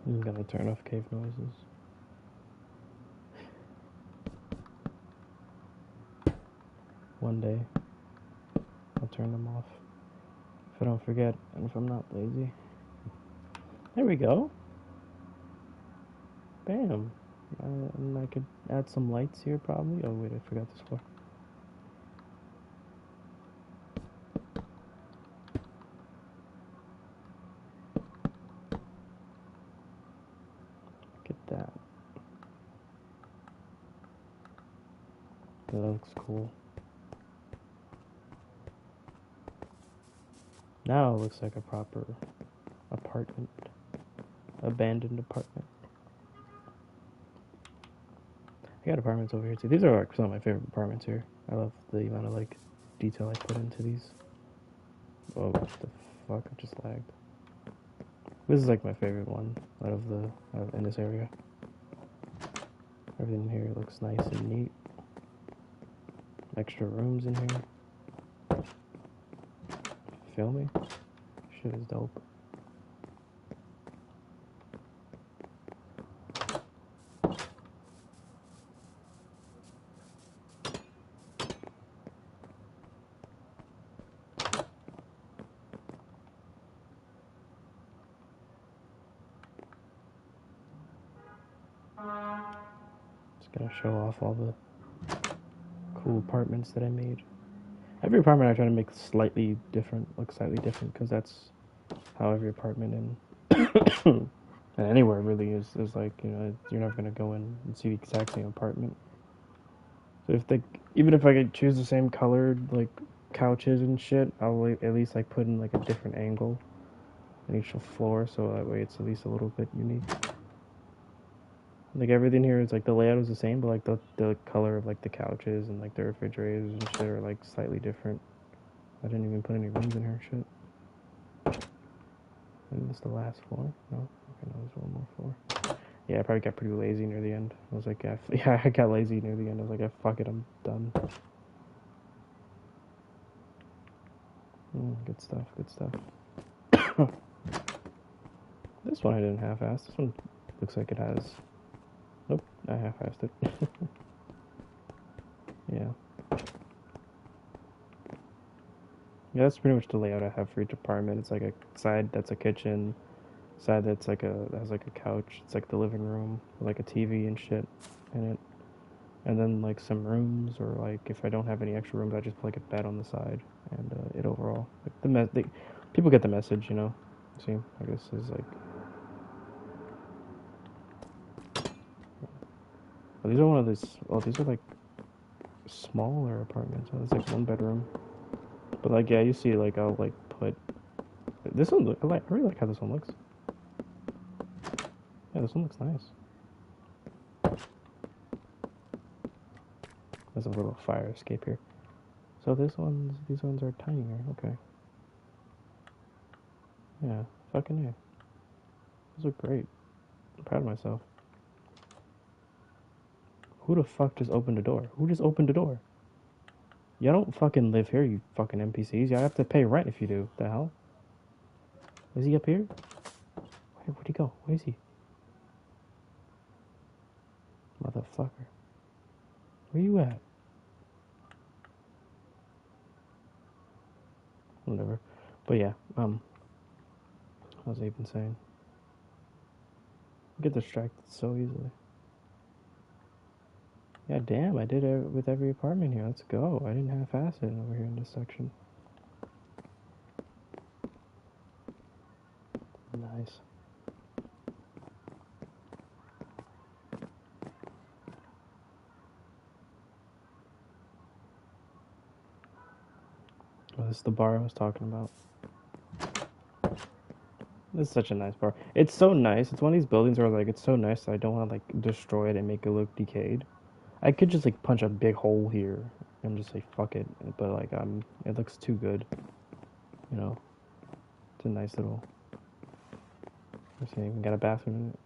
I'm gonna turn off cave noises. One day, I'll turn them off. If I don't forget, and if I'm not lazy. There we go. Bam. And I could add some lights here probably. Oh wait, I forgot this floor. Look at that. That looks cool. Now it looks like a proper apartment. Abandoned apartment. I got apartments over here too. These are like some of my favorite apartments here. I love the amount of like detail I put into these. Oh, what the fuck? I just lagged. This is like my favorite one out of in this area. Everything here looks nice and neat. Extra rooms in here. Feel me? Shit is dope. Gotta show off all the cool apartments that I made. Every apartment I try to make slightly different, look slightly different, because that's how every apartment in and anywhere really is like, you know, you're never gonna go in and see the exact same apartment. So if they, even if I could choose the same colored like couches and shit, I'll at least like put in like a different angle on each floor, so that way it's at least a little bit unique. Like everything here is like the layout is the same, but like the color of like the couches and like the refrigerators and shit are like slightly different. I didn't even put any rooms in here, shit. And this the last floor? No? Okay, no, there's one more floor. Yeah, I probably got pretty lazy near the end. I was like, yeah, yeah, I got lazy near the end. I was like, yeah, fuck it, I'm done. Good stuff, good stuff. This one I didn't half-ass. This one looks like it has... Nope, I half-assed it. Yeah. Yeah, that's pretty much the layout I have for each apartment. It's like a side that's a kitchen, side that's like that has like a couch. It's like the living room with like a TV and shit in it. And then like some rooms, or like if I don't have any extra rooms, I just put like a bed on the side, and it overall like people get the message, you know. See, I guess is like, oh, these are one of these. Oh, these are like smaller apartments. Oh, it's like one bedroom, but like yeah, you see, like I'll like put this one. I really like how this one looks. Yeah, this one looks nice. There's a little fire escape here. So these ones are tinier. Okay. Yeah, fucking yeah. Those are great. I'm proud of myself. Who the fuck just opened the door? Who just opened the door? Y'all don't fucking live here, you fucking NPCs. Y'all have to pay rent if you do. The hell? Is he up here? Where'd he go? Where is he? Motherfucker. Where you at? Whatever. But yeah, what was I even saying? I get distracted so easily. Yeah, damn, I did it with every apartment here. Let's go. I didn't half-ass it over here in this section. Nice. Oh, this is the bar I was talking about. This is such a nice bar. It's so nice. It's one of these buildings where like it's so nice that I don't want to like destroy it and make it look decayed. I could just like punch a big hole here and just say fuck it, but like it looks too good. You know, it's a nice little. I see, even got a bathroom in it.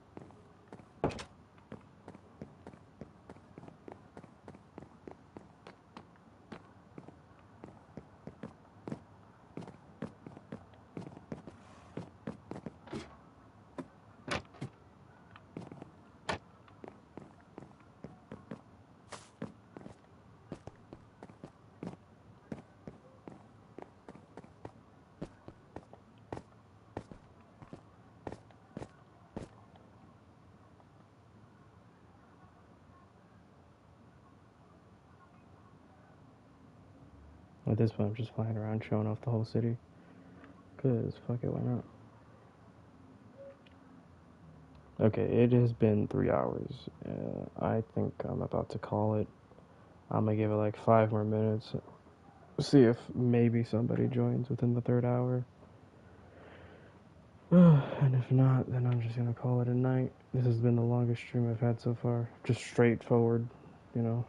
At this point, I'm just flying around showing off the whole city. Cause fuck it, why not? Okay, it has been 3 hours. I think I'm about to call it. I'm gonna give it like 5 more minutes. See if maybe somebody joins within the third hour. And if not, then I'm just gonna call it a night. This has been the longest stream I've had so far. Just straightforward, you know.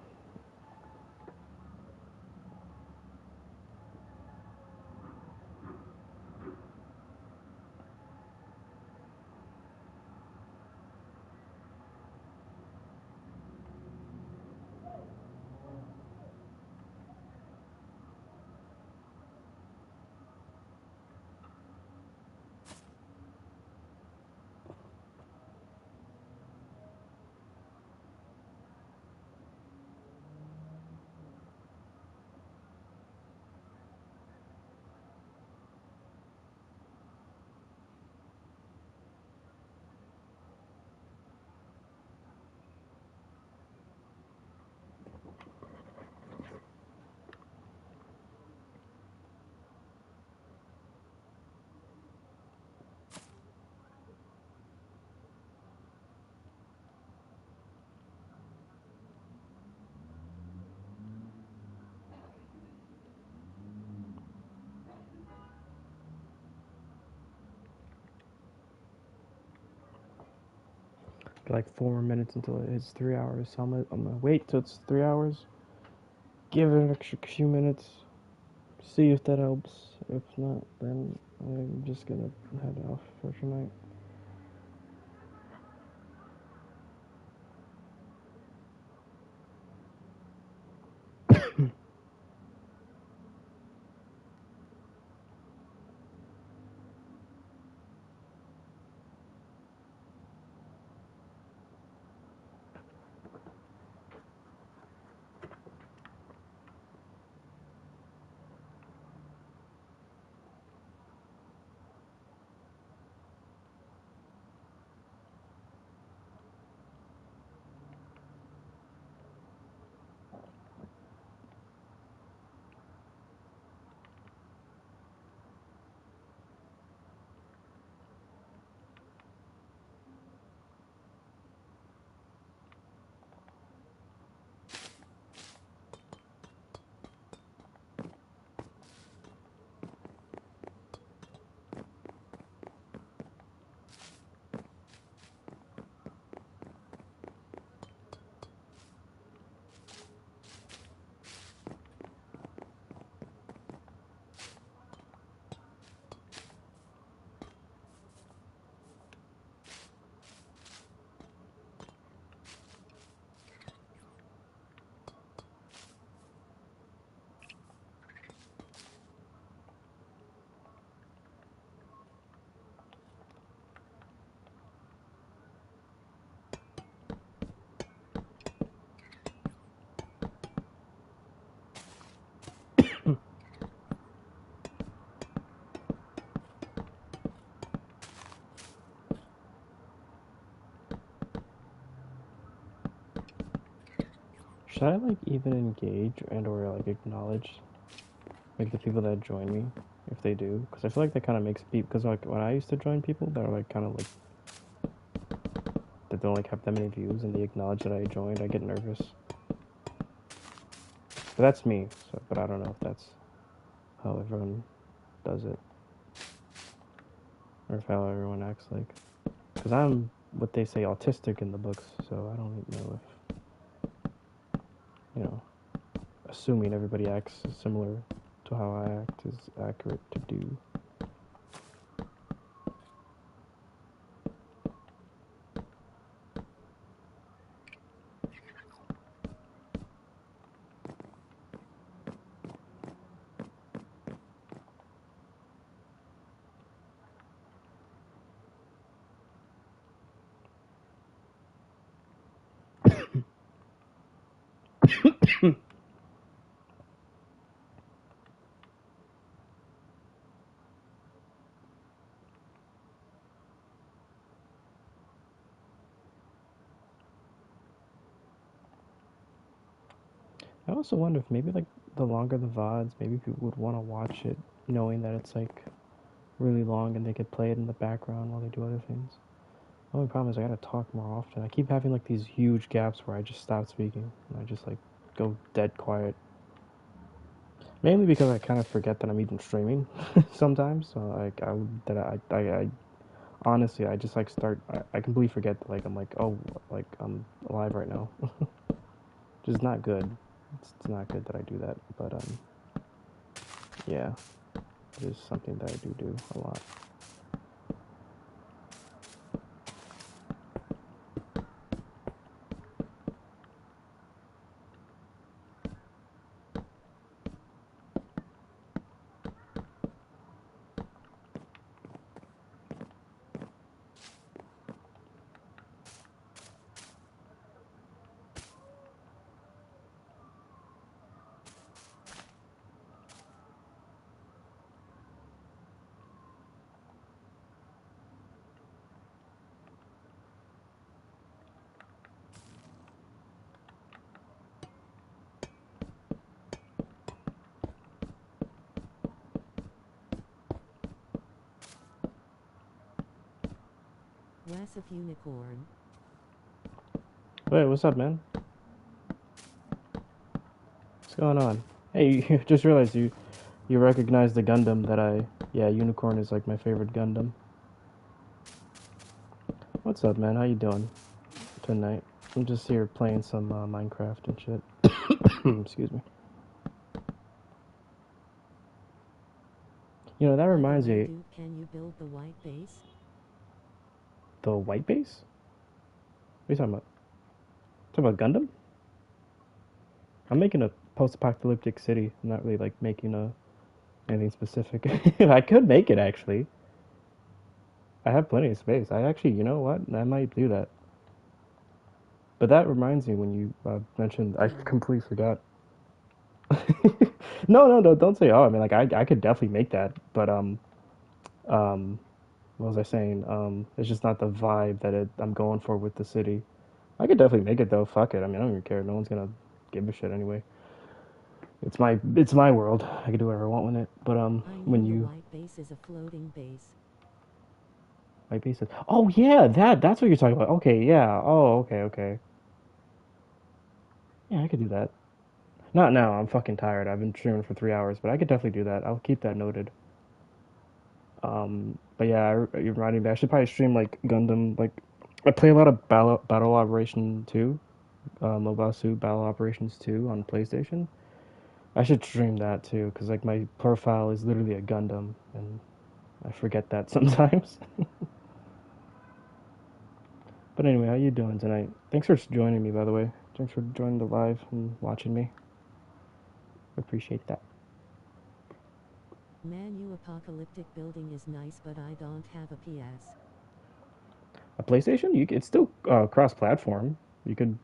like 4 minutes until it hits 3 hours. So I'm gonna wait till it's 3 hours. Give it an extra few minutes. See if that helps. If not, then I'm just gonna head off for tonight. Should I like even engage and or like acknowledge like the people that join me if they do? Because I feel like that kind of makes people. Because like when I used to join people that are like kind of like that don't like have that many views and they acknowledge that I joined, I get nervous. But that's me. So, but I don't know if that's how everyone does it or if how everyone acts like. Because I'm what they say autistic in the books, so I don't know if you know assuming everybody acts similar to how I act is accurate to do. I also wonder if maybe like the longer the VODs, maybe people would want to watch it knowing that it's like really long and they could play it in the background while they do other things. The only problem is I gotta talk more often. I keep having like these huge gaps where I just stop speaking and I just like go dead quiet. Mainly because I kind of forget that I'm even streaming sometimes. So like I honestly I just like start I completely forget that like I'm like oh like I'm alive right now. Which is not good. It's not good that I do that, but yeah, it is something that I do a lot. Wrath of Unicorn. Wait, what's up, man? What's going on? Hey, you just realized you recognize the Gundam that I yeah, Unicorn is like my favorite Gundam. What's up, man? How you doing? tonight. I'm just here playing some Minecraft and shit. Excuse me. You know, that By the reminds way, me, dude, can you build the white base? the white base? What are you talking about? Talking about Gundam? I'm making a post-apocalyptic city. I'm not really like making anything specific. I could make it actually. I have plenty of space. I actually, you know what? I might do that. But that reminds me when you mentioned, I Oh, completely forgot. No, no, no, don't say oh. I mean, like I could definitely make that, but um, what was I saying? It's just not the vibe that I'm going for with the city. I could definitely make it though. Fuck it. I mean, I don't even care. No one's gonna give a shit anyway. It's my world. I can do whatever I want with it. But I when mean the you white base is a floating base. my base is, oh yeah, that's what you're talking about. Okay, yeah. Oh, okay, okay. Yeah, I could do that. Not now. I'm fucking tired. I've been streaming for 3 hours, but I could definitely do that. I'll keep that noted. But yeah, you're reminding me. I should probably stream like Gundam. Like I play a lot of Battle Operation 2, Mobile Suit Battle Operations 2 on PlayStation. I should stream that too, cause like my profile is literally a Gundam, and I forget that sometimes. But anyway, how you doing tonight? Thanks for joining me, by the way. Thanks for joining the live and watching me. Appreciate that. Man, you apocalyptic building is nice, but I don't have a PS. A PlayStation? It's still cross-platform. You could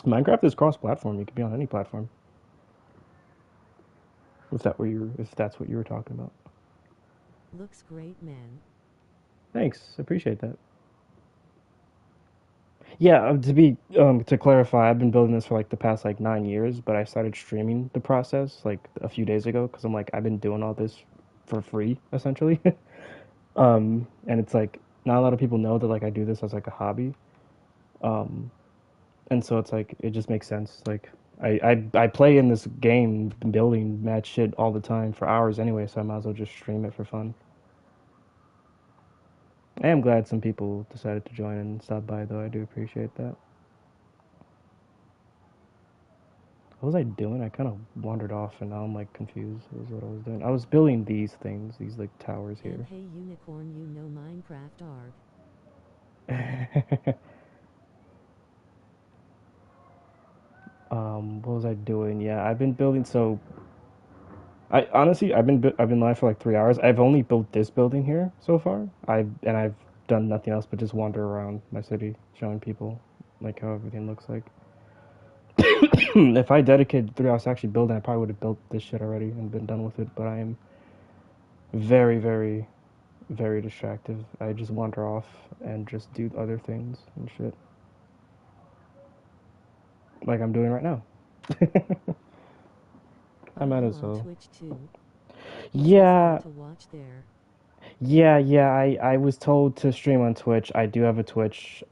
Minecraft is cross-platform. You could be on any platform. If that's what you were talking about. Looks great, man. Thanks, appreciate that. Yeah, to clarify, I've been building this for like the past like 9 years, but I started streaming the process like a few days ago because I'm like I've been doing all this for free essentially. And it's like not a lot of people know that like I do this as like a hobby. Um, and so it's like it just makes sense. Like I play in this game building mad shit all the time for hours anyway, so I might as well just stream it for fun. I am glad some people decided to join and stop by though. I do appreciate that. What was I doing? I kind of wandered off and now I'm like confused. What was what I was doing? I was building these things, these like towers And here. hey, unicorn, you know Minecraft arg. What was I doing? Yeah, I've been building. So I honestly, I've been live for like 3 hours. I've only built this building here so far. I've done nothing else but just wander around my city, showing people like how everything looks like. If I dedicated 3 hours to actually building, I probably would have built this shit already and been done with it. But I am very, very, very distractive. I just wander off and just do other things and shit, like I'm doing right now. I Oh, might you as on well. Twitch too? He's awesome Yeah, to watch there. yeah. I was told to stream on Twitch. I do have a Twitch.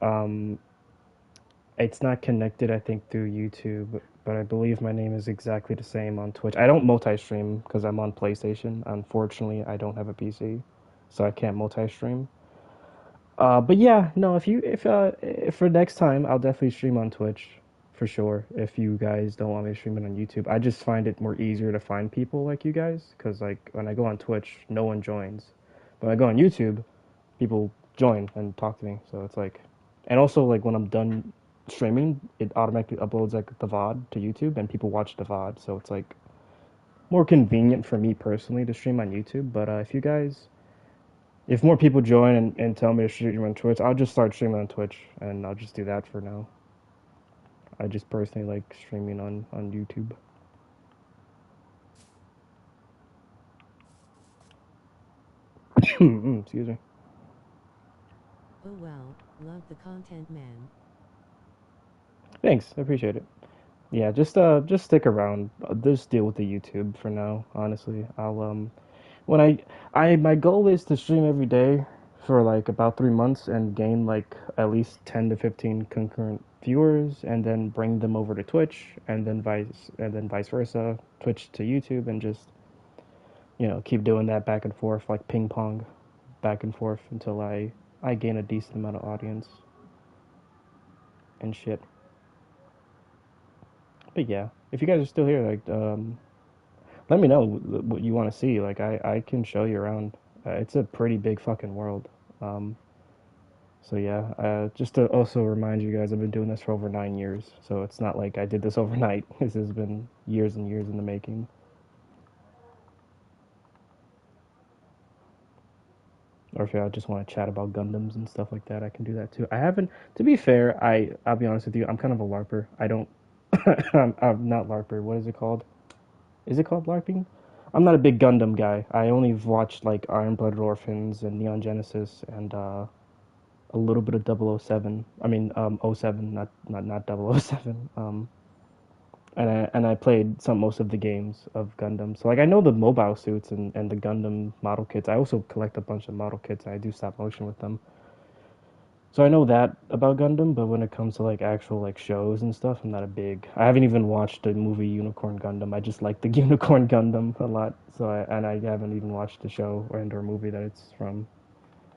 It's not connected, I think, through YouTube, but I believe my name is exactly the same on Twitch. I don't multi-stream because I'm on PlayStation. Unfortunately, I don't have a PC, so I can't multi-stream. But yeah, no, if for next time, I'll definitely stream on Twitch for sure. If you guys don't want me to stream it on YouTube, I just find it more easier to find people like you guys because like when I go on Twitch, no one joins. But when I go on YouTube, people join and talk to me. So it's like, and also like when I'm done streaming, it automatically uploads like the VOD to YouTube and people watch the VOD. So it's like more convenient for me personally to stream on YouTube. But if more people join and tell me to stream on Twitch, I'll just start streaming on Twitch and I'll just do that for now. I just personally like streaming on YouTube. Excuse me. Oh well, love the content, man. Thanks, I appreciate it. Yeah, just stick around. Just deal with the YouTube for now. Honestly, I'll when I my goal is to stream every day for like about 3 months and gain like at least 10 to 15 concurrent viewers and then bring them over to Twitch and then vice versa, Twitch to YouTube and just keep doing that back and forth like ping pong back and forth until I gain a decent amount of audience. and shit. But yeah, if you guys are still here, like, let me know what you want to see. Like, I can show you around. It's a pretty big fucking world. Um, so yeah, just to also remind you guys, I've been doing this for over 9 years. So it's not like I did this overnight. This has been years and years in the making. Or if y'all just want to chat about Gundams and stuff like that, I can do that too. I haven't, to be fair, I'll be honest with you, I'm kind of a LARPer. I don't, I'm not LARPer. What is it called? Is it called LARPing? I'm not a big Gundam guy. I only watched like Iron Blooded Orphans and Neon Genesis and a little bit of 007. I mean, oh 07, not 007. And I played most of the games of Gundam. So like I know the mobile suits and the Gundam model kits. I also collect a bunch of model kits. And I do stop motion with them. So I know that about Gundam, but when it comes to like actual like shows and stuff, I'm not a big. I haven't even watched the movie Unicorn Gundam. I just like the Unicorn Gundam a lot. I haven't even watched the show or movie that it's from.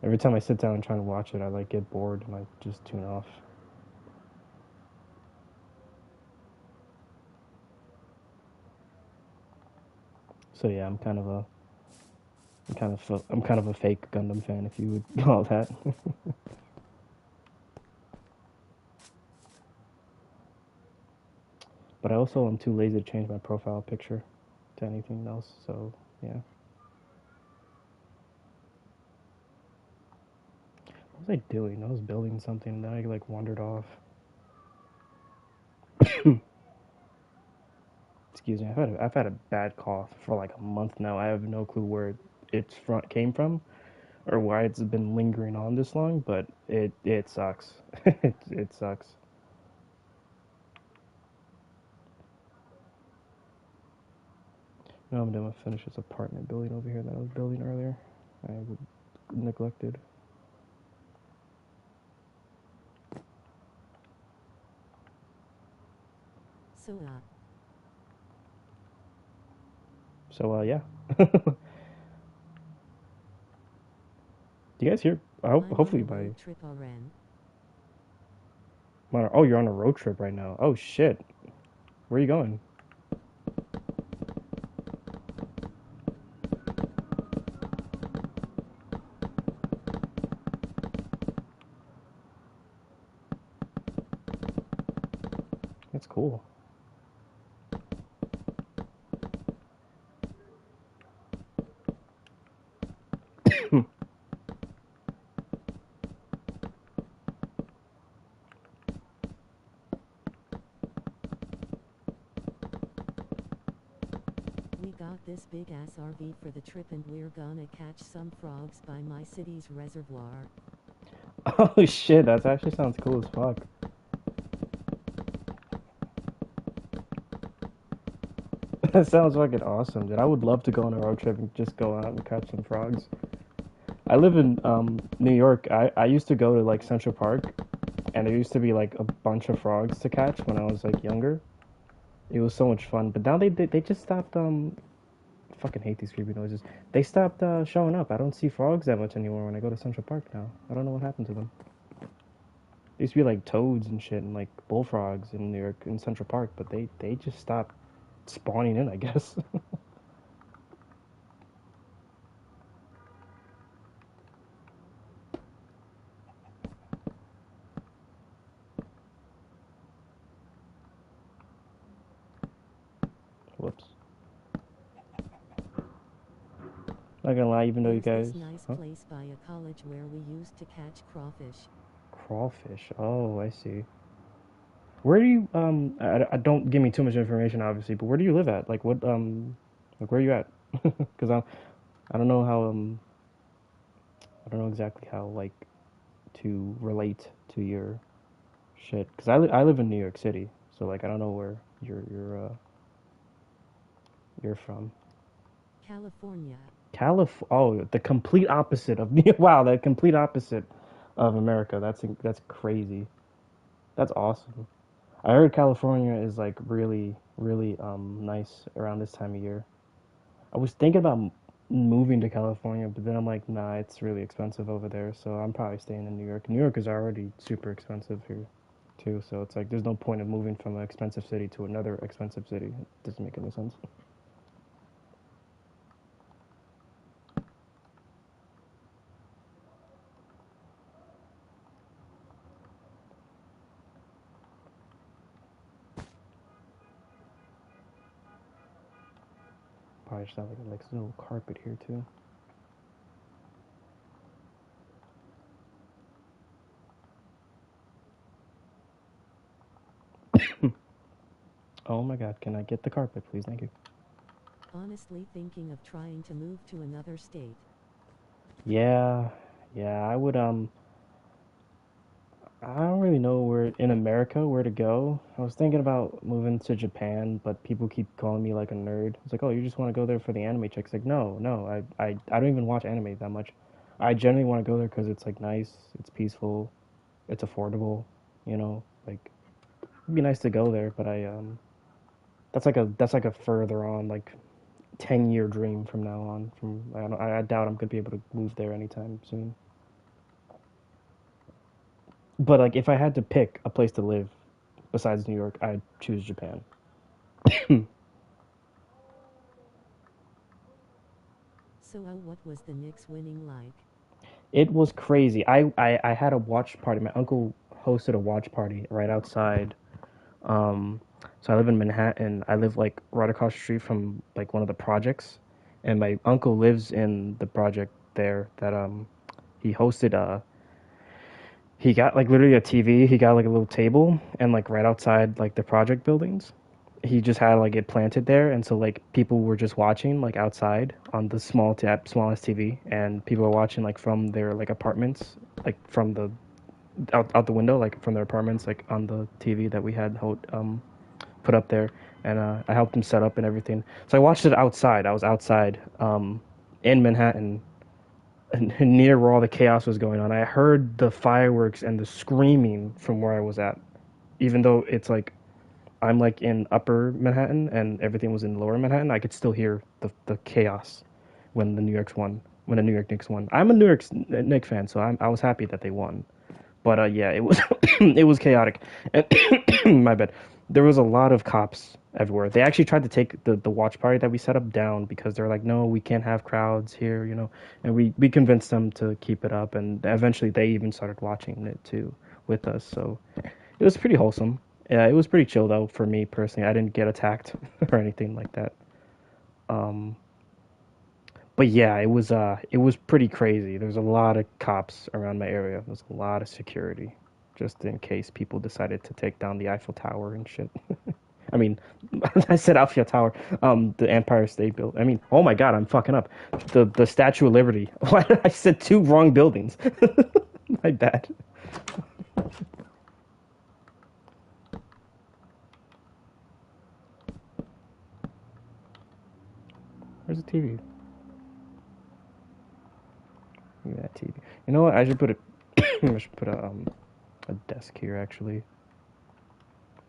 Every time I sit down and try to watch it, I like get bored and I just tune off. So yeah, I'm kind of a fake Gundam fan, if you would call that. But I also am too lazy to change my profile picture to anything else. So yeah, what was I doing? I was building something, and then I like wandered off. Excuse me. I've had a bad cough for like a month now. I have no clue where it's front came from or why it's been lingering on this long, but it sucks. It sucks. Now I'm gonna finish this apartment building over here that I was building earlier. I neglected. So, So yeah. Do you guys hear? I hope I'm on hopefully a by road trip, RN. oh, you're on a road trip right now. Oh shit. Where are you going? That's cool. We got this big ass RV for the trip and we're gonna catch some frogs by my city's reservoir. Oh shit, that actually sounds cool as fuck. That sounds fucking awesome, dude. I would love to go on a road trip and just go out and catch some frogs. I live in New York. I used to go to like Central Park, and there used to be like a bunch of frogs to catch when I was like younger. It was so much fun. But now they just stopped. Fucking hate these creepy noises. They stopped showing up. I don't see frogs that much anymore when I go to Central Park now. I don't know what happened to them. There used to be like toads and shit and like bullfrogs in New York in Central Park, but they just stopped spawning in, I guess. Whoops. Not gonna lie, even though you There's guys, this nice huh? place by a college where we used to catch crawfish. Crawfish. Oh, I see. Where do you I don't give me too much information, obviously, but where do you live at? Like what like where are you at? Because I don't know how I don't know exactly how like to relate to your shit. Because I live in New York City, so like I don't know where you're from. California. Oh, the complete opposite of wow, the complete opposite of America. That's crazy. That's awesome. I heard California is like really nice around this time of year. I was thinking about moving to California, but then I'm like, nah, it's really expensive over there, so I'm probably staying in New York. New York is already super expensive here too, so it's like there's no point of moving from an expensive city to another expensive city. It doesn't make any sense. Probably should have like a little carpet here too. Oh my god, can I get the carpet, please? Thank you. Honestly thinking of trying to move to another state. Yeah, yeah, I would I don't really know where in America where to go. I was thinking about moving to Japan, but people keep calling me like a nerd. It's like, oh, you just want to go there for the anime chicks. Like, no, no, I don't even watch anime that much. I generally want to go there because it's like nice, it's peaceful, it's affordable. You know, like it'd be nice to go there, but that's like a further on like 10-year dream from now on. From I doubt I'm gonna be able to move there anytime soon. But like if I had to pick a place to live besides New York, I'd choose Japan. So what was the Knicks winning like? It was crazy. I had a watch party. My uncle hosted a watch party right outside. Um, so I live in Manhattan. I live like right across the street from like one of the projects, and my uncle lives in the project there that he hosted. He got like literally a TV. He got like a little table and like right outside like the project buildings. He just had like it planted there, and so like people were just watching like outside on the smallest TV, and people were watching like from their like apartments, like from the out the window, like from their apartments, like on the TV that we had put up there, and I helped them set up and everything. So I watched it outside. I was outside in Manhattan, near where all the chaos was going on. I heard the fireworks and the screaming from where I was at, even though it's like I'm like in upper Manhattan and everything was in lower Manhattan. I could still hear the chaos when the New York's won, when the New York Knicks won. I'm a New York Knicks fan, so I was happy that they won. But yeah, it was it was chaotic. And my bad. There was a lot of cops everywhere. They actually tried to take the watch party that we set up down because they're like, no, we can't have crowds here, you know. And we convinced them to keep it up, and eventually they even started watching it too with us. So it was pretty wholesome. Yeah, it was pretty chill though for me personally. I didn't get attacked or anything like that. Um, but yeah, it was pretty crazy. There's a lot of cops around my area. There's a lot of security, just in case people decided to take down the Eiffel Tower and shit. I mean, I said Eiffel Tower, the Empire State Building. I mean, oh my God, I'm fucking up. The Statue of Liberty. Why did I said two wrong buildings? My bad. Where's the TV? Look at that TV. You know what? I should put a I should put a desk here actually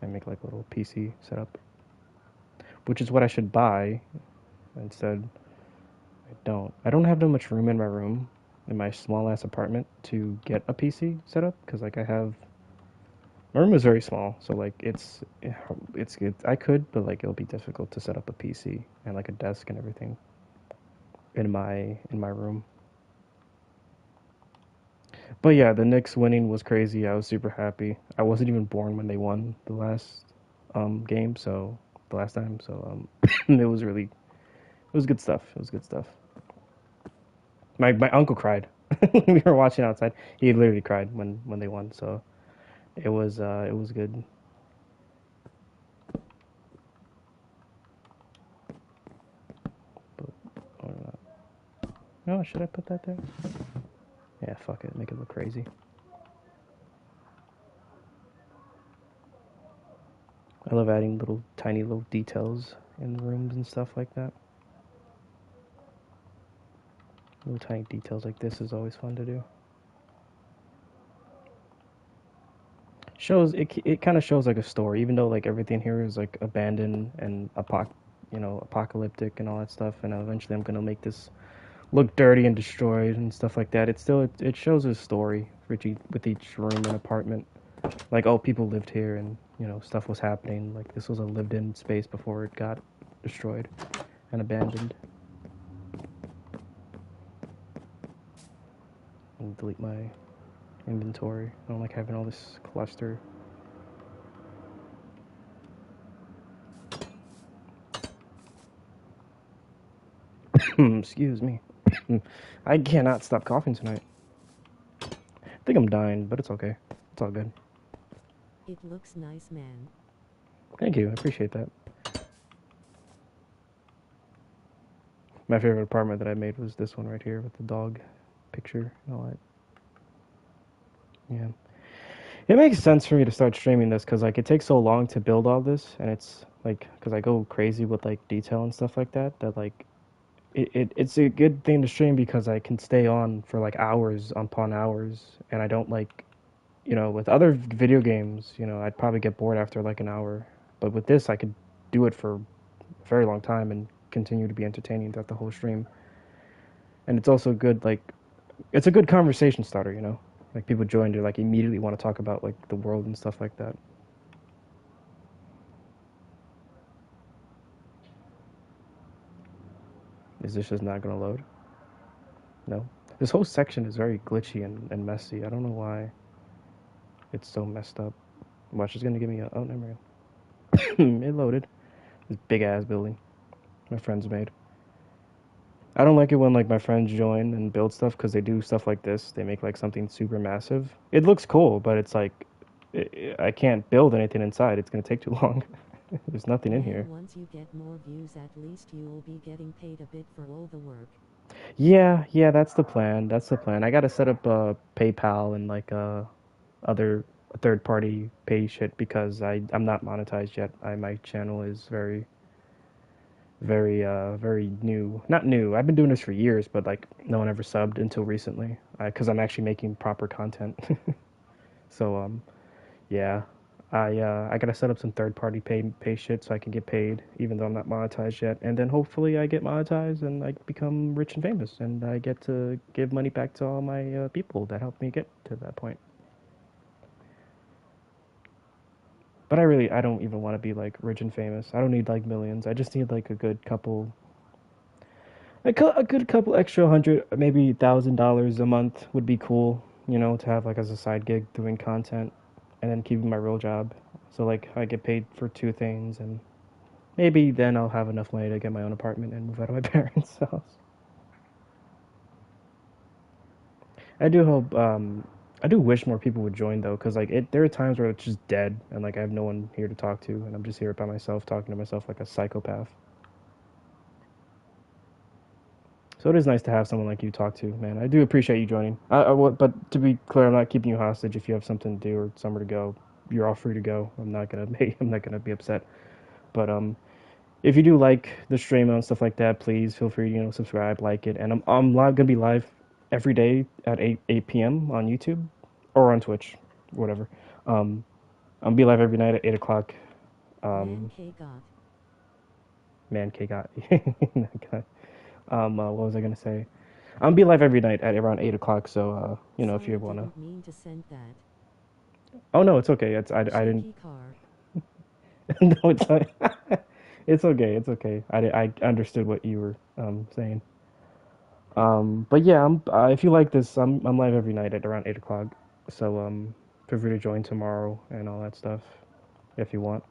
and make like a little PC setup, which is what I should buy. Instead, I don't. I don't have that much room in my room, in my small ass apartment, to get a PC set up because like I have my room is very small, so like it's good. I could, but like it'll be difficult to set up a PC and like a desk and everything in my room. But yeah, the Knicks winning was crazy. I was super happy. I wasn't even born when they won the last game, so the last time. So it was good stuff. It was good stuff. My uncle cried. We were watching outside. He literally cried when they won. So it was good. But no, should I put that there? Yeah, fuck it. Make it look crazy. I love adding little tiny little details in the rooms and stuff like that. Little tiny details like this is always fun to do. Shows it kind of shows like a story, even though like everything here is like abandoned and apocalyptic and all that stuff. And eventually, I'm gonna make this look dirty and destroyed and stuff like that. It still it shows a story for with each room and apartment. Like, oh, people lived here and, stuff was happening. Like, this was a lived in space before it got destroyed and abandoned. And delete my inventory. I don't like having all this cluster. Excuse me. I cannot stop coughing tonight. I think I'm dying, but it's okay. It's all good. It looks nice, man. Thank you. I appreciate that. My favorite apartment that I made was this one right here with the dog picture and all that. Yeah. It makes sense for me to start streaming this because like it takes so long to build all this, and it's like because I go crazy with like detail and stuff like that. That like it's a good thing to stream because I can stay on for like hours upon hours, and I don't like with other video games, I'd probably get bored after like an hour, but with this I could do it for a very long time and continue to be entertaining throughout the whole stream. And it's also good like it's a good conversation starter. Like people join to like immediately want to talk about like the world and stuff like that. Is this just not gonna load? No. This whole section is very glitchy and messy. I don't know why it's so messed up. Watch, it's gonna give me a. Oh, never mind. It loaded. This big ass building my friends made. I don't like it when like my friends join and build stuff because they do stuff like this. They make like something super massive. It looks cool, but it's like I can't build anything inside. It's gonna take too long. There's nothing in here. And once you get more views, at least you'll be getting paid a bit for all the work. Yeah, yeah, that's the plan. That's the plan. I gotta set up PayPal and like other third party pay shit because I'm not monetized yet. My channel is very new. Not new. I've been doing this for years, but like no one ever subbed until recently. Because I'm actually making proper content. So yeah, I gotta set up some third party pay shit so I can get paid, even though I'm not monetized yet. And then hopefully I get monetized and I become rich and famous, and I get to give money back to all my people that helped me get to that point. But I don't even want to be like rich and famous. I don't need like millions. I just need like a good couple extra hundred, maybe $1,000 a month would be cool. To have like as a side gig doing content, and then keeping my real job. So like I get paid for two things, and maybe then I'll have enough money to get my own apartment and move out of my parents' house. I do hope. I do wish more people would join though, because like there are times where it's just dead, and like I have no one here to talk to, and I'm just here by myself talking to myself like a psychopath. So it is nice to have someone like you to talk to, man. I do appreciate you joining. But to be clear, I'm not keeping you hostage. If you have something to do or somewhere to go, you're all free to go. I'm not gonna I'm not gonna be upset. But if you do like the stream and stuff like that, please feel free to subscribe, like it, and I'm live gonna be live every day at 8 p.m. on YouTube or on Twitch, whatever. Um, I'll be live every night at 8 o'clock. Man, Um, K God. man, K got. What was I gonna say? I'll be live every night at around 8 o'clock. So if you Sorry, wanna. didn't mean to send that. Oh no, it's okay. I didn't. Cheeky car. No, it's not. It's okay. It's okay. I understood what you were saying. But yeah, if you like this, I'm live every night at around 8 o'clock. So feel free to join tomorrow and all that stuff if you want.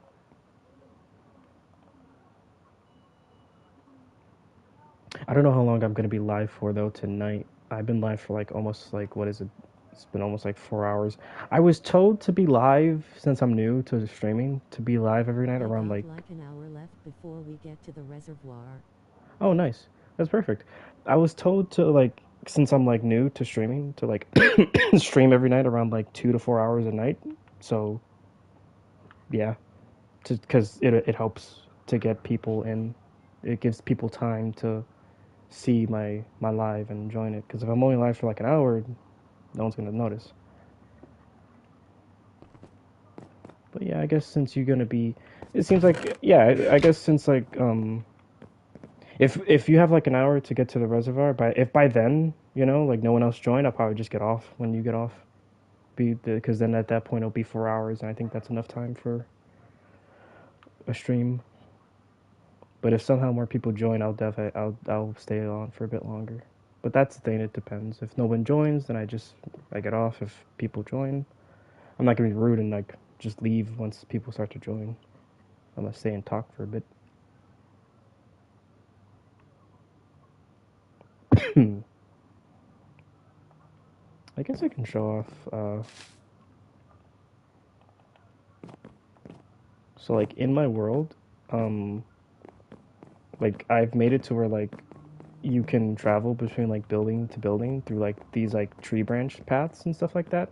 I don't know how long I'm gonna be live for though tonight. I've been live for like almost like what is it? It's been almost like 4 hours. I was told to be live since I'm new to streaming to be live every night I around got like. like an hour left before we get to the reservoir. Oh, nice. That's perfect. I was told to like since I'm like new to streaming to like stream every night around like 2 to 4 hours a night. So yeah, because it helps to get people in. It gives people time to see my live and join it. Because if I'm only live for like an hour, no one's gonna notice. But yeah, I guess since you're gonna be, it seems like yeah. I guess since like if you have like an hour to get to the reservoir, by if by then like no one else joined, I'll probably just get off when you get off. because then at that point it'll be 4 hours, and I think that's enough time for a stream. But if somehow more people join, I'll stay on for a bit longer. But that's the thing; it depends. If no one joins, then I get off. If people join, I'm not gonna be rude and like just leave once people start to join. I'm gonna stay and talk for a bit. I guess I can show off. So like in my world, um, like I've made it to where like you can travel between like building to building through like these like tree branch paths and stuff like that,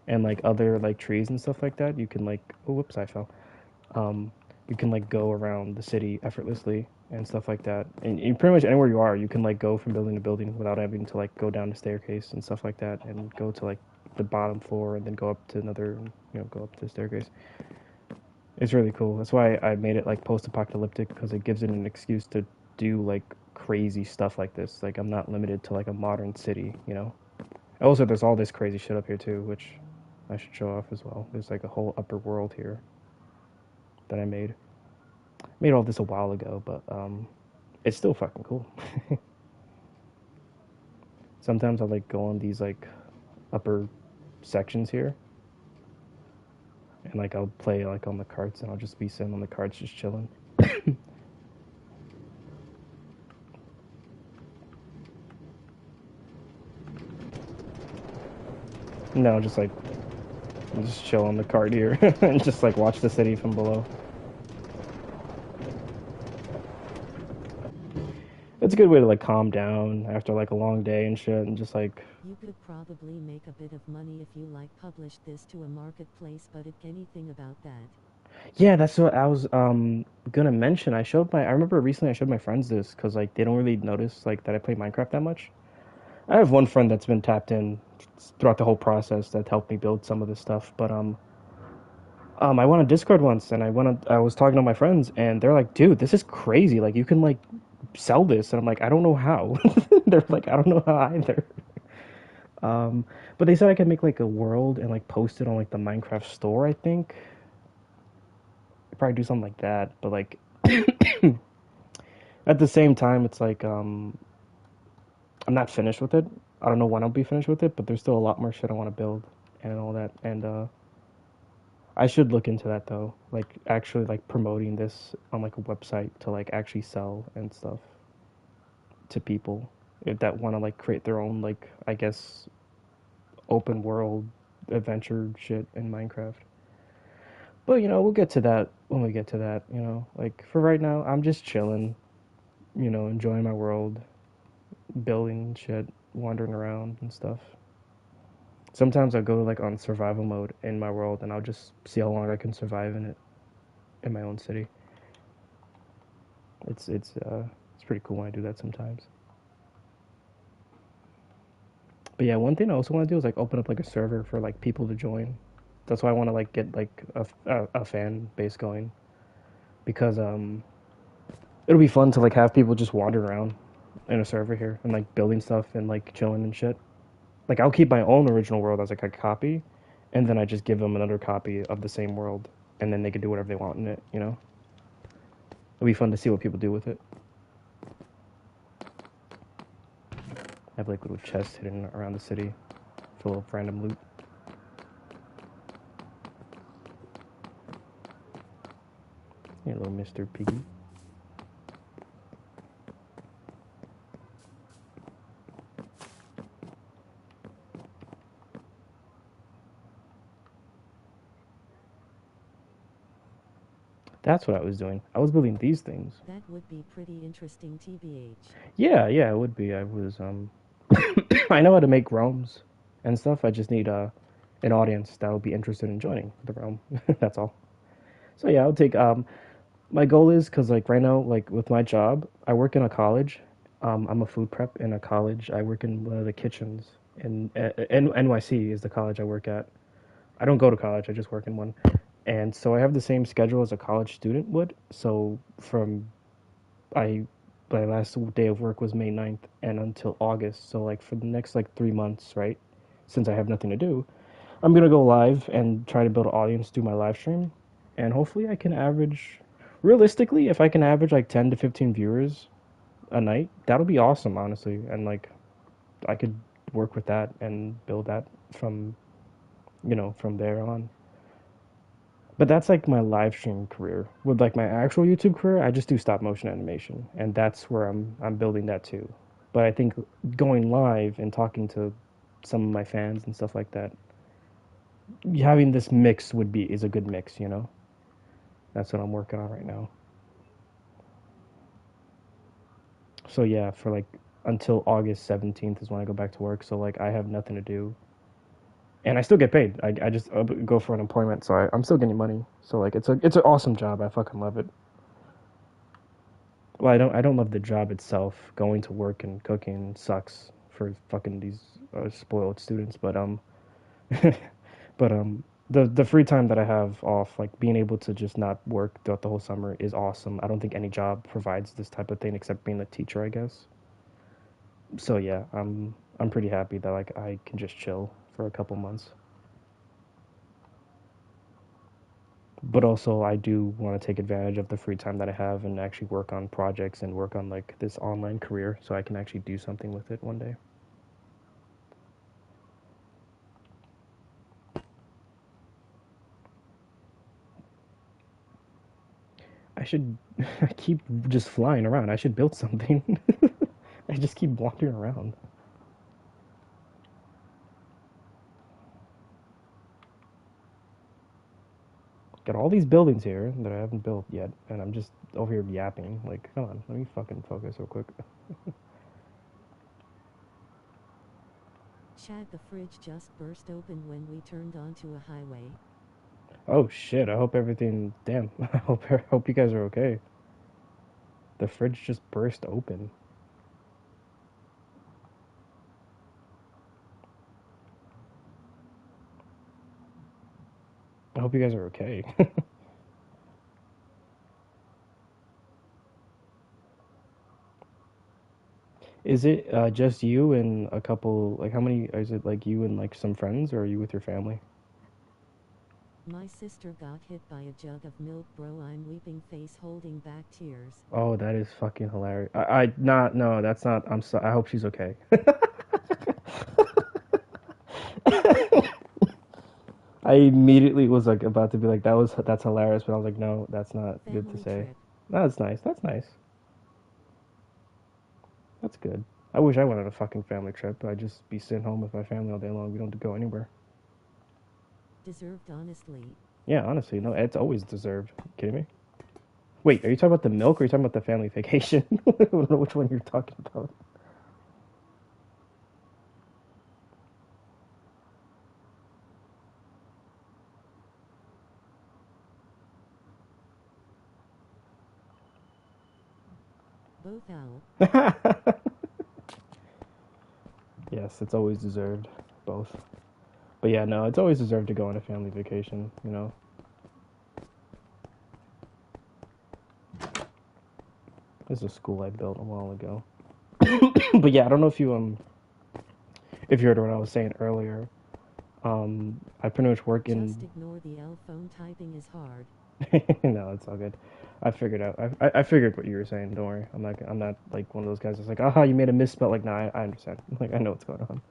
and like other like trees and stuff like that. You can like, oh whoops, I fell. Um, you can like go around the city effortlessly and stuff like that. And pretty much anywhere you are, you can like go from building to building without having to like go down the staircase and stuff like that, and go to like the bottom floor and then go up to another, go up to the staircase. It's really cool. That's why I made it like post-apocalyptic, because it gives it an excuse to do like crazy stuff like this. Like I'm not limited to like a modern city. Also, there's all this crazy shit up here too, which I should show off as well. There's like a whole upper world here that I made. Made all this a while ago, but it's still fucking cool. Sometimes I like go on these like upper sections here, and like I'll play like on the carts, and I'll just be sitting on the carts just chilling. No, just chill on the cart here and just like watch the city from below. It's a good way to like calm down after like a long day and shit, and just like You could probably make a bit of money if you like publish this to a marketplace, but if anything about that. yeah, that's what I was gonna mention. I remember recently I showed my friends this because like they don't really notice like that I play Minecraft that much. I have one friend that's been tapped in throughout the whole process that helped me build some of this stuff, but I went on Discord once and I was talking to my friends and they're like, dude, this is crazy. Like you can like sell this, and I'm like, I don't know how. They're like, I don't know how either. Um, but they said I could make like a world and like post it on like the Minecraft store. I think I'd probably do something like that. But like at the same time, it's like I'm not finished with it. I don't know when I'll be finished with it, but there's still a lot more shit I want to build and all that. And I should look into that though, like actually like promoting this on like a website to like actually sell and stuff to people that want to like create their own like I guess open world adventure shit in Minecraft. But we'll get to that when we get to that. Like for right now, I'm just chilling. Enjoying my world, building shit, wandering around and stuff. Sometimes I go like on survival mode in my world, and I'll just see how long I can survive in it in my own city. It's pretty cool when I do that sometimes. But yeah, one thing I also want to do is like open up like a server for like people to join. That's why I want to like get like a fan base going, because it'll be fun to like have people just wander around in a server here and like building stuff and like chilling and shit. Like I'll keep my own original world as like a copy, and then I just give them another copy of the same world, and then they can do whatever they want in it. It'll be fun to see what people do with it. I have like little chests hidden around the city full of random loot. Hey, little Mr. Piggy. That's what I was doing. I was building these things. That would be pretty interesting, TBH. Yeah, yeah, it would be. I was I know how to make realms and stuff. I just need an audience that will be interested in joining the realm. That's all. So yeah, I'll take my goal is because like right now, like with my job, I work in a college. I'm a food prep in a college. I work in one of the kitchens in NYC is the college I work at. I don't go to college. I just work in one. And so I have the same schedule as a college student would. So from I my last day of work was May 9th and until August. So like for the next like 3 months, right? Since I have nothing to do, I'm gonna go live and try to build an audience through my live stream, and hopefully I can average. Realistically, if I can average like 10 to 15 viewers a night, that'll be awesome, honestly. And like I could work with that and build that from from there on. But that's like my live stream career. With like my actual YouTube career, I just do stop motion animation, and that's where I'm building that too. But I think going live and talking to some of my fans and stuff like that, having this mix is a good mix, you know. That's what I'm working on right now. So yeah, for like until August 17th is when I go back to work. So like I have nothing to do, and I still get paid. I just go for unemployment, so I'm still getting money. So like it's an awesome job. I fucking love it. Well, I don't love the job itself. Going to work and cooking sucks for fucking these spoiled students. But the free time that I have off, like being able to just not work throughout the whole summer, is awesome. I don't think any job provides this type of thing except being a teacher, I guess. So yeah, I'm pretty happy that like I can just chill for a couple months. But also I do want to take advantage of the free time that I have and actually work on projects and work on like this online career so I can actually do something with it one day. I should keep just flying around. I should build something. I just keep wandering around. Got all these buildings here that I haven't built yet, and I'm just over here yapping. Like, come on, let me fucking focus real quick. Chad, the fridge just burst open when we turned onto a highway. Oh shit! I hope everything. Damn. I hope you guys are okay. The fridge just burst open. I hope you guys are okay. Is it just you and a couple? Like, how many? Is it like you and like some friends, or are you with your family? My sister got hit by a jug of milk, bro. I'm weeping face holding back tears. Oh, that is fucking hilarious. I not no, that's not. I'm so. I hope she's okay. I immediately was like about to be like that's hilarious, but I was like no, that's not good to Family say. trip. No, that's nice. That's nice. That's good. I wish I went on a fucking family trip. I'd just be sitting home with my family all day long. We don't have to go anywhere. Deserved honestly. Yeah, honestly, no, it's always deserved. Kidding me? Wait, are you talking about the milk or are you talking about the family vacation? I don't know which one you're talking about. Both owl. Yes, it's always deserved. Both. But yeah, no, it's always deserved to go on a family vacation, you know? This is a school I built a while ago. But yeah, I don't know if you heard what I was saying earlier. I pretty much work Just in. ignore the L. Phone typing is hard. No, it's all good. I figured out. I figured what you were saying. Don't worry. I'm not like one of those guys that's like, aha, you made a misspell. Like, nah, I understand. Like, I know what's going on.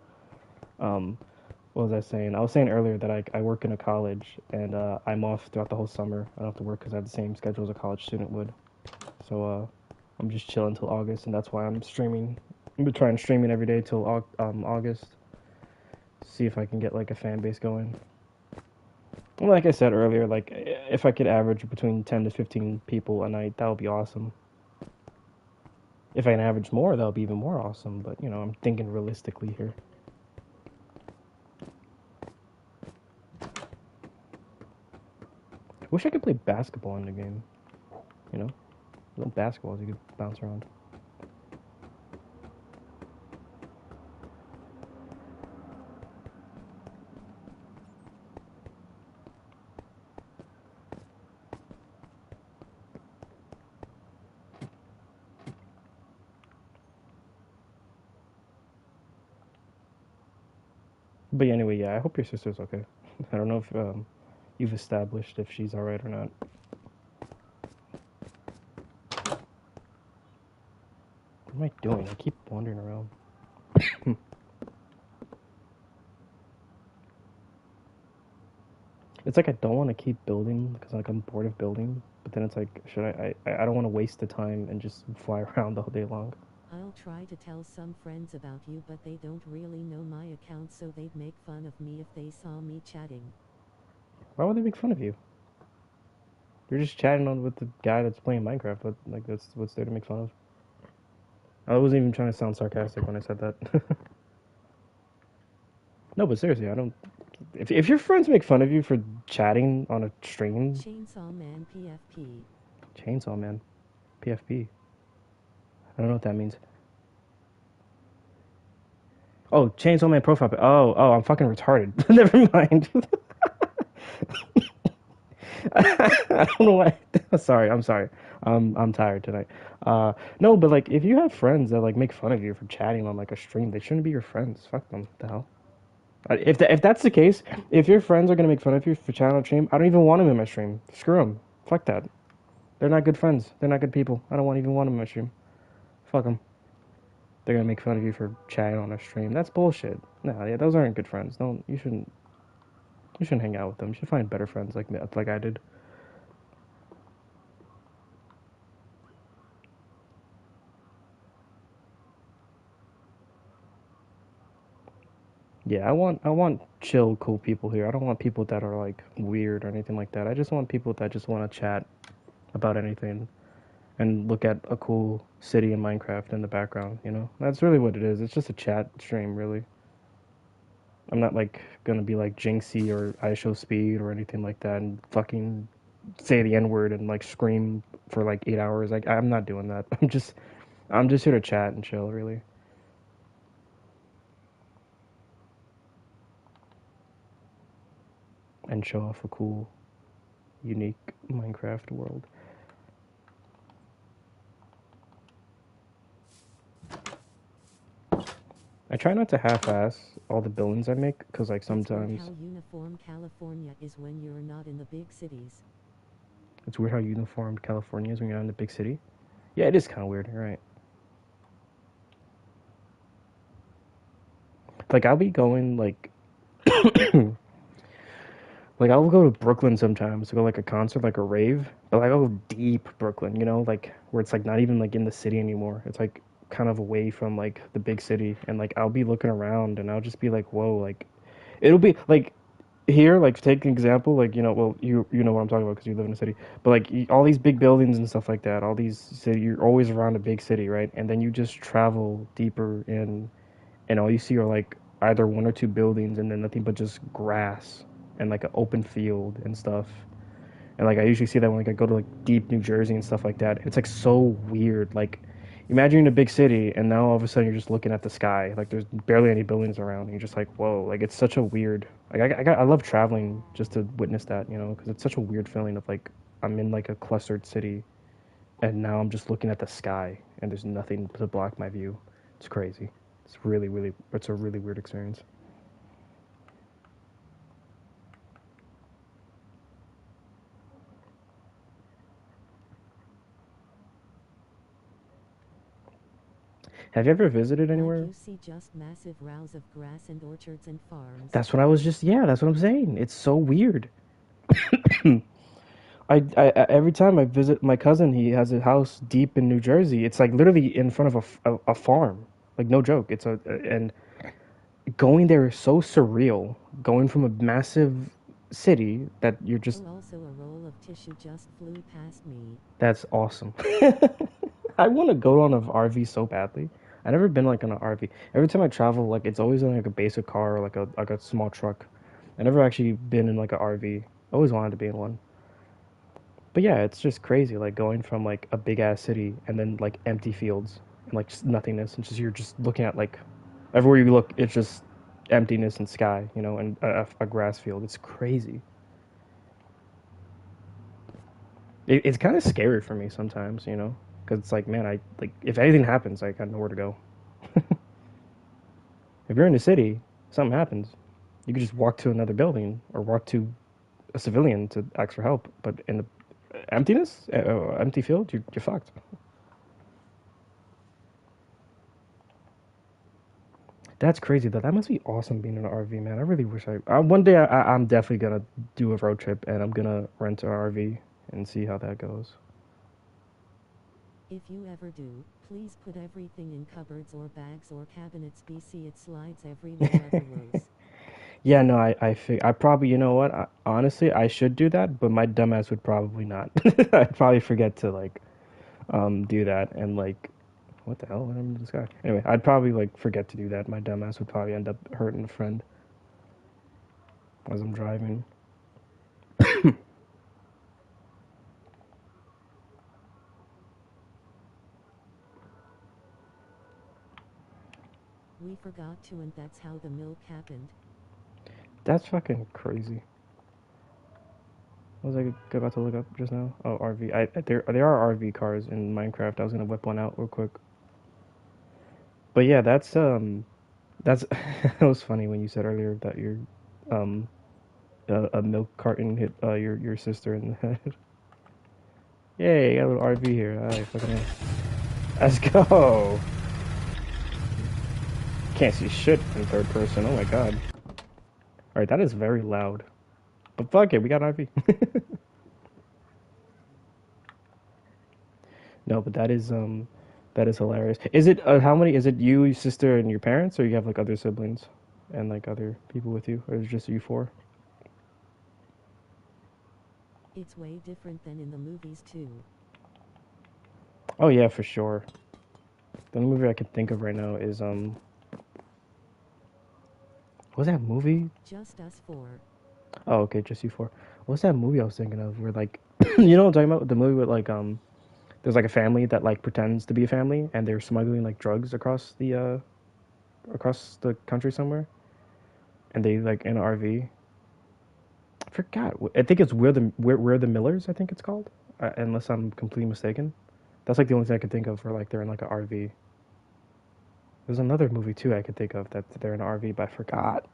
Um, what was I saying? I was saying earlier that I work in a college and I'm off throughout the whole summer. I don't have to work because I have the same schedule as a college student would. So I'm just chilling until August, and that's why I'm streaming. I'm gonna try and streaming every day till August. See if I can get like a fan base going. Well, like I said earlier, like if I could average between 10 to 15 people a night, that would be awesome. If I can average more, that would be even more awesome. But I'm thinking realistically here. Wish I could play basketball in the game. You know, little basketballs you could bounce around. But anyway, yeah, I hope your sister's okay. I don't know if you've established if she's alright or not. What am I doing? I keep wandering around. It's like I don't want to keep building because like I'm bored of building. But then it's like, should I don't want to waste the time and just fly around all day long. I'll try to tell some friends about you, but they don't really know my account, so they'd make fun of me if they saw me chatting. Why would they make fun of you? You're just chatting on with the guy that's playing Minecraft. But like that's what's there to make fun of. I wasn't even trying to sound sarcastic when I said that. No, but seriously, I don't. If your friends make fun of you for chatting on a stream, Chainsaw Man PFP. Chainsaw Man, PFP. I don't know what that means. Oh, Chainsaw Man profile. Oh, I'm fucking retarded. Never mind. I don't know why. Sorry, I'm sorry. I'm tired tonight. No, but like, if you have friends that like make fun of you for chatting on like a stream, they shouldn't be your friends. Fuck them. The hell. If that's the case, if your friends are gonna make fun of you for chatting on stream, I don't even want them in my stream. Screw them. Fuck that. They're not good friends. They're not good people. I don't even want them in my stream. Fuck them. They're gonna make fun of you for chatting on a stream. That's bullshit. No, yeah, those aren't good friends. Don't you shouldn't hang out with them. You should find better friends like I did. Yeah, I want chill, cool people here. I don't want people that are like weird or anything like that. I just want people that just want to chat about anything and look at a cool city in Minecraft in the background, you know? That's really what it is. It's just a chat stream, really. I'm not like gonna be like Jinxie or IShowSpeed or anything like that and fucking say the N word and like scream for like 8 hours. Like I'm not doing that. I'm just here to chat and chill, really, and show off a cool, unique Minecraft world. I try not to half-ass all the buildings I make because like It's weird sometimes how uniform California is when you're not in the big cities. it's weird how uniformed California is when you're not in the big city. Yeah, it is kind of weird. You're right. Like I'll be going like I'll go to Brooklyn sometimes to go like a concert, like a rave, but like I'll go deep Brooklyn, you know, like where it's like not even like in the city anymore. It's like kind of away from like the big city, and like I'll be looking around and I'll just be like, whoa, like it'll be like here, like take an example, like well, you know what I'm talking about because you live in a city, but like all these big buildings and stuff like that, all these city, you're always around a big city, right? And then you just travel deeper in, and all you see are like either one or two buildings and then nothing but just grass and like an open field and stuff. And like I usually see that when like I go to like deep New Jersey and stuff like that. It's like so weird. Like imagine you're in a big city and now all of a sudden you're just looking at the sky. Like there's barely any buildings around. And you're just like, whoa. Like it's such a weird. Like I love traveling just to witness that. Because it's such a weird feeling of like I'm in like a clustered city and now I'm just looking at the sky and there's nothing to block my view. It's crazy. It's a really weird experience. Have you ever visited Like anywhere? you see just massive rows of grass and orchards and farms. That's what I was just, yeah, that's what I'm saying. It's so weird. Every time I visit my cousin, he has a house deep in New Jersey. It's like literally in front of a farm. Like no joke. And going there is so surreal. Going from a massive city that you're just, Oh, also a roll of tissue just flew past me. that's awesome. I want to go on an RV so badly. I never been like on an RV. Every time I travel, like it's always in like a basic car or like a small truck. I never actually been in like a RV. Always wanted to be in one. But yeah, it's just crazy, like going from like a big ass city and then like empty fields and like just nothingness, and just you're just looking at like everywhere you look, it's just emptiness and sky, and a grass field. It's crazy. It's kind of scary for me sometimes, because it's like, man, I like if anything happens, I got nowhere to go. If you're in the city, something happens. You could just walk to another building or walk to a civilian to ask for help. But in the emptiness, empty field, you're fucked. That's crazy though. That must be awesome being in an RV, man. I really wish one day I'm definitely gonna do a road trip and I'm gonna rent an RV and see how that goes. If you ever do, please put everything in cupboards or bags or cabinets BC it slides everywhere otherwise. Yeah, no, I probably, you know what? Honestly, I should do that, but my dumbass would probably not. I'd probably forget to like do that and like what the hell? What happened to this guy? Anyway, I'd probably like forget to do that. My dumbass would probably end up hurting a friend as I'm driving. We forgot to, and that's how the milk happened. That's fucking crazy. What was I about to look up just now? Oh, RV. There are RV cars in Minecraft. I was gonna whip one out real quick. But yeah, that's it was funny when you said earlier that your um a milk carton hit your sister in the head. Yay, got a little RV here. Alright, fucking A. Let's go. Can't see shit in third person. Oh my god. Alright, that is very loud. But fuck it, we got an RV. No, but that is hilarious. Is it how many? Is it you, your sister, and your parents, or you have like other siblings and like other people with you, or is it just you four? It's way different than in the movies too. Oh yeah, for sure. The only movie I can think of right now is what was that movie? Just us four. Oh, okay, just you four. What's that movie I was thinking of? Where like, you know what I'm talking about? The movie with like there's like a family that like pretends to be a family and they're smuggling like drugs across the country somewhere, and they like in an RV. I forgot. I think it's We're the Millers. I think it's called, unless I'm completely mistaken. That's like the only thing I can think of where like they're in like an RV. There's another movie too I could think of that they're in an RV, but I forgot.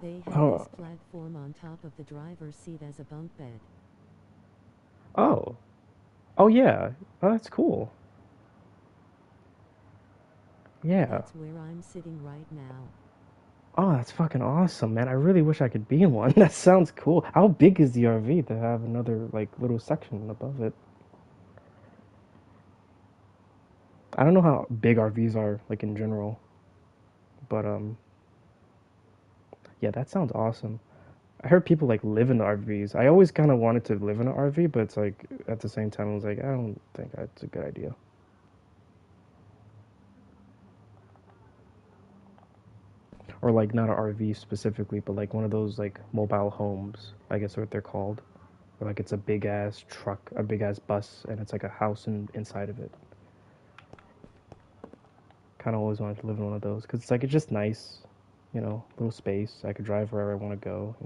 They have Oh, this platform on top of the driver's seat as a bunk bed. oh, oh yeah. Oh, that's cool. Yeah. That's where I'm sitting right now. Oh, that's fucking awesome, man. I really wish I could be in one. That sounds cool. How big is the RV to have another like little section above it? I don't know how big RVs are like in general, but yeah, that sounds awesome. I heard people like live in the RVs. I always kind of wanted to live in an RV, but it's like at the same time I was like, I don't think that's a good idea. Or like not an RV specifically, but like one of those like mobile homes, I guess what they're called. Or like it's a big ass truck, a big ass bus, and it's like a house inside of it. Kind of always wanted to live in one of those because it's like it's just nice, little space. I could drive wherever I want to go.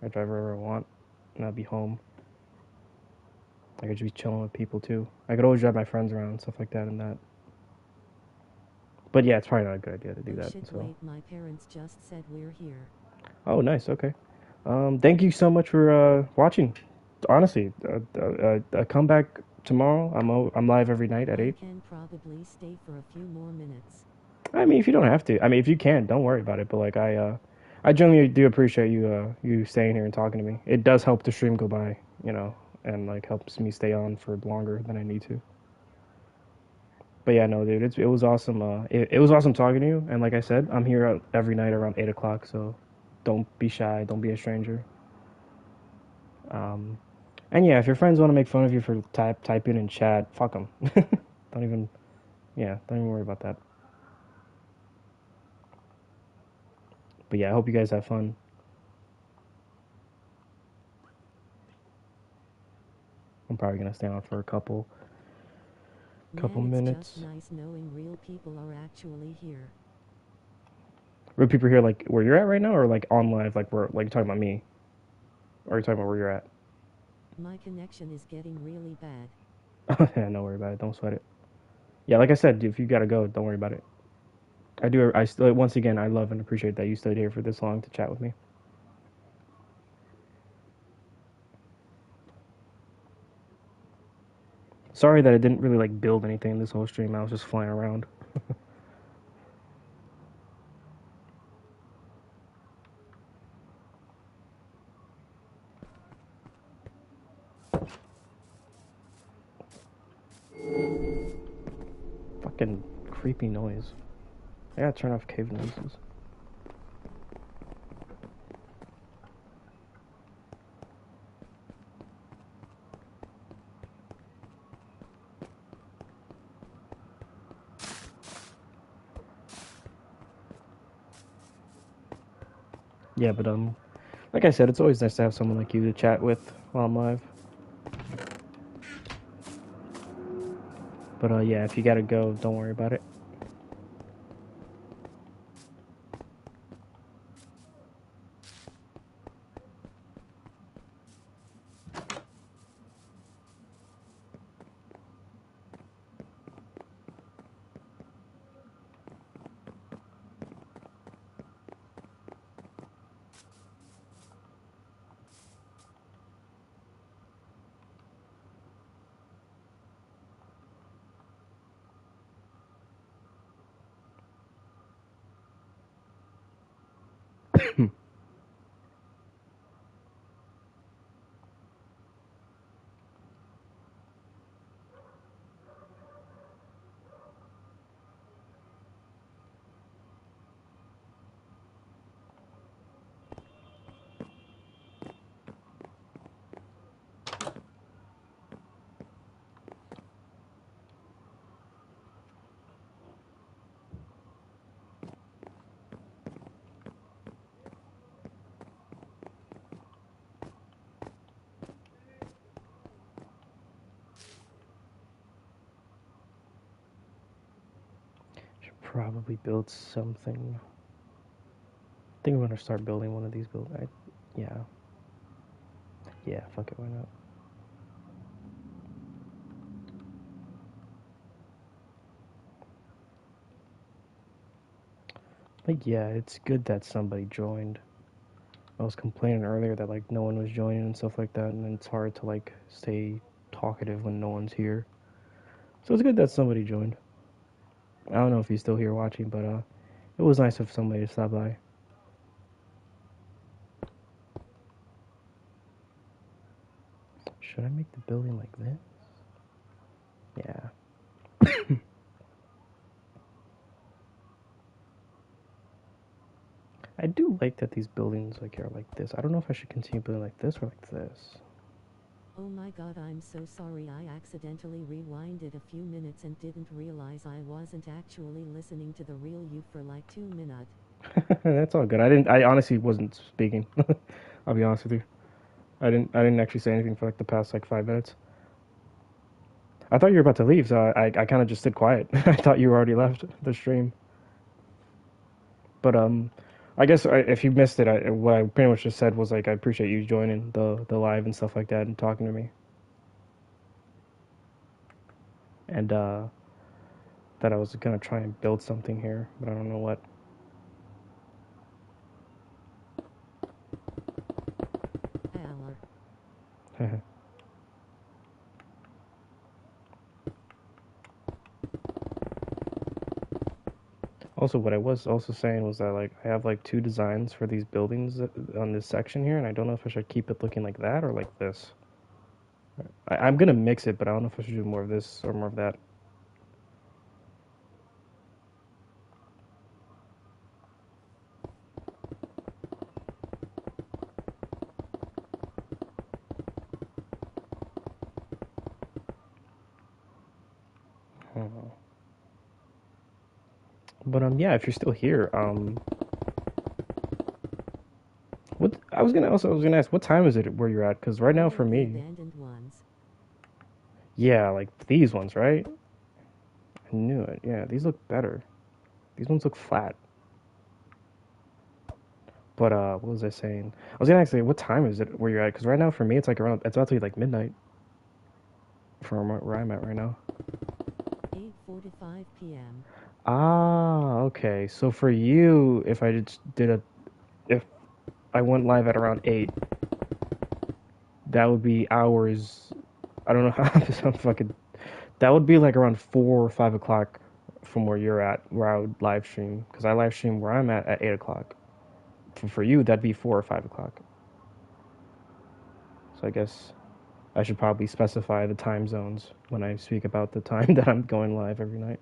I drive wherever I want, and I'll be home. I could just be chilling with people too. I could always drive my friends around and stuff like that and that. But yeah, it's probably not a good idea to do Oh that. shit, So, wait, my parents just said we're here. oh, nice. Okay. Thank you so much for watching. Honestly, come back tomorrow. I'm live every night at I 8. can probably stay for a few more minutes. I mean, if you don't have to. I mean, if you can, don't worry about it. But like I genuinely do appreciate you staying here and talking to me. It does help the stream go by, and like helps me stay on for longer than I need to. But yeah, no, dude, it was awesome. It was awesome talking to you. And like I said, I'm here every night around 8 o'clock. So don't be shy. Don't be a stranger. Um, and yeah, if your friends want to make fun of you for typing in chat, fuck them. Don't even don't even worry about that. But yeah, I hope you guys have fun. I'm probably gonna stay on for a couple Man, it's just minutes. nice knowing real people are actually here. Are people here like where you're at right now, or like on live, like we're like talking about me, or are you talking about where you're at? My connection is getting really bad. Yeah, don't worry about it. Don't sweat it. Yeah, like I said, if you gotta go, don't worry about it. I do. I still, once again, I love and appreciate that you stayed here for this long to chat with me. Sorry that I didn't really like build anything this whole stream. I was just flying around. Fucking creepy noise. I gotta turn off cave noises. Yeah, but like I said, it's always nice to have someone like you to chat with while I'm live. But yeah, if you gotta go, don't worry about it. Should probably build something. I think I'm gonna start building one of these buildings. Yeah. Yeah, fuck it, why not? But yeah, it's good that somebody joined. I was complaining earlier that like no one was joining and stuff like that, and it's hard to like stay talkative when no one's here. So it's good that somebody joined. I don't know if he's still here watching, but it was nice of somebody to stop by. Should I make the building like this? Yeah. I do like that these buildings like are like this. I don't know if I should continue building like this or like this. Oh my god, I'm so sorry. I accidentally rewinded a few minutes and didn't realize I wasn't actually listening to the real you for like 2 minutes. That's all good. I honestly wasn't speaking. I'll be honest with you. I didn't actually say anything for like the past like 5 minutes. I thought you were about to leave, so I kind of just stayed quiet. I thought you already left the stream. But I guess if you missed it, what I pretty much just said was like I appreciate you joining the live and stuff like that and talking to me, and that I was gonna try and build something here, but I don't know what. Aller. Also, what I was also saying was that like I have like two designs for these buildings on this section here, and I don't know if I should keep it looking like that or like this. I'm gonna mix it, but I don't know if I should do more of this or more of that. But yeah, if you're still here, what I was gonna ask, what time is it where you're at? Because right now for The me, abandoned ones. yeah, like these ones, right? I knew it. Yeah, these look better. These ones look flat. But what was I saying? I was gonna ask you, what time is it where you're at? Because right now for me, it's like around. It's about to be like midnight from where I'm at right now. 8:45 p.m. Ah, okay. So for you, if I just if I went live at around 8, that would be hours. I don't know how I'm fucking. That would be like around 4 or 5 o'clock from where you're at, where I would live stream, because I live stream where I'm at 8 o'clock. For you, that'd be 4 or 5 o'clock. So I guess I should probably specify the time zones when I speak about the time that I'm going live every night.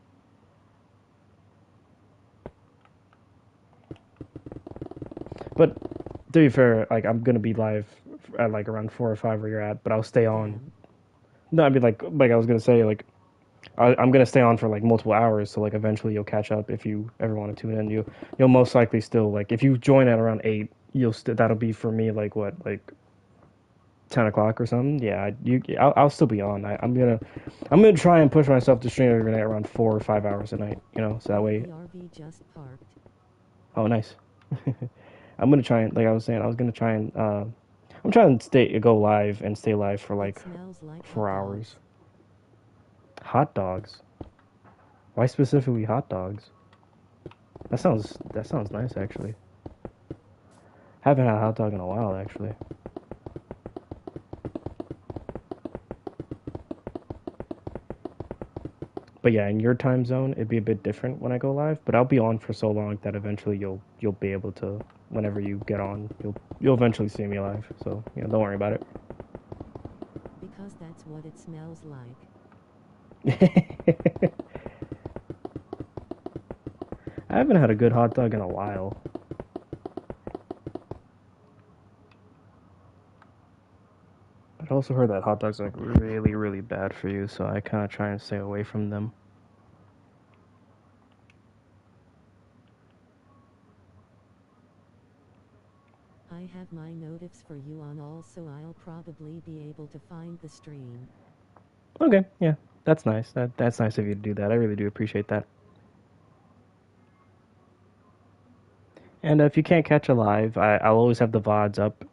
But to be fair, like I'm gonna be live at like around 4 or 5 where you're at, but I'll stay on. Damn. No, I mean like I was gonna say like I'm gonna stay on for like multiple hours, so like eventually you'll catch up if you ever want to tune in. You'll most likely still like if you join at around 8, that'll be for me like what like 10 o'clock or something. Yeah, I'll still be on. I'm gonna try and push myself to stream every night around 4 or 5 hours a night. So that way. The RV just parked. Oh, nice. I'm gonna try and like I was saying, I was gonna try and I'm trying to go live and stay live for It like smells like 4 hours. hot Hot dogs. Why specifically hot dogs? That sounds nice actually. Haven't had a hot dog in a while actually. But yeah, in your time zone, it'd be a bit different when I go live. But I'll be on for so long that eventually you'll be able to. Whenever you get on, you'll eventually see me live. So don't worry about because that's what it smells like. it. I haven't had a good hot dog in a while. I also heard that hot dogs are like really, really bad for you, so I kind of try and stay away from them. I have my notifs for you on all, so I'll probably be able to find the stream. Okay, yeah, that's nice. That's nice of you to do that. I really do appreciate that. And if you can't catch a live, I'll always have the VODs up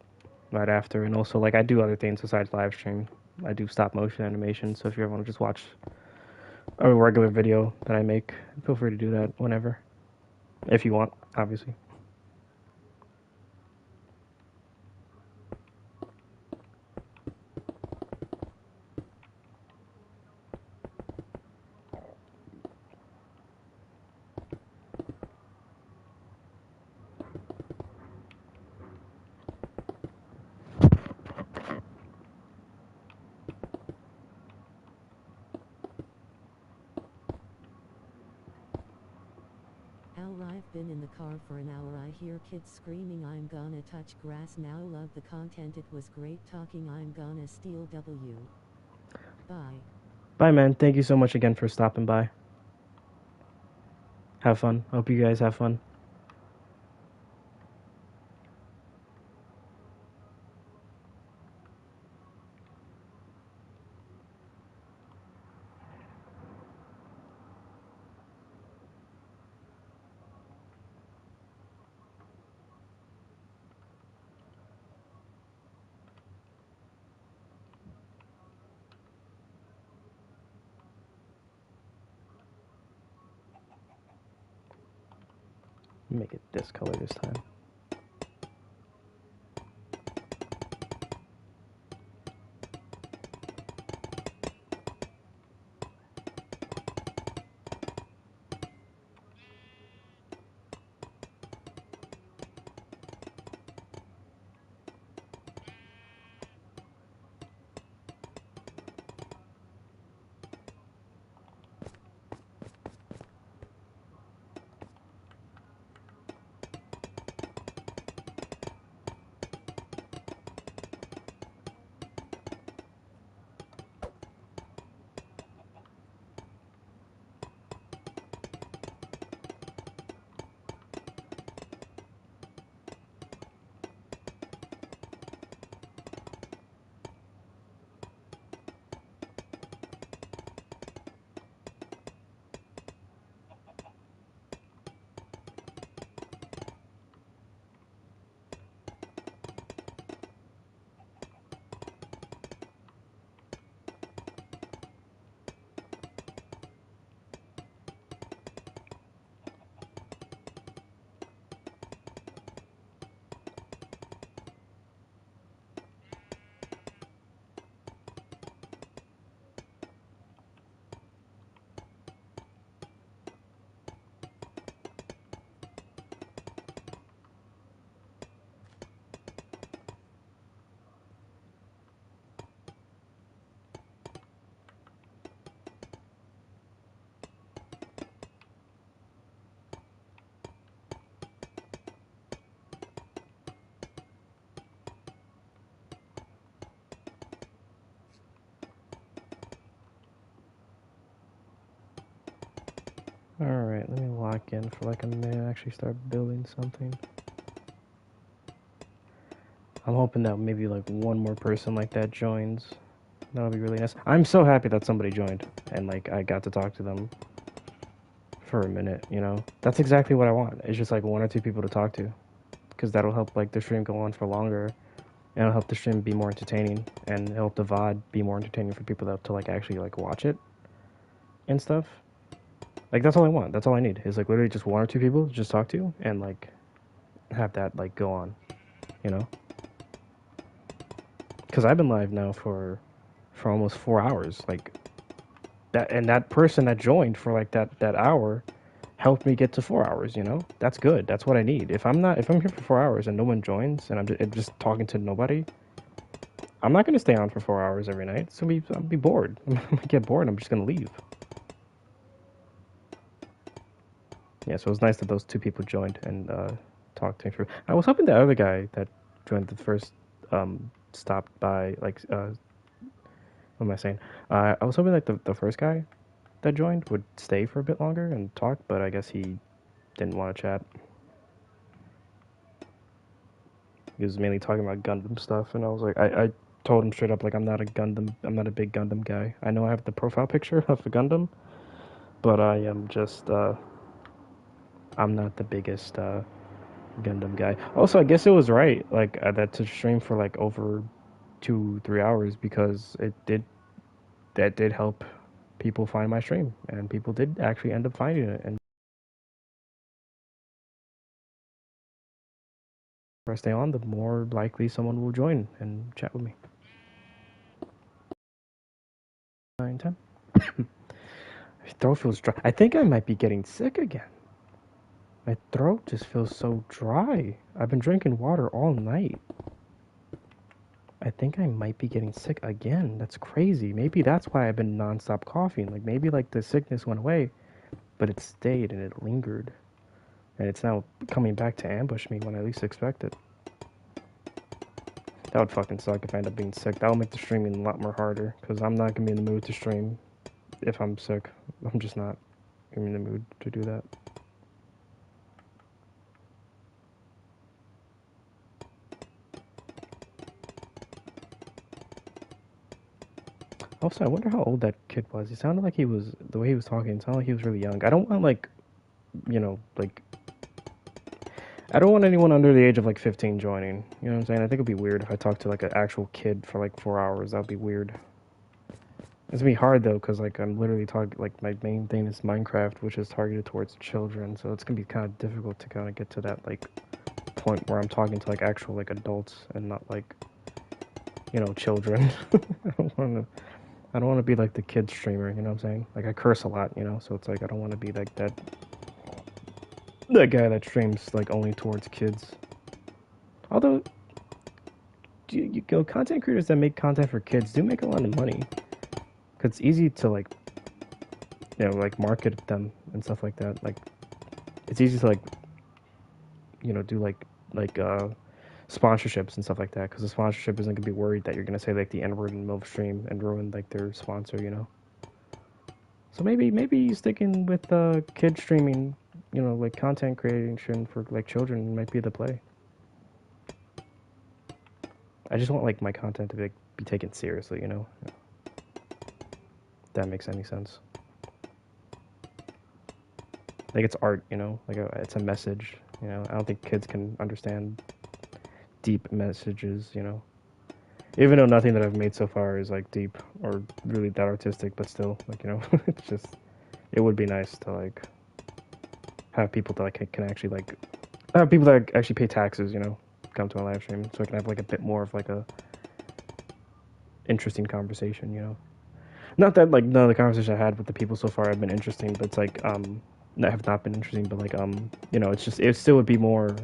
right after, and also like I do other things besides live stream. I do stop motion animation, so if you ever want to just watch a regular video that I make, feel free to do that whenever, if you want, obviously. I've been in the car for an hour. I hear kids screaming, I'm gonna touch grass now. Love the content. It was great talking. I'm gonna steal W. Bye. Bye, man. Thank you so much again for stopping by. Have fun. Hope you guys have fun. Make it this color this time. lock in for like a minute and actually start building something. I'm hoping that maybe like one more person like that joins. That'll be really nice. I'm so happy that somebody joined and like I got to talk to them for a minute, you know? That's exactly what I want. It's just like one or two people to talk to. Because that'll help like the stream go on for longer. And it'll help the stream be more entertaining. And help the VOD be more entertaining for people that to like actually like watch it and stuff. Like that's all I want. That's all I need. Is like literally just one or two people to just talk to and like have that like go on, you know? Because I've been live now for almost 4 hours. Like that, and that person that joined for like that hour helped me get to 4 hours, you know? That's good. That's what I need. If I'm here for 4 hours and no one joins and I'm just talking to nobody, I'm not gonna stay on for 4 hours every night. I'll be bored. I'm gonna get bored. I'm just gonna leave. Yeah, so it was nice that those two people joined and talked to me through. I was hoping the other guy that joined the first stopped by, like, what am I saying? I was hoping like the first guy that joined would stay for a bit longer and talk, but I guess he didn't want to chat. He was mainly talking about Gundam stuff, and I was like, I told him straight up, like, I'm not a big Gundam guy. I know I have the profile picture of the Gundam, but I am just, I'm not the biggest Gundam guy. Also, I guess it was right, like, that to stream for like over 2-3 hours because that did help people find my stream, and people did actually end up finding it. And the more I stay on, the more likely someone will join and chat with me. 9, 10. My throat feels dry. I think I might be getting sick again. My throat just feels so dry. I've been drinking water all night. I think I might be getting sick again. That's crazy. Maybe that's why I've been nonstop coughing. Like maybe like the sickness went away, but it stayed and it lingered. And it's now coming back to ambush me when I least expect it. That would fucking suck if I end up being sick. That would make the streaming a lot more harder, because I'm not going to be in the mood to stream if I'm sick. I'm just not in the mood to do that. Also, I wonder how old that kid was. He sounded like he was, the way he was talking, it sounded like he was really young. I don't want, like, you know, like, I don't want anyone under the age of, like, 15 joining. You know what I'm saying? I think it'd be weird if I talked to, like, an actual kid for, like, 4 hours. That would be weird. It's gonna be hard, though, because, like, I'm literally talking, like, my main thing is Minecraft, which is targeted towards children, so it's gonna be kind of difficult to kind of get to that, like, point where I'm talking to, like, actual, like, adults and not, like, you know, children. I don't want to be like the kid streamer, you know what I'm saying? Like I curse a lot, you know, so it's like I don't want to be like that guy that streams like only towards kids. Although, you know, content creators that make content for kids do make a lot of money, cause it's easy to like, you know, like market them and stuff like that. Like, it's easy to like, you know, do like sponsorships and stuff like that, because the sponsorship isn't gonna be worried that you're gonna say like the N-word in MILF stream and ruin like their sponsor, you know. So maybe sticking with kid streaming, you know, like content creation for like children might be the play. I just want like my content to be taken seriously, you know. If that makes any sense. Like it's art, you know, like it's a message, you know. I don't think kids can understand deep messages, you know. Even though nothing that I've made so far is like deep or really that artistic, but still, like, you know, it's just, it would be nice to like have people that like can actually like have people that actually pay taxes, you know, come to my live stream, so I can have like a bit more of like a interesting conversation, you know. Not that like none of the conversations I had with the people so far have been interesting, but it's like that have not been interesting, but like you know, it's just, it still would be more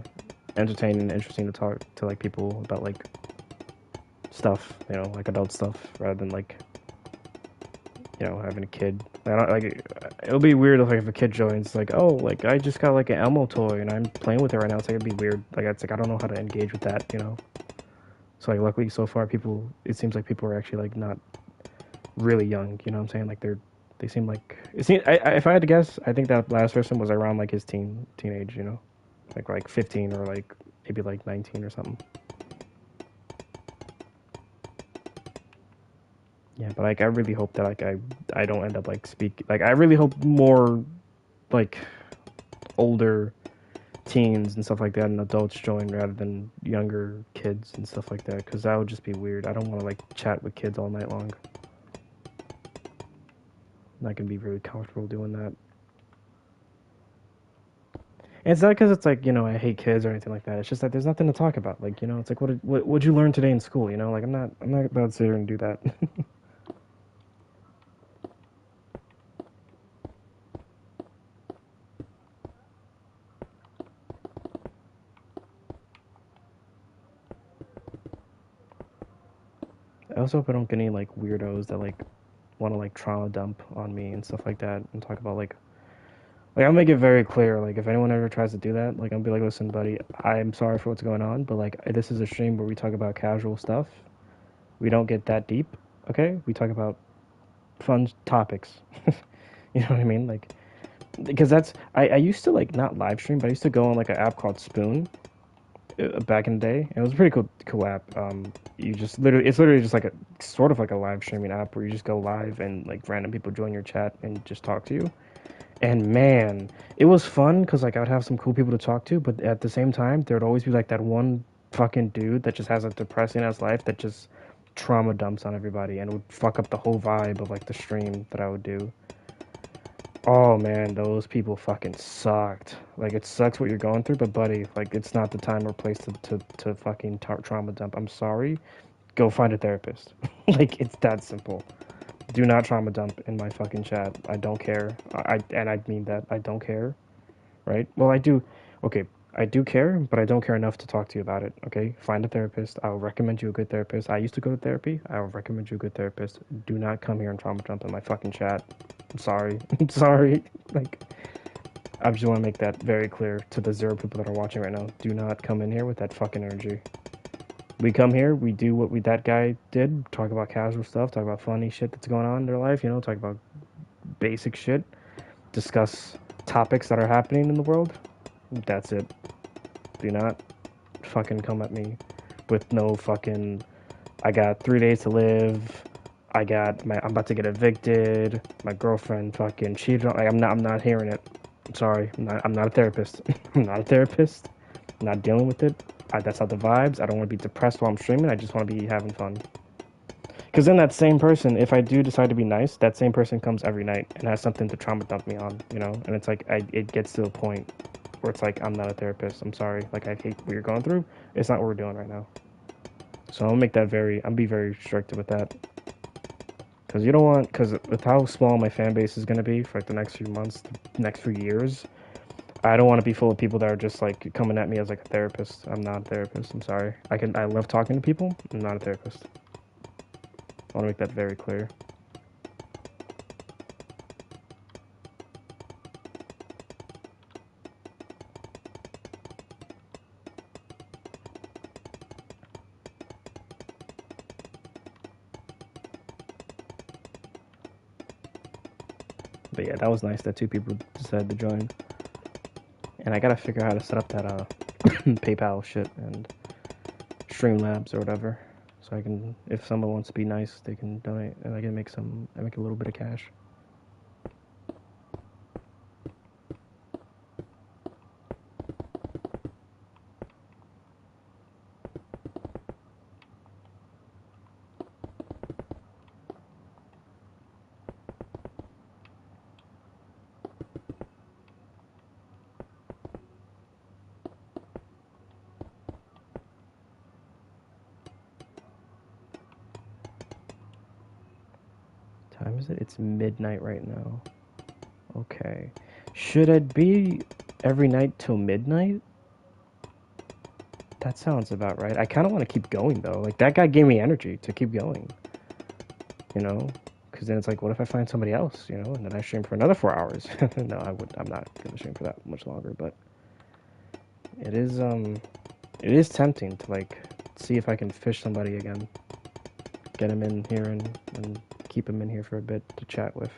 entertaining and interesting to talk to like people about like stuff, you know, like adult stuff, rather than like, you know, having a kid. I don't, like, it'll be weird if like if a kid joins, like, oh, like I just got like an Elmo toy and I'm playing with it right now. It's like, it'd be weird. Like it's like I don't know how to engage with that, you know. So like luckily so far, people, it seems like people are actually like not really young, you know what I'm saying? Like they They seem like it seemed, if I had to guess, I think that last person was around like his teenage, you know, like 15 or like maybe like 19 or something. Yeah, but like I really hope that like I don't end up like like I really hope more like older teens and stuff like that and adults join rather than younger kids and stuff like that because that would just be weird. I don't want to like chat with kids all night long. I'm not gonna be really comfortable doing that. And it's not because it's like, you know, I hate kids or anything like that. It's just that there's nothing to talk about. Like, you know, it's like what'd you learn today in school? You know, like I'm not about to sit here and do that. I also hope I don't get any like weirdos that like want to like trauma dump on me and stuff like that and talk about like I'll make it very clear. Like if anyone ever tries to do that, like I'll be like, listen, buddy, I'm sorry for what's going on, but like this is a stream where we talk about casual stuff. We don't get that deep, okay? We talk about fun topics. You know what I mean? Like because I used to like not live stream, but I used to go on like an app called Spoon back in the day. And it was a pretty cool app. You just literally it's literally just like a sort of like a live streaming app where you just go live and like random people join your chat and just talk to you. And man, it was fun because like I would have some cool people to talk to, but at the same time, there would always be like that one fucking dude that just has a depressing ass life that just trauma dumps on everybody and it would fuck up the whole vibe of like the stream that I would do. Oh man, those people fucking sucked. Like it sucks what you're going through, but buddy, like it's not the time or place to fucking trauma dump. I'm sorry. Go find a therapist. Like it's that simple. Do not trauma dump in my fucking chat. I don't care. And I mean that. I don't care. Right? Well, I do. Okay, I do care, but I don't care enough to talk to you about it. Okay? Find a therapist. I will recommend you a good therapist. I used to go to therapy. I will recommend you a good therapist. Do not come here and trauma dump in my fucking chat. I'm sorry. I'm sorry. Like, I just want to make that very clear to the 0 people that are watching right now. Do not come in here with that fucking energy. We come here, we do what that guy did, talk about casual stuff, talk about funny shit that's going on in their life, you know, talk about basic shit, discuss topics that are happening in the world. That's it. Do not fucking come at me with no fucking I got 3 days to live. I'm about to get evicted. My girlfriend fucking cheated on. Like, I'm not hearing it. I'm sorry. I'm not a therapist. I'm not a therapist. I'm not dealing with it. That's not the vibes. I don't want to be depressed while I'm streaming. I just want to be having fun. Because then that same person, if I do decide to be nice, that same person comes every night and has something to trauma dump me on, you know? And it's like, it gets to a point where it's like, I'm not a therapist. I'm sorry. Like, I hate what you're going through. It's not what we're doing right now. So I'll make that I'll be very strict with that. Because you don't want, because with how small my fan base is going to be for like the next few months, the next few years, I don't want to be full of people that are just like coming at me as like a therapist. I'm not a therapist. I'm sorry. I love talking to people. I'm not a therapist. I want to make that very clear. But yeah, that was nice that 2 people decided to join. And I gotta figure out how to set up that PayPal shit and Streamlabs or whatever. So I can, if someone wants to be nice, they can donate and I can make a little bit of cash. Time is it? It's midnight right now. Okay. Should it be every night till midnight? That sounds about right. I kind of want to keep going though. Like that guy gave me energy to keep going. You know, because then it's like, what if I find somebody else? You know, and then I stream for another 4 hours. No, I'm not gonna stream for that much longer. But it is tempting to like see if I can fish somebody again, get him in here and keep him in here for a bit to chat with.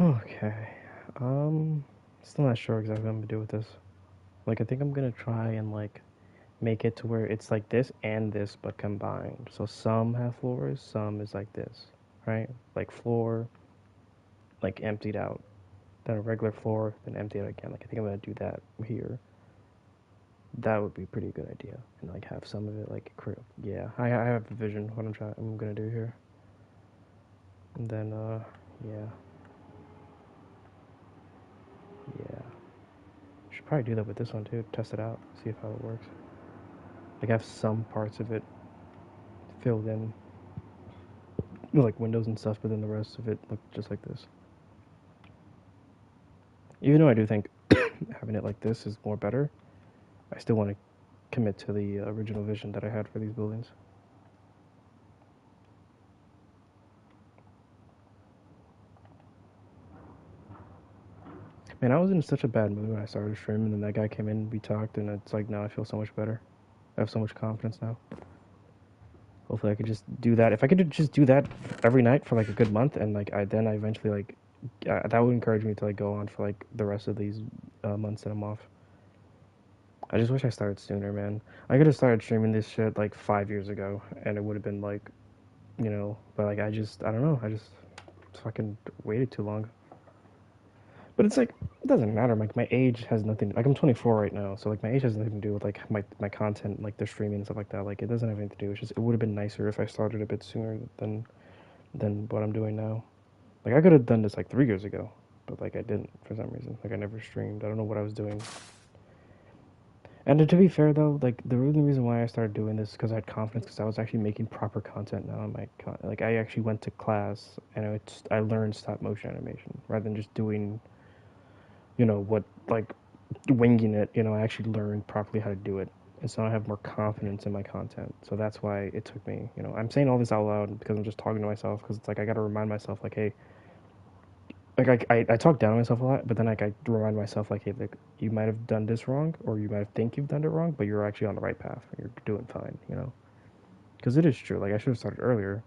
Okay. Still not sure exactly what I'm gonna do with this. Like, I think I'm gonna try and like make it to where it's like this and this, but combined. So some have floors, some is like this, right? Like floor, like emptied out, then a regular floor, then empty out again. Like I think I'm gonna do that here. That would be a pretty good idea, and like have some of it like yeah. I have a vision what I'm gonna do here, and then yeah yeah. Should probably do that with this one too. Test it out, see if how it works. Like have some parts of it filled in, like windows and stuff, but then the rest of it look just like this. Even though I do think having it like this is more better, I still want to commit to the original vision that I had for these buildings. Man, I was in such a bad mood when I started streaming, and that guy came in, we talked, and it's like now I feel so much better. I have so much confidence now. Hopefully, I could just do that. If I could just do that every night for like a good month, and like I eventually like that would encourage me to like go on for like the rest of these months that I'm off. I just wish I started sooner, man. I could have started streaming this shit like 5 years ago, and it would have been like, but like I don't know. I just fucking waited too long. But it's like it doesn't matter. Like my age has nothing. Like I'm 24 right now, so like my age has nothing to do with like my content, like the streaming and stuff like that. Like it doesn't have anything to do. It's just it would have been nicer if I started a bit sooner than what I'm doing now. Like I could have done this like 3 years ago, but like I didn't for some reason. Like I never streamed. I don't know what I was doing. And to be fair though, like the only reason why I started doing this is because I had confidence because I was actually making proper content now. In like I actually went to class and I learned stop motion animation rather than just doing what like winging it. I actually learned properly how to do it, and so I have more confidence in my content. So that's why it took me, I'm saying all this out loud because I'm just talking to myself, because it's like I got to remind myself, like, hey, like I talk down to myself a lot, but then like I remind myself, like, hey, like, you might have done this wrong, or you might think you've done it wrong, but you're actually on the right path. You're doing fine. Because it is true. Like, I should have started earlier,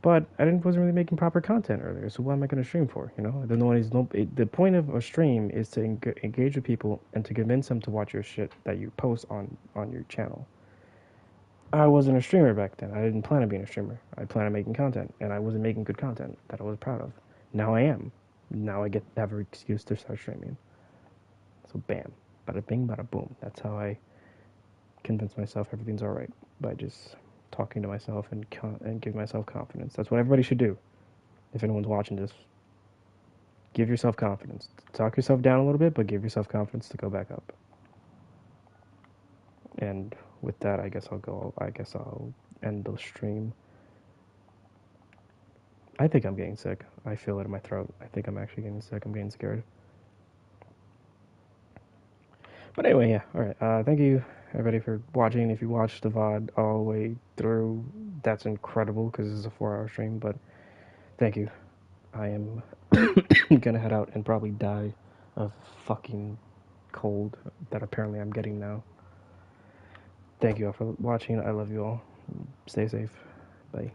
but I didn't wasn't really making proper content earlier. So what am I going to stream for? Then the point of a stream is to engage with people and to convince them to watch your shit that you post on your channel. I wasn't a streamer back then. I didn't plan on being a streamer. I planned on making content, and I wasn't making good content that I was proud of. Now I am. Now I get to have an excuse to start streaming. So bam, bada bing, bada boom. That's how I convince myself everything's all right, by just talking to myself and give myself confidence. That's what everybody should do. If anyone's watching this, give yourself confidence. Talk yourself down a little bit, but give yourself confidence to go back up. And with that, I guess I'll end the stream. I think I'm getting sick. I feel it in my throat. I think I'm actually getting sick. I'm getting scared. But anyway, yeah. All right. Thank you, everybody, for watching. If you watched the VOD all the way through, that's incredible because this is a 4-hour stream. But thank you. I am gonna head out and probably die of fucking cold that apparently I'm getting now. Thank you all for watching. I love you all. Stay safe. Bye.